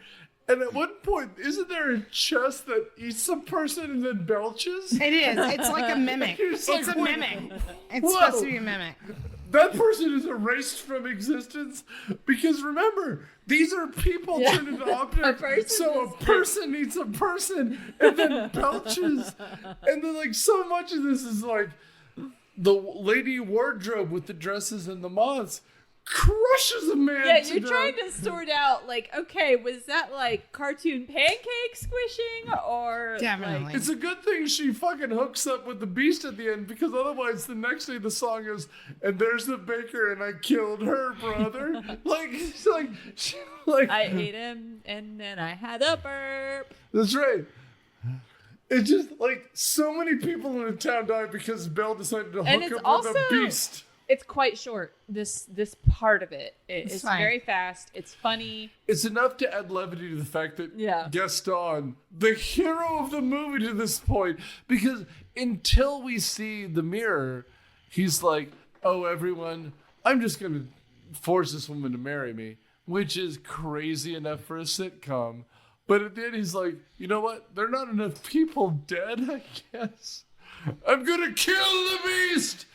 and at one point, isn't there a chest that eats a person and then belches? It is. It's like a mimic. It's It's like, a wait. mimic. It's Whoa. supposed to be a mimic. That person is erased from existence because remember, these are people turned into objects. person So a person eats a person and then belches. And then like so much of this is like the lady wardrobe with the dresses and the moths crushes a man. Yeah, to you're death. trying to sort out like, okay, was that like cartoon pancake squishing or Definitely. like, It's a good thing she fucking hooks up with the beast at the end because otherwise the next day the song is, and there's the baker and I killed her brother. like I ate him and then I had a burp. That's right. It's just like so many people in the town died because Belle decided to And hook it's up also with a beast. It's quite short. This part of it's fine. very fast. It's funny. It's enough to add levity to the fact that Yeah. Gaston, the hero of the movie to this point, because until we see the mirror, he's like, oh, everyone, I'm just going to force this woman to marry me, which is crazy enough for a sitcom. But at the end, he's like, you know what? There are not enough people dead, I guess. I'm going to kill the beast.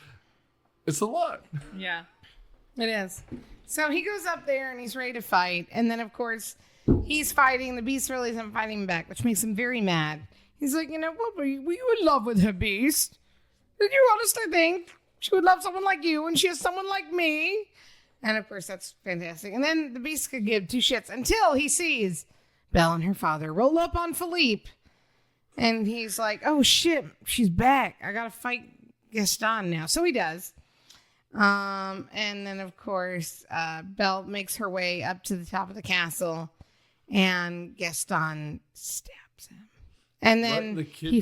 It's a lot. Yeah. It is. So he goes up there and he's ready to fight. And then, of course, he's fighting. The beast really isn't fighting him back, which makes him very mad. He's like, you know, what were you in love with her, beast? Did you honestly think she would love someone like you and she has someone like me? And, of course, that's fantastic. And then the beast could give two shits until he sees Belle and her father roll up on Philippe. And he's like, oh, shit, she's back. I got to fight Gaston now. So he does. And then of course, Belle makes her way up to the top of the castle and Gaston stabs him. And Right in then the he kidney,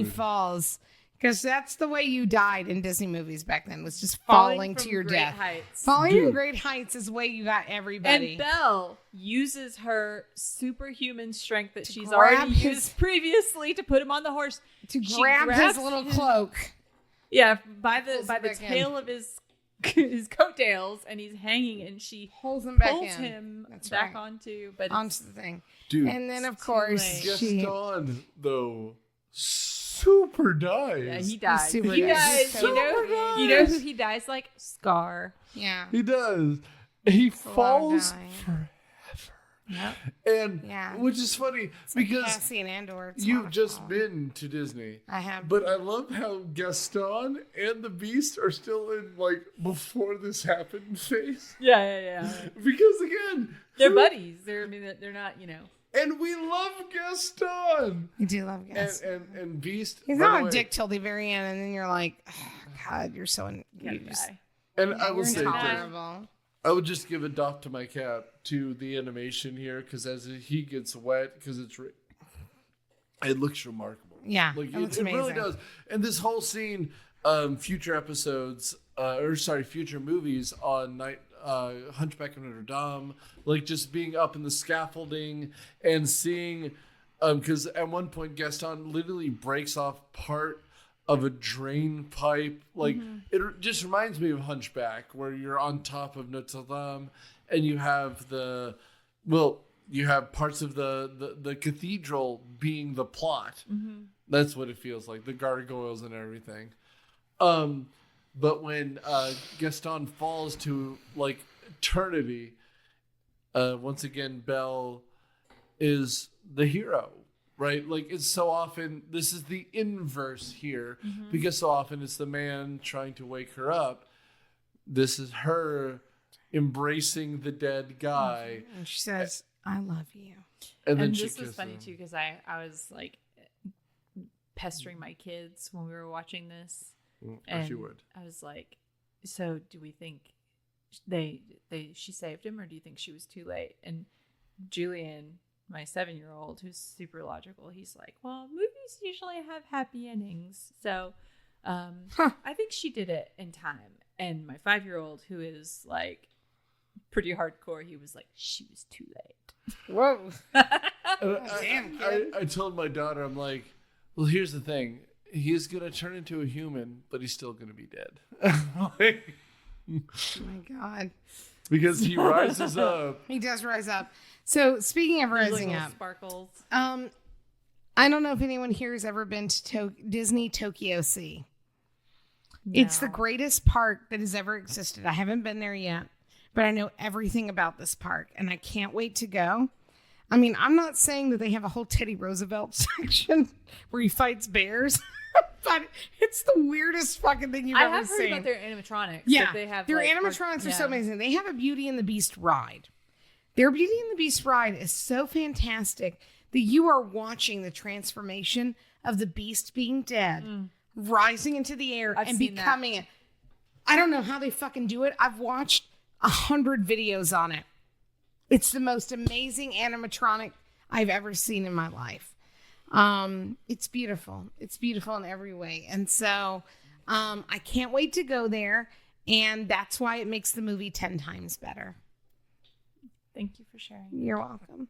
he falls. Because that's the way you died in Disney movies back then, was just falling to from your great death. heights. Falling from great heights is the way you got everybody. And Belle uses her superhuman strength that she's grab already his- used previously to put him on the horse. to She grab his grabs little his- cloak. Yeah, by the Pulls by him the back in. tail of his coattails, and he's hanging, and she Pulls him back pulls in. him That's back right. onto, but Onto the thing. Dude, And then, of It's too course, late. she... Gaston, though, super dies. yeah, he dies. super He dies. dies. Super You know who he dies like? Scar. Yeah. He does. He falls dying. forever. Yep. And Yeah. which is funny because Cassie and Andor. It's you've just wonderful. been to Disney. I have. But I love how Gaston and the Beast are still in like before this happened phase. Yeah. Because again, They're buddies. They're not, and we love Gaston. You do love Gas. And Beast. He's run not a away. dick till the very end, and then you're like, oh, God, you're so gotta you just- die. And I will you're say this. intolerable. I would just give a doff to my cap to the animation here because as he gets wet, because it looks remarkable. Yeah, like it looks it really amazing. does. And this whole scene, future episodes, future movies on Hunchback of Notre Dame, like just being up in the scaffolding and seeing, because at one point Gaston literally breaks off part of a drain pipe. Like it just reminds me of Hunchback, where you're on top of Notre Dame and you have you have parts of the cathedral being the plot. That's what it feels like, the gargoyles and everything. But when Gaston falls to like eternity, once again Belle is the hero, right? Like it's so often, this is the inverse here, because so often it's the man trying to wake her up. This is her embracing the dead guy. And she says, I love you. And then this was funny too, because I was like pestering my kids when we were watching this. And she would. I was like, so do we think she saved him, or do you think she was too late? And Julian, my 7-year-old, who's super logical, he's like, well, movies usually have happy endings, so I think she did it in time. And my 5-year-old, who is like pretty hardcore, he was like, she was too late. Whoa. Damn, kid. I told my daughter, I'm like, well, here's the thing. He's going to turn into a human, but he's still going to be dead. Like, oh my God. Because he rises up. He does rise up. So speaking of rising up, sparkles. I don't know if anyone here has ever been to Disney Tokyo Sea. No. It's the greatest park that has ever existed. I haven't been there yet, but I know everything about this park, and I can't wait to go. I mean, I'm not saying that they have a whole Teddy Roosevelt section where he fights bears, but it's the weirdest fucking thing you've ever I have heard seen. about their animatronics. Yeah, that they have, their like, animatronics are so amazing. They have a Beauty and the Beast ride. Their Beauty and the Beast ride is so fantastic that you are watching the transformation of the Beast being dead, rising into the air, and becoming it. I don't know how they fucking do it. I've watched 100 videos on it. It's the most amazing animatronic I've ever seen in my life. It's beautiful. It's beautiful in every way. And so I can't wait to go there. And that's why it makes the movie 10 times better. Thank you for sharing. You're welcome.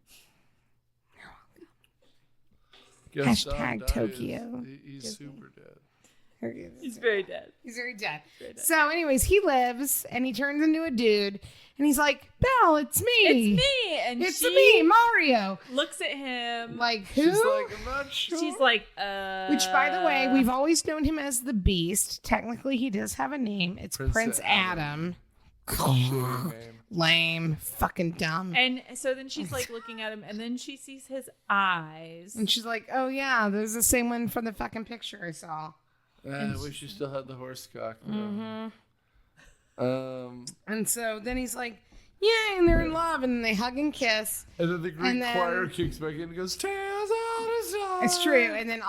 Gaston Hashtag dies. Tokyo. He's super dead. He's very dead. He's very dead. So anyways, he lives and he turns into a dude and he's like, Belle, it's me. It's me. And It's she me, Mario. looks at him. Like, who? She's like, I'm not sure. She's like, Which, by the way, we've always known him as the Beast. Technically, he does have a name. It's Prince Adam. Lame. Fucking dumb. And so then she's like looking at him, and then she sees his eyes. And she's like, oh, yeah, there's the same one from the fucking picture I saw. I wish you still had the horse cock. And so then he's like, yeah, and they're in love, and they hug and kiss. And then the Greek choir kicks back in and goes, Tales out of sight. It's true. And then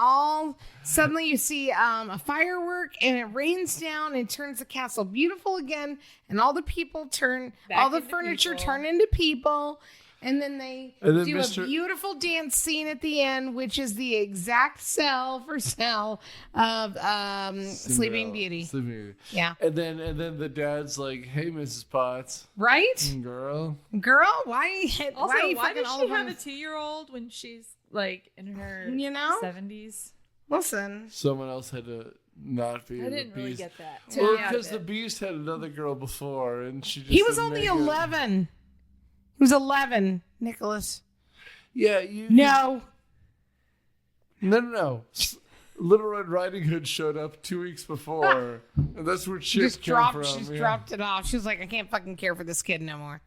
suddenly you see a firework, and it rains down, and it turns the castle beautiful again, and all the people all the furniture turn into people. And then they do a beautiful dance scene at the end, which is the exact cell of Sleeping Beauty. Sleeping Beauty. Yeah. And then the dad's like, hey, Mrs. Potts. Right? Girl, why Also, why why fucking does all she of have them? a 2-year-old when she's like in her 70s? Listen. Someone else had to not be I the didn't really Beast. get that. Well, because the Beast had another girl before, and she just He was only 11. He was 11, Nicholas. Yeah, No. No. Little Red Riding Hood showed up 2 weeks before, and that's where Chip came from. She dropped it off. She was like, I can't fucking care for this kid no more.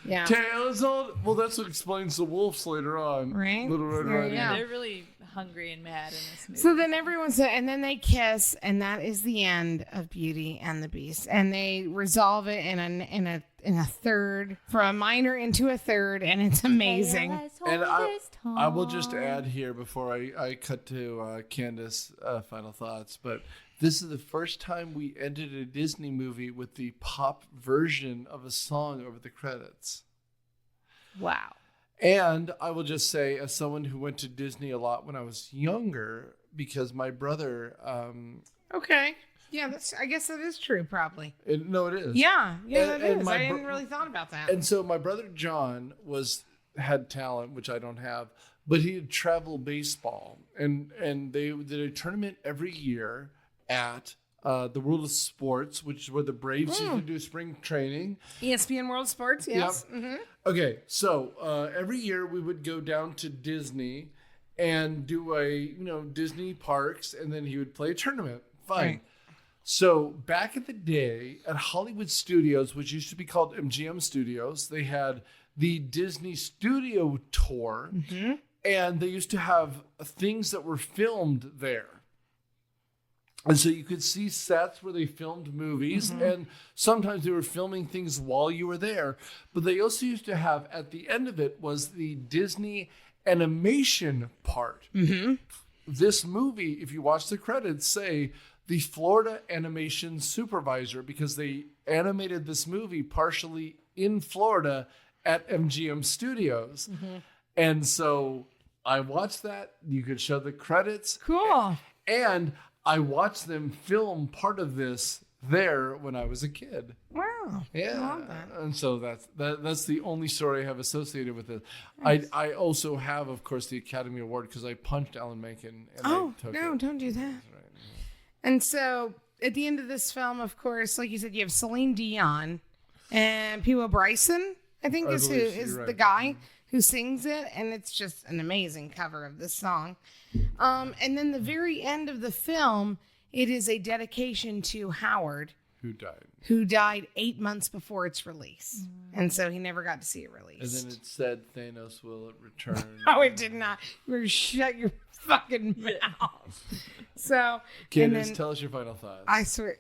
Yeah. Tails on. Well, that's what explains the wolves later on. Right. Little Red Riding Hood. They're really hungry and mad in this movie. So then and then they kiss, and that is the end of Beauty and the Beast. And they resolve it in a third, from a minor into a third, and it's amazing. And I will just add here before I cut to Candace final thoughts, but this is the first time we ended a Disney movie with the pop version of a song over the credits. Wow. And I will just say, as someone who went to Disney a lot when I was younger, because my brother... Okay. Yeah, I guess that is true, probably. No, it is. Yeah, that is. I didn't really thought about that. And so my brother John had talent, which I don't have, but he had travel baseball, and they did a tournament every year at the World of Sports, which is where the Braves used to do spring training. ESPN World Sports, yes. Yep. Mm-hmm. Okay, so every year we would go down to Disney and do a Disney parks, and then he would play a tournament. Fine. Right. So back in the day at Hollywood Studios, which used to be called MGM Studios, they had the Disney Studio Tour, and they used to have things that were filmed there. And so you could see sets where they filmed movies, and sometimes they were filming things while you were there. But they also used to have, at the end of it, was the Disney animation part. This movie, if you watch the credits, say the Florida animation supervisor, because they animated this movie partially in Florida at MGM Studios. And so I watched that. You could show the credits. Cool. And I watched them film part of this there when I was a kid. Wow. Yeah. I love that. And so that's the only story I have associated with it. Nice. I also have, of course, the Academy Award because I punched Alan Menken. And I took it. Don't do that. And so at the end of this film, of course, like you said, you have Celine Dion and P.O. Bryson, I think is the guy who sings it. And it's just an amazing cover of this song. And then the very end of the film, it is a dedication to Howard. Who died 8 months before its release. And so he never got to see it released. And then it said, Thanos will return. No, it did not. You shut your fucking mouth. So, Candace, tell us your final thoughts. I swear,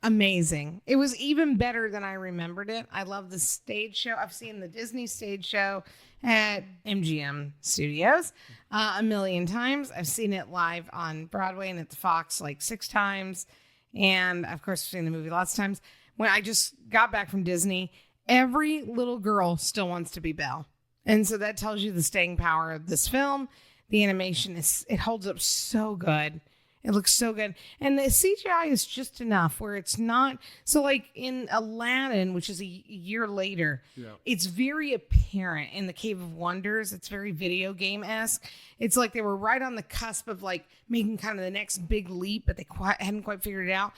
amazing. It was even better than I remembered it. I love the stage show. I've seen the Disney stage show at MGM Studios a million times. I've seen it live on Broadway and at the Fox like 6 times. And of course, I've seen the movie lots of times. When I just got back from Disney, every little girl still wants to be Belle. And so that tells you the staying power of this film. The animation it holds up so good. It looks so good. And the CGI is just enough where it's not. So like in Aladdin, which is a year later, it's very apparent in the Cave of Wonders. It's very video game-esque. It's like they were right on the cusp of like making kind of the next big leap, but they hadn't quite figured it out.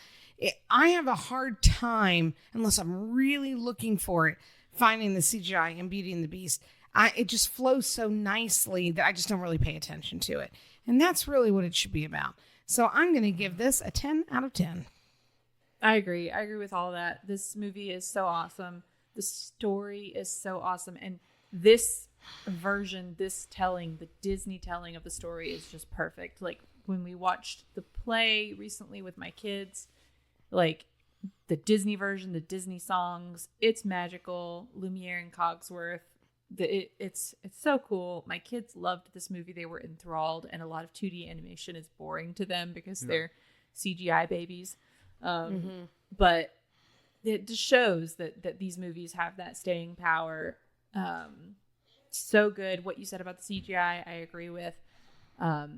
I have a hard time, unless I'm really looking for it, finding the CGI in Beauty and the Beast. It just flows so nicely that I just don't really pay attention to it. And that's really what it should be about. So I'm going to give this a 10 out of 10. I agree. I agree with all that. This movie is so awesome. The story is so awesome. And this version, this telling, the Disney telling of the story is just perfect. Like when we watched the play recently with my kids, like the Disney version, the Disney songs, it's magical. Lumiere and Cogsworth. It's so cool. My kids loved this movie. They were enthralled, and a lot of 2D animation is boring to them because they're CGI babies. But it just shows that these movies have that staying power. So good. What you said about the CGI, I agree with. I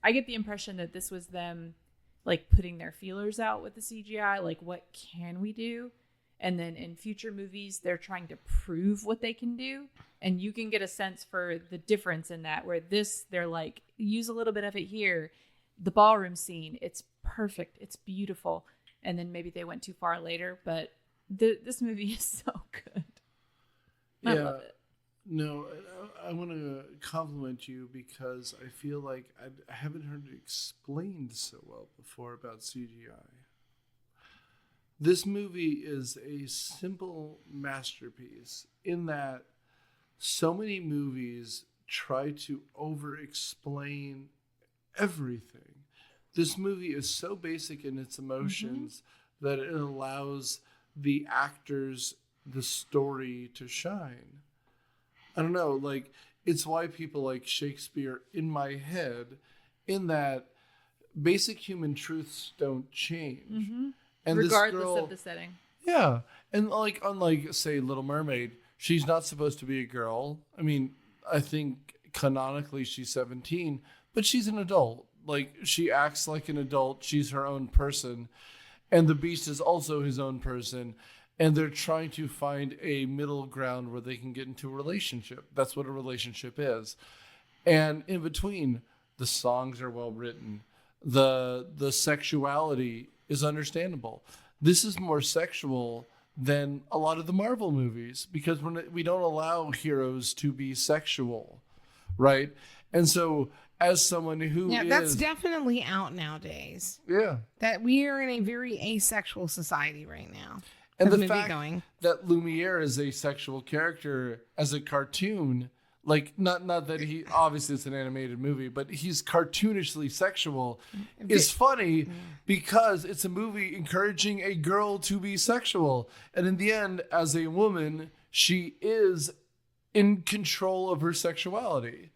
get the impression that this was them like putting their feelers out with the CGI. Like, what can we do? And then in future movies, they're trying to prove what they can do. And you can get a sense for the difference in that, where they're like, use a little bit of it here. The ballroom scene, it's perfect. It's beautiful. And then maybe they went too far later, but this movie is so good. I love it. No, I want to compliment you because I feel like I haven't heard it explained so well before about CGI. This movie is a simple masterpiece in that so many movies try to over-explain everything. This movie is so basic in its emotions that it allows the actors, the story to shine. I don't know, like, it's why people like Shakespeare in my head, in that basic human truths don't change. And regardless this girl, of the setting. Yeah. And like, unlike, say, Little Mermaid, she's not supposed to be a girl. I mean, I think canonically she's 17, but she's an adult. Like, she acts like an adult. She's her own person. And the Beast is also his own person. and they're trying to find a middle ground where they can get into a relationship. That's what a relationship is. And in between, the songs are well written. The sexuality is understandable. This is more sexual than a lot of the Marvel movies because we don't allow heroes to be sexual, right? And so as someone who that's definitely out nowadays. Yeah. That we are in a very asexual society right now. And the fact that Lumiere is a sexual character as a cartoon, like not that he obviously it's an animated movie, but he's cartoonishly sexual is funny because it's a movie encouraging a girl to be sexual. And in the end, as a woman, she is in control of her sexuality.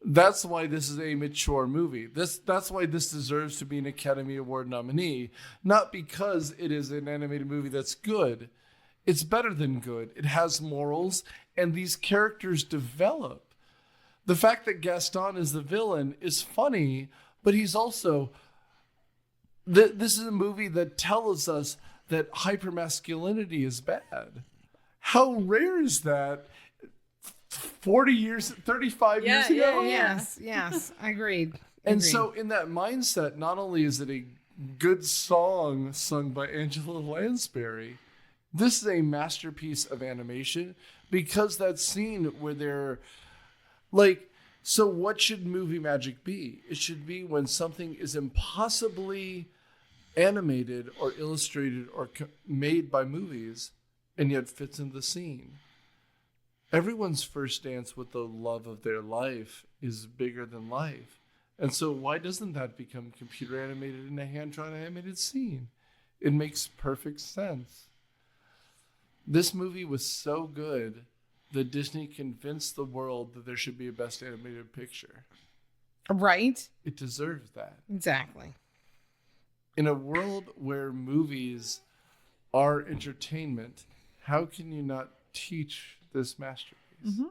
That's why this is a mature movie. That's why this deserves to be an Academy Award nominee, not because it is an animated movie that's good. It's better than good. It has morals, and these characters develop. The fact that Gaston is the villain is funny, but he's also... This is a movie that tells us that hypermasculinity is bad. How rare is that? 40 years, 35 years ago? Yes, agreed. And so in that mindset, not only is it a good song sung by Angela Lansbury, this is a masterpiece of animation because that scene where they're like, so what should movie magic be? It should be when something is impossibly animated or illustrated or made by movies and yet fits in the scene. Everyone's first dance with the love of their life is bigger than life. And so why doesn't that become computer animated in a hand-drawn animated scene? It makes perfect sense. This movie was so good that Disney convinced the world that there should be a best animated picture. Right? It deserves that. Exactly. In a world where movies are entertainment, how can you not teach this masterpiece? Mm-hmm.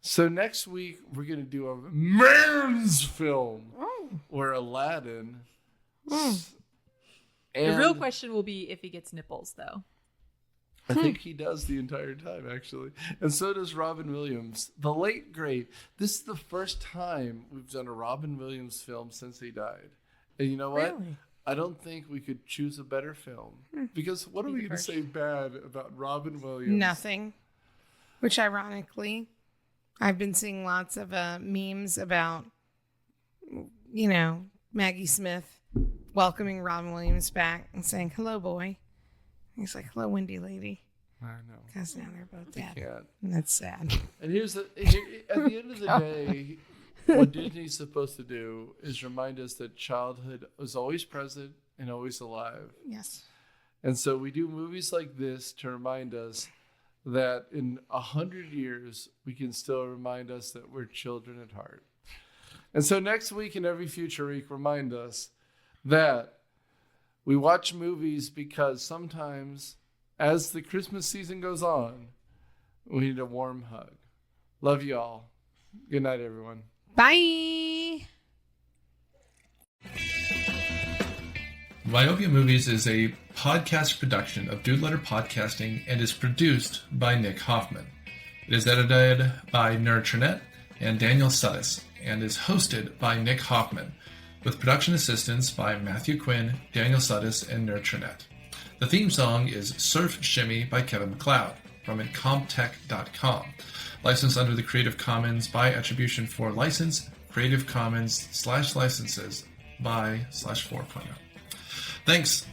So next week we're going to do a man's film where Aladdin and the real question will be if he gets nipples though. I think he does the entire time actually, and so does Robin Williams, the late great. This is the first time we've done a Robin Williams film since he died. And you know what? Really? I don't think we could choose a better film. Because what are we going to say bad about Robin Williams? Nothing. Which, ironically, I've been seeing lots of memes about, Maggie Smith welcoming Robin Williams back and saying, hello, boy. He's like, hello, windy lady. I know. Because now they're both dead. Can't. And that's sad. And at the end of the day, what Disney's supposed to do is remind us that childhood is always present and always alive. Yes. And so we do movies like this to remind us that in 100 years, we can still remind us that we're children at heart. And so next week and every future week, remind us that we watch movies because sometimes, as the Christmas season goes on, we need a warm hug. Love you all. Good night, everyone. Bye. Myopia Movies is a podcast production of Dude Letter Podcasting and is produced by Nick Hoffman. It is edited by Nerd Trinette and Daniel Suttis and is hosted by Nick Hoffman, with production assistance by Matthew Quinn, Daniel Suttis, and Nerd Trinette. The theme song is Surf Shimmy by Kevin MacLeod from Incomptech.com. Licensed under the Creative Commons by Attribution 4 license, Creative Commons /licenses by /4.0. Thanks.